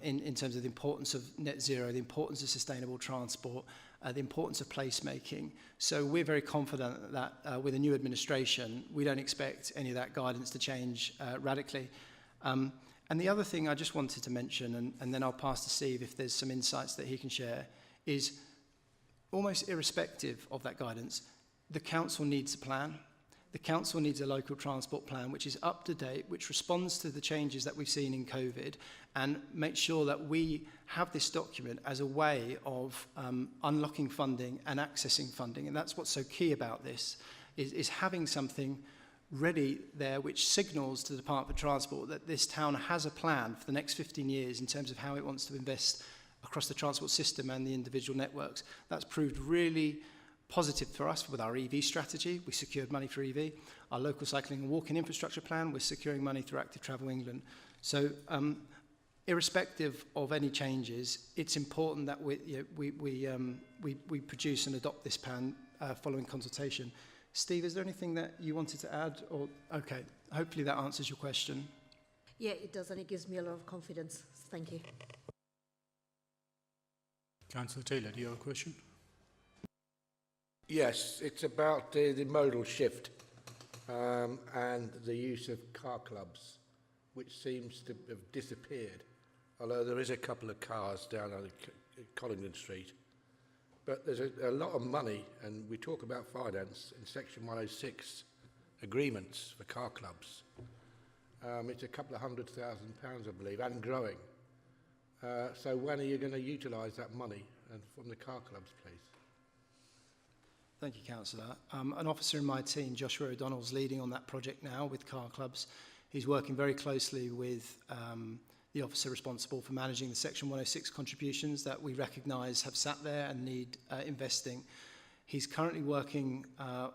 in terms of the importance of net zero, the importance of sustainable transport, the importance of placemaking. So we're very confident that with a new administration, we don't expect any of that guidance to change radically. And the other thing I just wanted to mention, and then I'll pass to Steve if there's some insights that he can share, is almost irrespective of that guidance, the council needs a plan. The council needs a local transport plan which is up to date, which responds to the changes that we've seen in COVID, and make sure that we have this document as a way of unlocking funding and accessing funding. And that's what's so key about this, is having something ready there which signals to the Department of Transport that this town has a plan for the next 15 years in terms of how it wants to invest across the transport system and the individual networks. That's proved really positive for us with our EV strategy. We secured money for EV. Our local cycling and walking infrastructure plan, we're securing money through Active Travel England. So irrespective of any changes, it's important that we produce and adopt this plan following consultation. Steve, is there anything that you wanted to add? Or okay, hopefully that answers your question.
Yeah, it does, and it gives me a lot of confidence. Thank you.
Councillor Taylor, do you have a question?
Yes, it's about the modal shift and the use of car clubs, which seems to have disappeared, although there is a couple of cars down on Collingwood Street. But there's a lot of money, and we talk about finance in Section 106 agreements for car clubs. It's a couple of £100,000, I believe, and growing. So when are you going to utilise that money from the car clubs, please?
Thank you, Councillor. An officer in my team, Joshua O'Donnell, is leading on that project now with car clubs. He's working very closely with the officer responsible for managing the Section 106 contributions that we recognise have sat there and need investing. He's currently working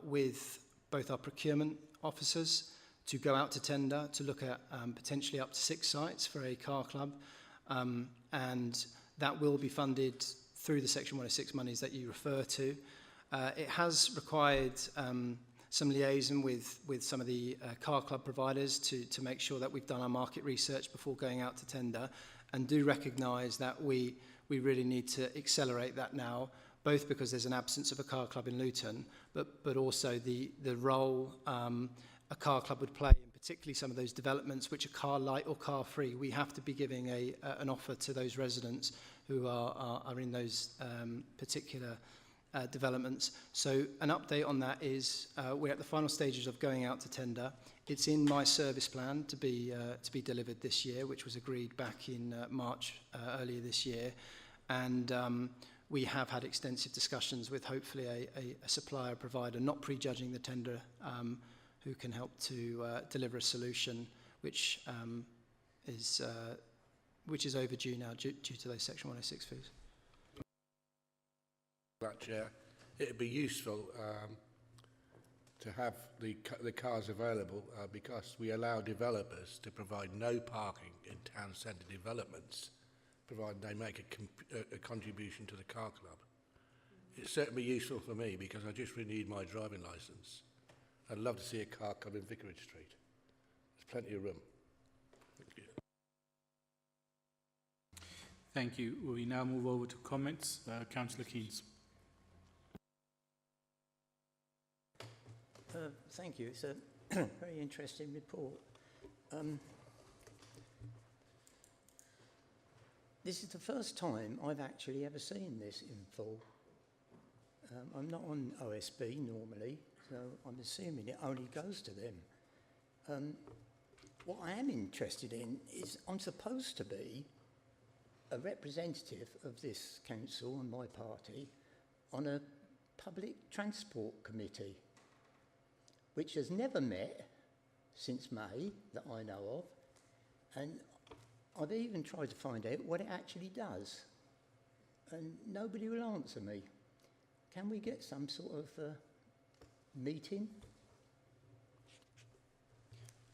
with both our procurement officers to go out to tender to look at potentially up to 6 sites for a car club, and that will be funded through the Section 106 monies that you refer to. It has required some liaison with some of the car club providers to make sure that we've done our market research before going out to tender, and do recognise that we really need to accelerate that now, both because there's an absence of a car club in Luton, but also the role a car club would play, and particularly some of those developments which are car light or car free. We have to be giving an offer to those residents who are in those particular developments. So an update on that is we're at the final stages of going out to tender. It's in my service plan to be delivered this year, which was agreed back in March earlier this year, and we have had extensive discussions with hopefully a supplier provider, not prejudging the tender, who can help to deliver a solution which is overdue now due to those Section 106 fees.
That, Chair, it'd be useful to have the cars available because we allow developers to provide no parking in town centre developments, provided they make a contribution to the car club. It's certainly useful for me because I just renewed my driving licence. I'd love to see a car club in Vicarage Street. There's plenty of room. Thank you.
Thank you. We now move over to comments. Councillor Keynes.
Thank you. It's a very interesting report. This is the first time I've actually ever seen this in full. I'm not on OSB normally, so I'm assuming it only goes to them. What I am interested in is I'm supposed to be a representative of this council and my party on a public transport committee, which has never met since May that I know of, and I've even tried to find out what it actually does, and nobody will answer me. Can we get some sort of meeting?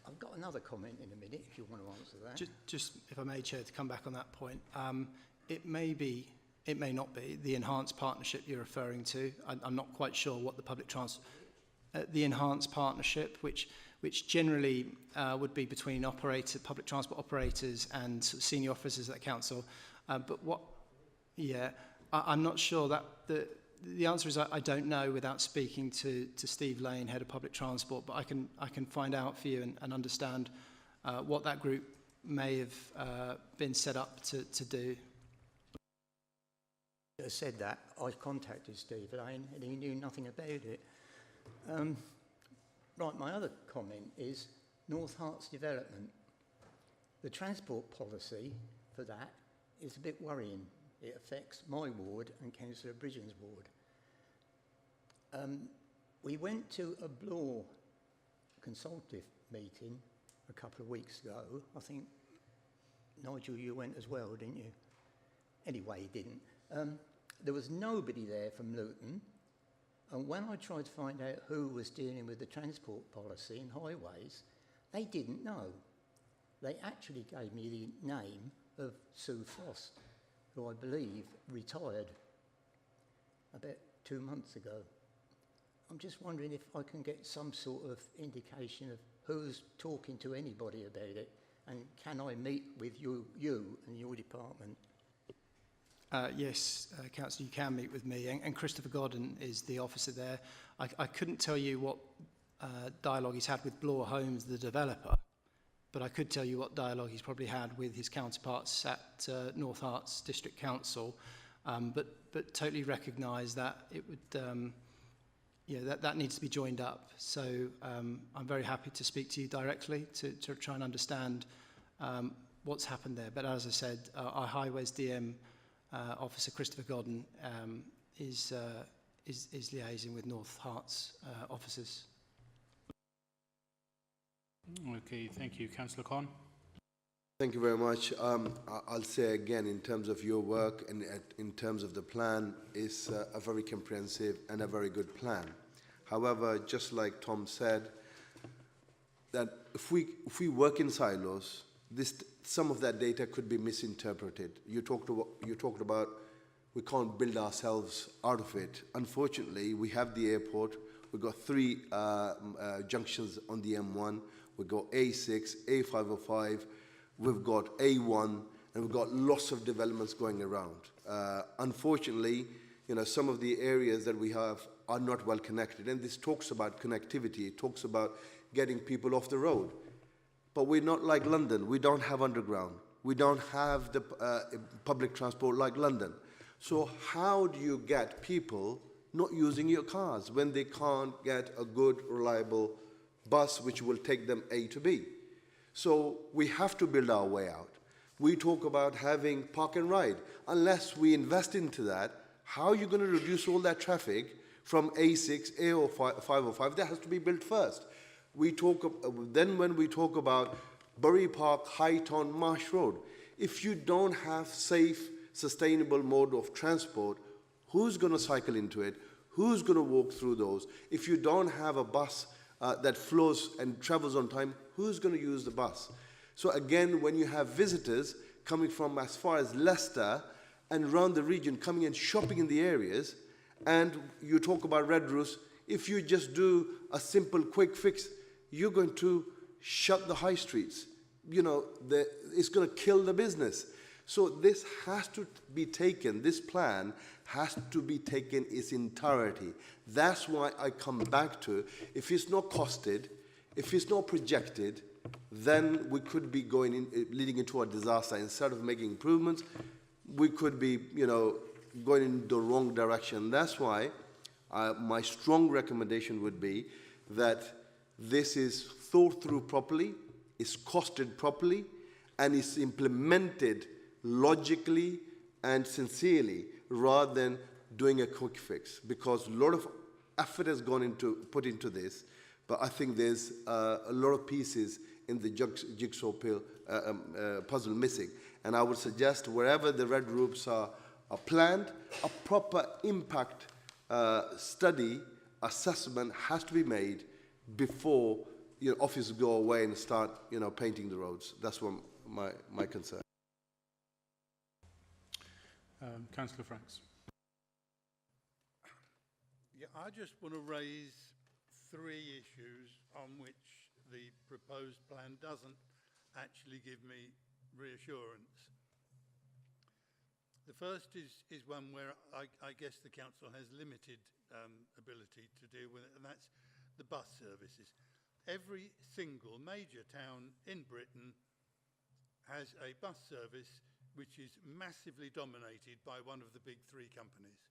I've got another comment in a minute if you want to answer that.
Just if I may, Chair, to come back on that point, it may be, it may not be, the enhanced partnership you're referring to. I'm not quite sure what the public transport... the enhanced partnership, which generally would be between public transport operators and sort of senior officers at the council. But what, yeah, I'm not sure that the answer is I don't know without speaking to Steve Lane, Head of Public Transport, but I can find out for you and understand what that group may have been set up to do.
I said that. I contacted Steve Lane and he knew nothing about it. Right, my other comment is North Herts development. The transport policy for that is a bit worrying. It affects my ward and Councillor Bridgen's ward. We went to a Bloor consultative meeting a couple of weeks ago. I think, Nigel, you went as well, didn't you? Anyway, he didn't. There was nobody there from Luton. And when I tried to find out who was dealing with the transport policy in highways, they didn't know. They actually gave me the name of Sue Frost, who I believe retired about 2 months ago. I'm just wondering if I can get some sort of indication of who's talking to anybody about it, and can I meet with you and your department?
Yes, Councillor, you can meet with me, and Christopher Godden is the officer there. I couldn't tell you what dialogue he's had with Bloor Homes, the developer, but I could tell you what dialogue he's probably had with his counterparts at North Herts District Council, but totally recognise that it would, that needs to be joined up. So I'm very happy to speak to you directly to try and understand what's happened there. But as I said, our Highways DM Officer Christopher Godden is liaising with North Herts officers.
Okay, thank you. Councillor Khan.
Thank you very much. I'll say again, in terms of your work and in terms of the plan, it's a very comprehensive and a very good plan. However, just like Tom said, that if we work in silos, some of that data could be misinterpreted. You talked about we can't build ourselves out of it. Unfortunately, we have the airport. We've got 3 junctions on the M1. We've got A6, A505. We've got A1, and we've got lots of developments going around. Unfortunately, some of the areas that we have are not well connected, and this talks about connectivity. It talks about getting people off the road. But we're not like London. We don't have underground. We don't have the public transport like London. So how do you get people not using your cars when they can't get a good, reliable bus which will take them A to B? So we have to build our way out. We talk about having park and ride. Unless we invest into that, how are you going to reduce all that traffic from A6, A505? That has to be built first. Then when we talk about Bury Park, Highton, Marsh Road, if you don't have safe, sustainable mode of transport, who's going to cycle into it? Who's going to walk through those? If you don't have a bus that flows and travels on time, who's going to use the bus? So again, when you have visitors coming from as far as Leicester and around the region coming and shopping in the areas, and you talk about red roofs, if you just do a simple quick fix, you're going to shut the high streets. It's going to kill the business. So this has to be taken, this plan has to be taken in its entirety. That's why I come back to, if it's not costed, if it's not projected, then we could be leading into a disaster. Instead of making improvements, we could be, going in the wrong direction. That's why my strong recommendation would be that this is thought through properly, is costed properly, and is implemented logically and sincerely, rather than doing a quick fix. Because a lot of effort has put into this, but I think there's a lot of pieces in the jigsaw puzzle missing. And I would suggest wherever the red roofs are planned, a proper impact study assessment has to be made before officers go away and start painting the roads. That's what my concern.
Councillor Franks.
Yeah, I just want to raise 3 issues on which the proposed plan doesn't actually give me reassurance. The first is one where I guess the council has limited ability to deal with it, and that's the bus services. Every single major town in Britain has a bus service which is massively dominated by one of the big 3 companies.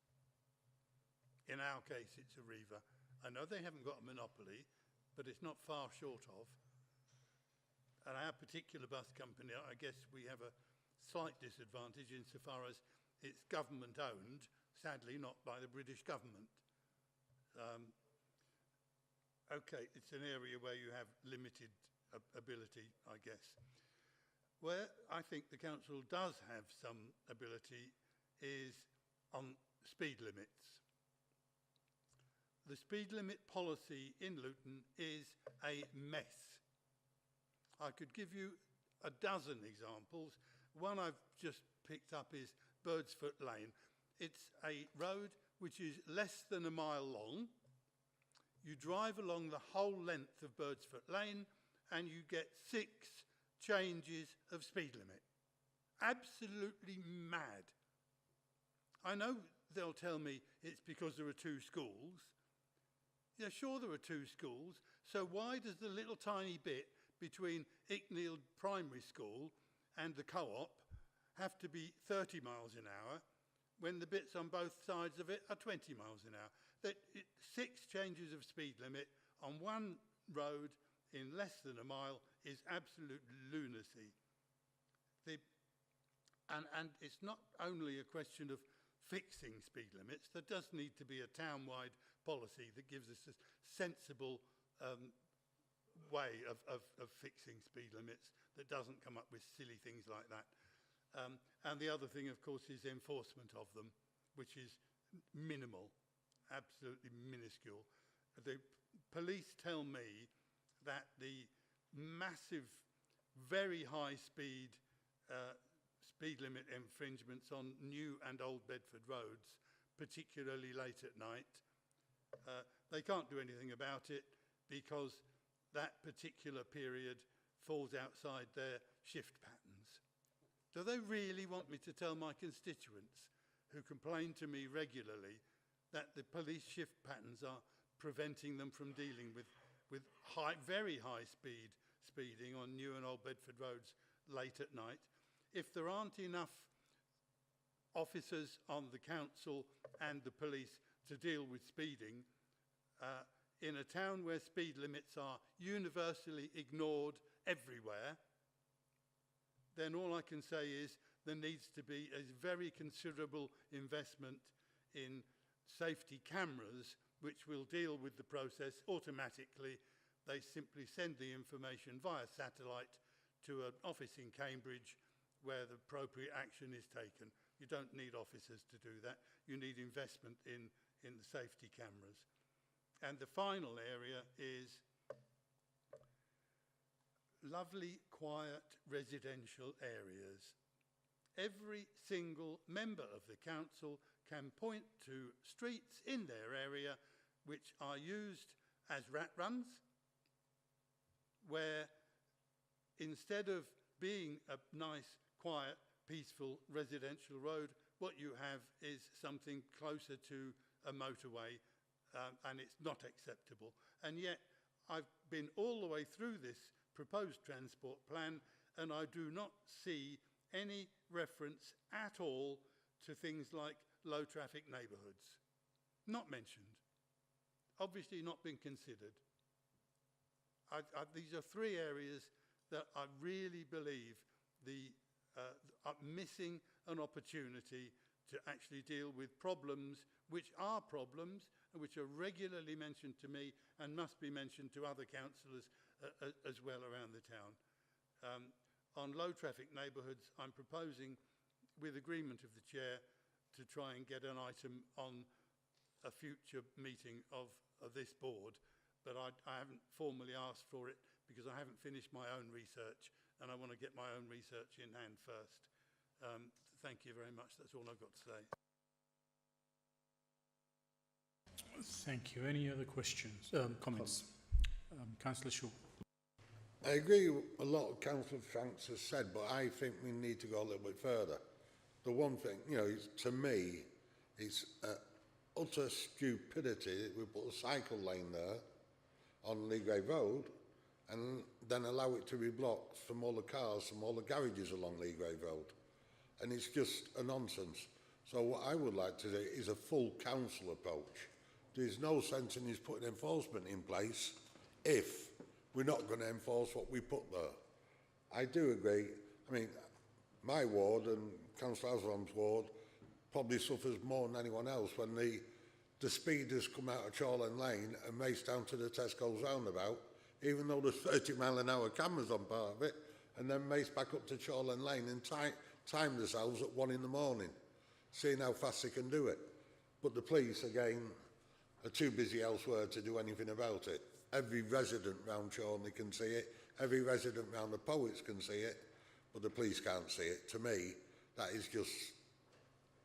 In our case, it's Arriva. I know they haven't got a monopoly, but it's not far short of. And our particular bus company, I guess we have a slight disadvantage insofar as it's government-owned, sadly not by the British government. Okay, it's an area where you have limited ability, I guess. Where I think the council does have some ability is on speed limits. The speed limit policy in Luton is a mess. I could give you a dozen examples. One I've just picked up is Birdsfoot Lane. It's a road which is less than a mile long. You drive along the whole length of Birdsfoot Lane and you get 6 changes of speed limit. Absolutely mad. I know they'll tell me it's because there are 2 schools. Yeah, sure there are 2 schools. So why does the little tiny bit between Icknield Primary School and the co-op have to be 30 miles an hour when the bits on both sides of it are 20 miles an hour? 6 changes of speed limit on one road in less than a mile is absolute lunacy. And it's not only a question of fixing speed limits, there does need to be a town-wide policy that gives us a sensible way of fixing speed limits that doesn't come up with silly things like that. And the other thing, of course, is enforcement of them, which is minimal, absolutely minuscule. The police tell me that the massive, very high speed limit infringements on new and old Bedford roads, particularly late at night, they can't do anything about it because that particular period falls outside their shift patterns. Do they really want me to tell my constituents who complain to me regularly that the police shift patterns are preventing them from dealing with very high speeding on new and old Bedford roads late at night? If there aren't enough officers on the council and the police to deal with speeding, in a town where speed limits are universally ignored everywhere, then all I can say is there needs to be a very considerable investment in safety cameras which will deal with the process automatically. They simply send the information via satellite to an office in Cambridge where the appropriate action is taken. You don't need officers to do that. You need investment in the safety cameras. And the final area is lovely, quiet residential areas. Every single member of the council can point to streets in their area which are used as rat runs, where instead of being a nice, quiet, peaceful residential road, what you have is something closer to a motorway, and it's not acceptable. And yet, I've been all the way through this proposed transport plan, and I do not see any reference at all to things like low traffic neighbourhoods. Not mentioned. Obviously not been considered. These are 3 areas that I really believe are missing an opportunity to actually deal with problems which are problems and which are regularly mentioned to me and must be mentioned to other councillors as well around the town. On low traffic neighbourhoods, I'm proposing, with agreement of the chair, to try and get an item on a future meeting of this board, but I haven't formally asked for it because I haven't finished my own research and I want to get my own research in hand first. Thank you very much. That's all I've got to say.
Thank you. Any other questions, comments? Councillor Shaw.
I agree with a lot of Councillor Franks has said, but I think we need to go a little bit further. The one thing, to me, is utter stupidity that we put a cycle lane there on Leagrave Road and then allow it to be blocked from all the cars from all the garages along Leagrave Road. And it's just a nonsense. So what I would like to do is a full council approach. There's no sense in us putting enforcement in place if we're not going to enforce what we put there. I do agree. I mean, my ward and Councillor Aslam's ward probably suffers more than anyone else when the speeders come out of Chorley Lane and race down to the Tesco's roundabout, even though there's 30-mile-an-hour cameras on part of it, and then race back up to Chorley Lane and time themselves at 1 in the morning, seeing how fast they can do it. But the police, again, are too busy elsewhere to do anything about it. Every resident round Chorley can see it, every resident round the Poets can see it, but the police can't see it. To me, that is just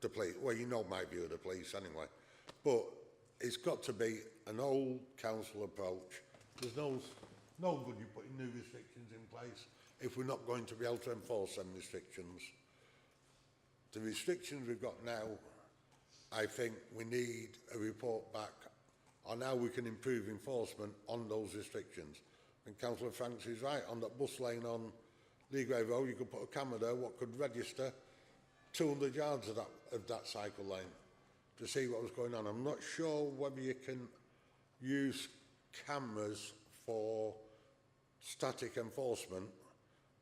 the police. Well, you know my view of the police anyway. But it's got to be an old council approach. There's no good you putting new restrictions in place if we're not going to be able to enforce them restrictions. The restrictions we've got now, I think we need a report back on how we can improve enforcement on those restrictions. And Councillor Franks is right, on that bus lane on Leagrave Road, you could put a camera there what could register 200 yards of that cycle lane. to see what was going on. I'm not sure whether you can use cameras for static enforcement,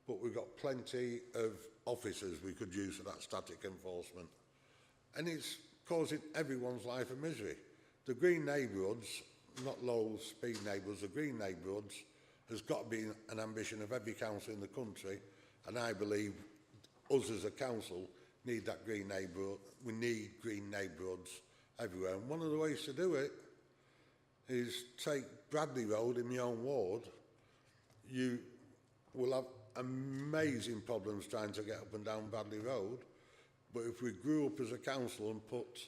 but we've got plenty of officers we could use for that static enforcement. And it's causing everyone's life a misery. The green neighbourhoods, not low speed neighbourhoods, the green neighbourhoods has got to be an ambition of every council in the country, and I believe us as a council need that green neighbourhood. We need green neighbourhoods everywhere. And one of the ways to do it is take Bradley Road in my own ward. You will have amazing problems trying to get up and down Bradley Road, but if we grew up as a council and put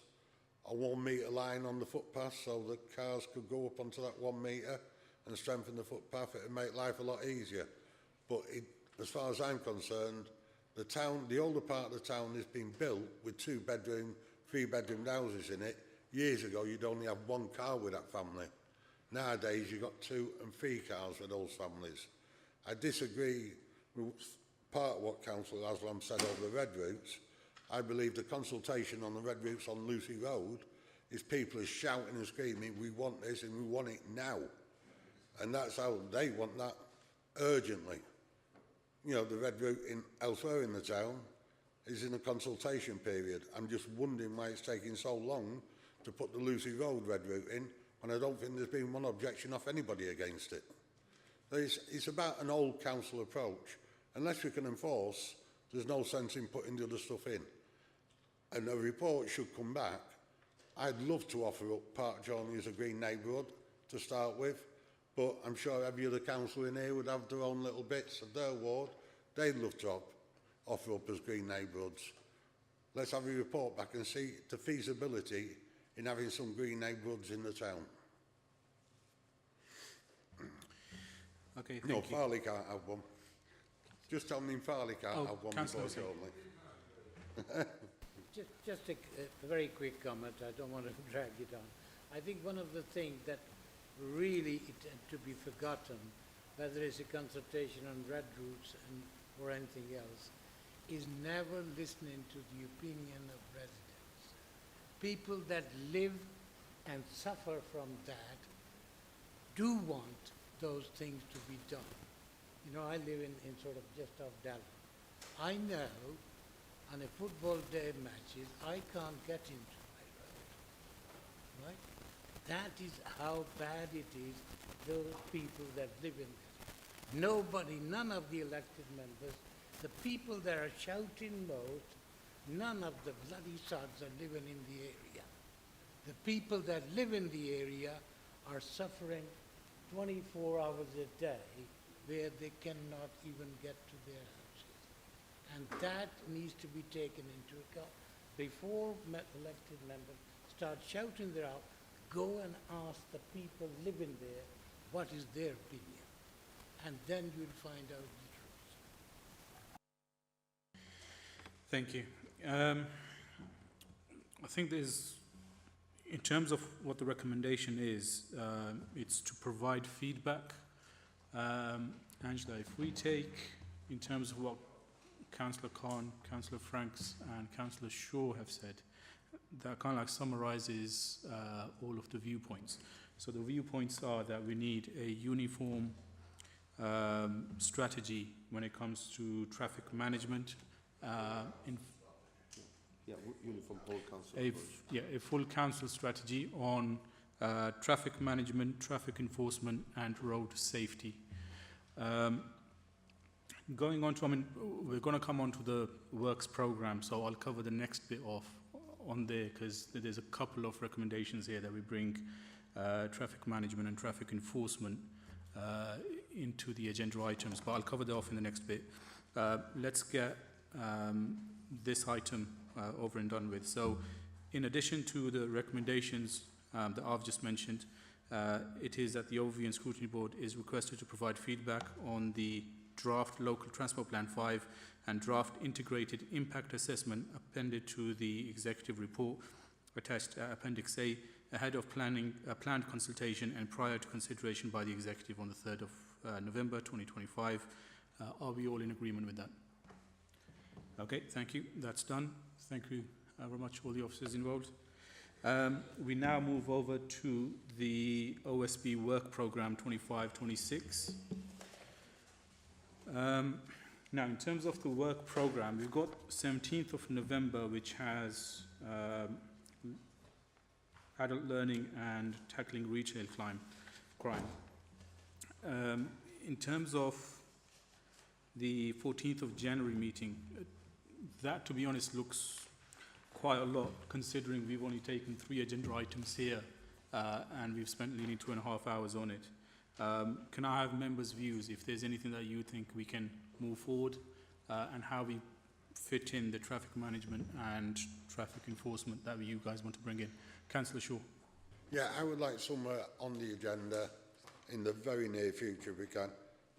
a 1 metre line on the footpath so that cars could go up onto that 1 metre and strengthen the footpath, it would make life a lot easier. But as far as I'm concerned, the older part of the town has been built with 2-bedroom, 3-bedroom houses in it. Years ago, you'd only have 1 car with that family. Nowadays, you've got 2 and 3 cars with those families. I disagree with part of what Councillor Aslam said over the red routes. I believe the consultation on the red routes on Lucy Road is people are shouting and screaming, we want this and we want it now. And that's how they want that urgently. You know, the red route elsewhere in the town is in a consultation period. I'm just wondering why it's taking so long to put the Lucy Road red route in, when I don't think there's been one objection off anybody against it. It's about an old council approach. Unless we can enforce, there's no sense in putting the other stuff in. And a report should come back. I'd love to offer up Park Journey as a green neighbourhood to start with, but I'm sure every other council in here would have their own little bits of their ward they'd love to offer up as green neighbourhoods. Let's have a report back and see the feasibility in having some green neighbourhoods in the town.
Okay, thank
no,
you.
Farley can't have one. Just tell me Farley can't have one before shortly.
Just a very quick comment. I don't want to drag it on. I think one of the things that really to be forgotten, whether it's a consultation on red routes or anything else, is never listening to the opinion of residents. People that live and suffer from that do want those things to be done. You know, I live in sort of just off Dallas. I know on a football day matches, I can't get into my road, right? That is how bad it is, those people that live in this. Nobody, none of the elected members, the people that are shouting most, none of the bloody sods are living in the area. The people that live in the area are suffering 24 hours a day where they cannot even get to their houses. And that needs to be taken into account. Before elected members start shouting their out, go and ask the people living there what is their opinion. And then you'll find out the truth.
Thank you. I think there's, in terms of what the recommendation is, it's to provide feedback. Angela, if we take, in terms of what Councillor Khan, Councillor Franks and Councillor Shaw have said, that kind of like summarizes all of the viewpoints. So the viewpoints are that we need a uniform strategy when it comes to traffic management.
Uniform whole council.
A full council strategy on traffic management, traffic enforcement and road safety. Going on to, we're going to come on to the works program, so I'll cover the next bit off on there because there's a couple of recommendations here that we bring traffic management and traffic enforcement into the agenda items, but I'll cover that off in the next bit. Let's get this item over and done with. So in addition to the recommendations that I've just mentioned, it is that the Overview and Scrutiny Board is requested to provide feedback on the draft Local Transport Plan 5 and draft Integrated Impact Assessment appended to the Executive Report attached Appendix A ahead of planned consultation and prior to consideration by the Executive on the 3rd of November 2025. Are we all in agreement with that? Okay, thank you. That's done. Thank you very much, all the officers involved. We now move over to the OSB work programme 25-26. Now, in terms of the work programme, we've got 17th of November, which has adult learning and tackling retail crime. In terms of the 14th of January meeting, that, to be honest, looks quite a lot, considering we've only taken 3 agenda items here, and we've spent nearly 2.5 hours on it. Can I have members' views if there's anything that you think we can move forward, and how we fit in the traffic management and traffic enforcement that you guys want to bring in? Councillor Shaw.
Yeah, I would like somewhere on the agenda in the very near future if we can.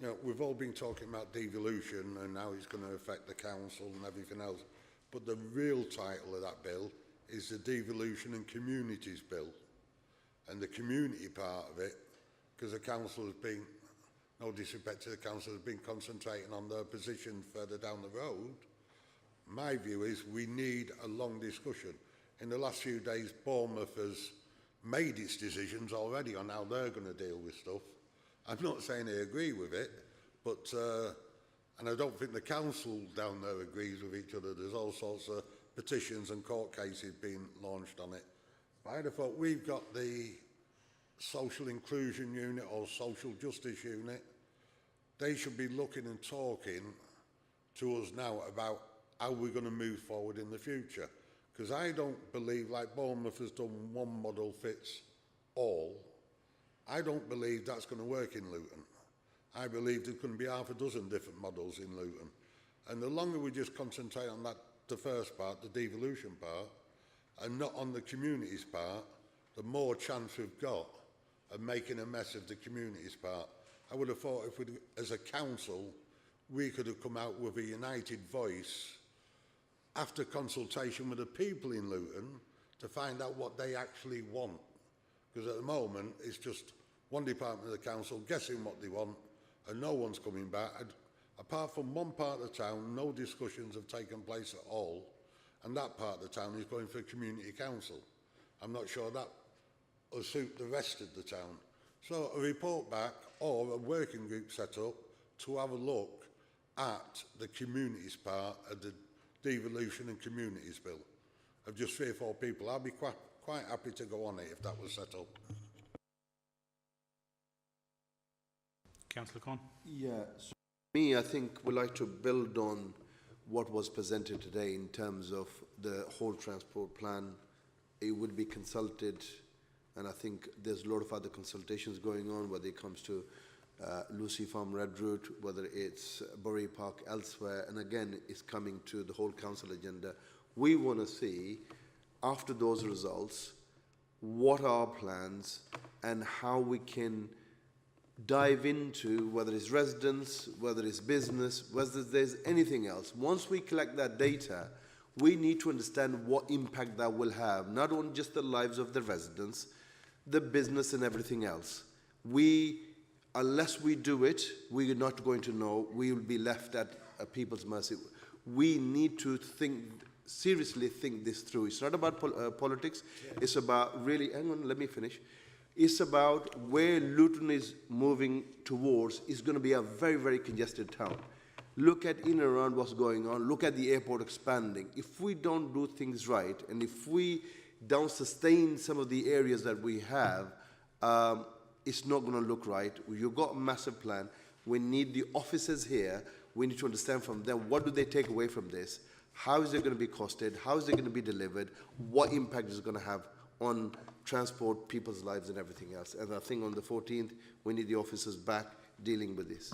You know, we've all been talking about devolution and how it's going to affect the council and everything else. But the real title of that bill is the Devolution and Communities Bill. And the community part of it, because the council has been, no disrespect to the council, has been concentrating on their position further down the road. My view is we need a long discussion. In the last few days, Bournemouth has made its decisions already on how they're going to deal with stuff. I'm not saying I agree with it, but, and I don't think the council down there agrees with each other. There's all sorts of petitions and court cases being launched on it. But I'd have thought we've got the social inclusion unit or social justice unit. They should be looking and talking to us now about how we're going to move forward in the future. Because I don't believe, like Bournemouth has done one model fits all, I don't believe that's going to work in Luton. I believe there's going to be half a dozen different models in Luton. And the longer we just concentrate on that, the first part, the devolution part, and not on the communities part, the more chance we've got of making a mess of the communities part. I would have thought if we, as a council, we could have come out with a united voice after consultation with the people in Luton to find out what they actually want. Because at the moment, it's just one department of the council guessing what they want and no one's coming back. And apart from one part of the town, no discussions have taken place at all. And that part of the town is going for community council. I'm not sure that will suit the rest of the town. So a report back or a working group set up to have a look at the communities part of the Devolution and Communities Bill of just 3 or 4 people. I'd be quite happy to go on it if that was set up.
Councillor Khan.
Yeah, so me, I think we'd like to build on what was presented today in terms of the whole transport plan. It would be consulted, and I think there's a lot of other consultations going on, whether it comes to Lucy Farm Red Route, whether it's Bury Park elsewhere, and again, it's coming to the whole council agenda. We want to see, after those results, what are our plans and how we can dive into whether it's residents, whether it's business, whether there's anything else. Once we collect that data, we need to understand what impact that will have, not on just the lives of the residents, the business and everything else. Unless we do it, we are not going to know. We will be left at people's mercy. We need to seriously think this through. It's not about politics. Yeah. It's about really, hang on, let me finish. It's about where Luton is moving towards. It's going to be a very, very congested town. Look at in and around what's going on. Look at the airport expanding. If we don't do things right, and if we don't sustain some of the areas that we have, it's not going to look right. You've got a massive plan. We need the officers here. We need to understand from them, what do they take away from this? How is it going to be costed? How is it going to be delivered? What impact is it going to have on transport, people's lives and everything else? And I think on the 14th, we need the officers back dealing with this.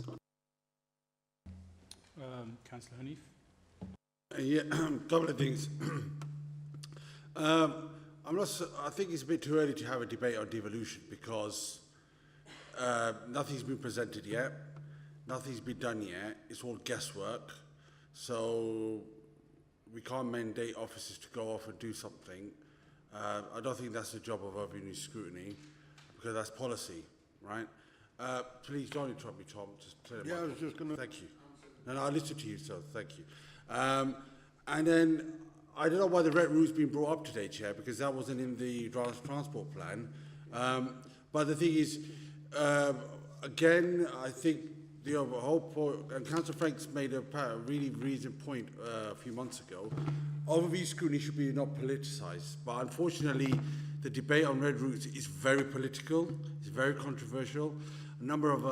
Councillor Hanif.
Yeah, a couple of things. I think it's a bit too early to have a debate on devolution because nothing's been presented yet, nothing's been done yet. It's all guesswork. So we can't mandate officers to go off and do something. I don't think that's the job of open scrutiny because that's policy, right? Please don't interrupt me, Tom. Just tell
I was just going to...
Thank you. And I listened to you, so thank you. And then I don't know why the red route's been brought up today, Chair, because that wasn't in the transport plan. But the thing is, again, I think the whole point, and Councillor Franks made a really reasoned point a few months ago, overview scrutiny should be not politicised. But unfortunately, the debate on red routes is very political, it's very controversial. A number of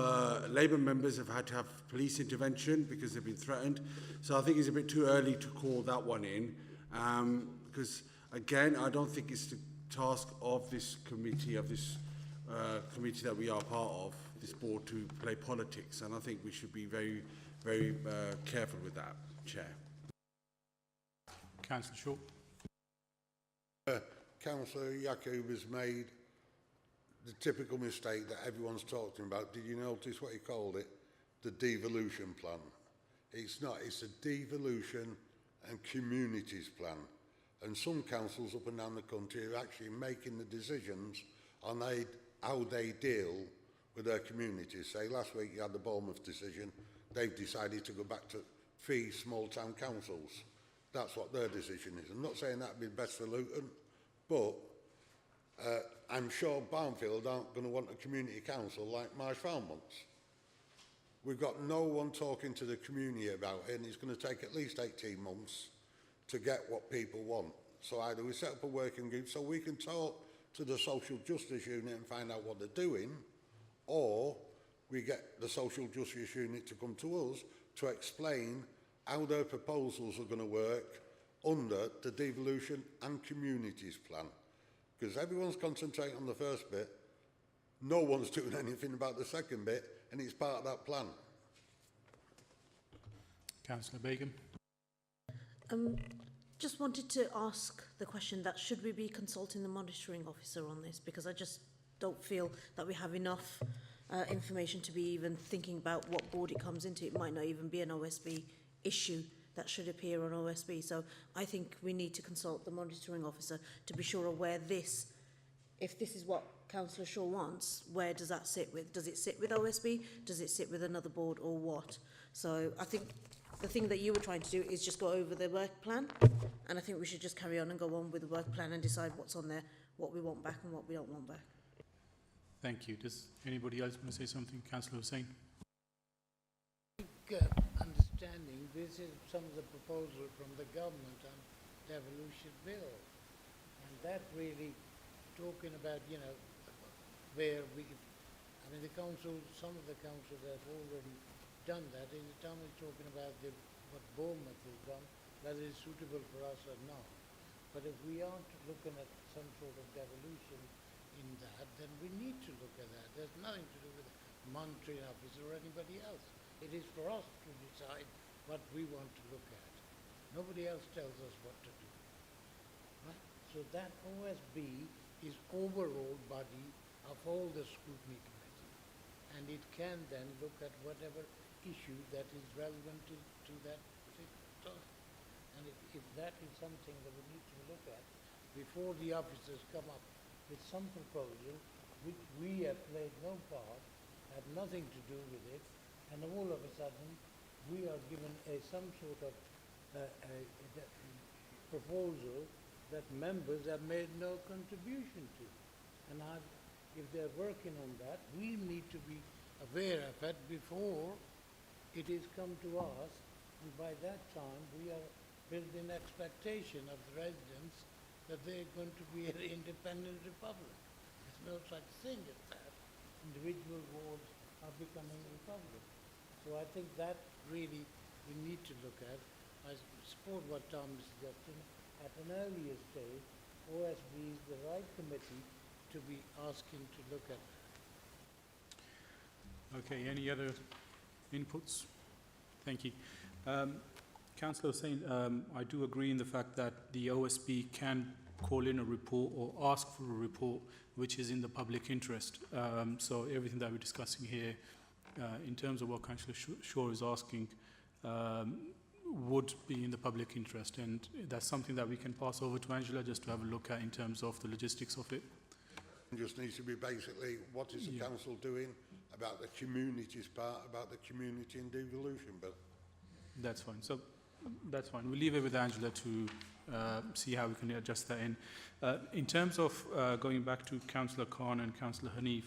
Labour members have had to have police intervention because they've been threatened. So I think it's a bit too early to call that one in. Because, again, I don't think it's the task of this committee, committee that we are part of, this board, to play politics. And I think we should be very, very careful with that, Chair.
Councillor Shaw.
Councillor Yaqub has made the typical mistake that everyone's talking about. Did you notice what he called it? The devolution plan. It's not. It's a devolution and communities plan. And some councils up and down the country are actually making the decisions on how they deal with their communities. Say, last week you had the Bournemouth decision. They've decided to go back to 3 small town councils. That's what their decision is. I'm not saying that would be best for Luton, but I'm sure Barnfield aren't going to want a community council like Marsh Farm wants. We've got no one talking to the community about it, and it's going to take at least 18 months to get what people want. So either we set up a working group so we can talk to the social justice unit and find out what they're doing, or we get the social justice unit to come to us to explain how their proposals are going to work under the devolution and communities plan. Because everyone's concentrating on the first bit, no one's doing anything about the second bit, and it's part of that plan.
Councillor Begum.
Just wanted to ask the question that should we be consulting the monitoring officer on this, because I just don't feel that we have enough information to be even thinking about what board it comes into. It might not even be an OSB issue that should appear on OSB. So I think we need to consult the monitoring officer to be sure of where this, if this is what Councillor Shaw wants, where does that sit with? Does it sit with OSB? Does it sit with another board, or what? So I think the thing that you were trying to do is just go over the work plan, and I think we should just carry on and go on with the work plan and decide what's on there, what we want back and what we don't want back.
Thank you. Does anybody else want to say something? Councillor Hussain.
Understanding this is some of the proposal from the government on devolution bill, and that really talking about, you know, where we, I mean, the council, some of the councils have already done that. In the time we're talking about what Bournemouth has done, whether it's suitable for us or not. But if we aren't looking at some sort of devolution in that, then we need to look at that. There's nothing to do with the monitoring officer or anybody else. It is for us to decide what we want to look at. Nobody else tells us what to do. Right? So that OSB is overall body of all the scrutiny committee, and it can then look at whatever issue that is relevant to that particular time. And if that is something that we need to look at before the officers come up with some proposal which we have played no part, had nothing to do with it, and all of a sudden we are given some sort of proposal that members have made no contribution to. And if they're working on that, we need to be aware of it before it is come to us, and by that time we are building expectation of the residents that they're going to be an independent republic. There's no such thing as that. Individual wards are becoming republic. So I think that really we need to look at. I support what Tom is suggesting. At an earlier stage, OSB is the right committee to be asking to look at that.
Okay, any other inputs? Thank you. Councillor Hussain, I do agree in the fact that the OSB can call in a report or ask for a report which is in the public interest. So everything that we're discussing here, in terms of what Councillor Shaw is asking, would be in the public interest, and that's something that we can pass over to Angela just to have a look at in terms of the logistics of it.
It just needs to be basically what is the council doing about the communities part, about the community and devolution bill.
That's fine. So That's fine. We'll leave it with Angela to see how we can adjust that in. In terms of going back to Councillor Khan and Councillor Hanif,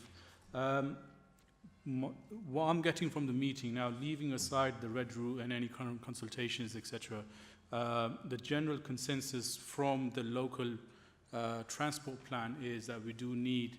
what I'm getting from the meeting now, leaving aside the red route and any current consultations, etc., the general consensus from the local transport plan is that we do need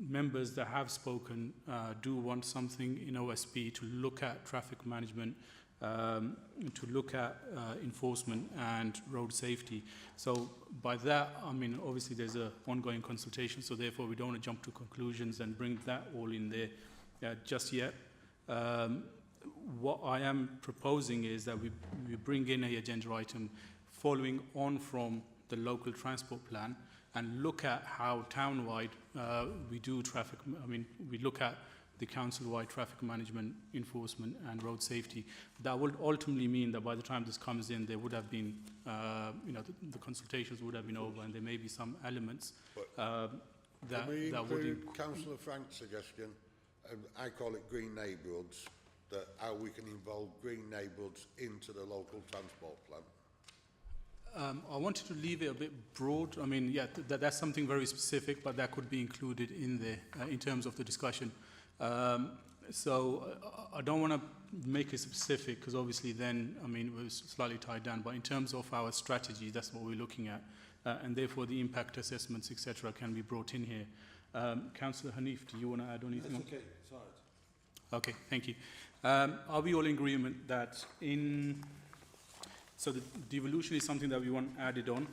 members that have spoken do want something in OSP to look at traffic management, to look at enforcement and road safety. So by that, I mean, obviously there's a ongoing consultation, so therefore we don't want to jump to conclusions and bring that all in there just yet. What I am proposing is that we bring in an agenda item following on from the local transport plan and look at how town-wide we do traffic, I mean, we look at the council-wide traffic management, enforcement and road safety. That would ultimately mean that by the time this comes in, there would have been, you know, the consultations would have been over, and there may be some elements that would include
Councillor Frank's suggestion, I call it green neighbourhoods, that how we can involve green neighbourhoods into the local transport plan.
I wanted to leave it a bit broad. I mean, yeah, that's something very specific, but that could be included in there in terms of the discussion. So I don't want to make it specific because obviously then, I mean, it was slightly tied down. But in terms of our strategy, that's what we're looking at. And therefore the impact assessments, etc., can be brought in here. Councillor Hanif, do you want to add anything?
That's okay, sorry.
Okay, thank you. Are we all in agreement that so the devolution is something that we want added on,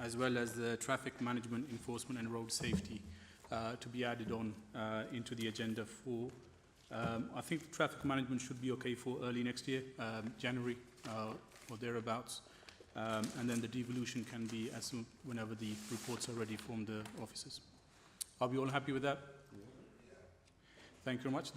as well as the traffic management, enforcement and road safety to be added on into the agenda for, I think traffic management should be okay for early next year, January or thereabouts. And then the devolution can be as soon whenever the reports are ready from the officers. Are we all happy with that? Thank you very much.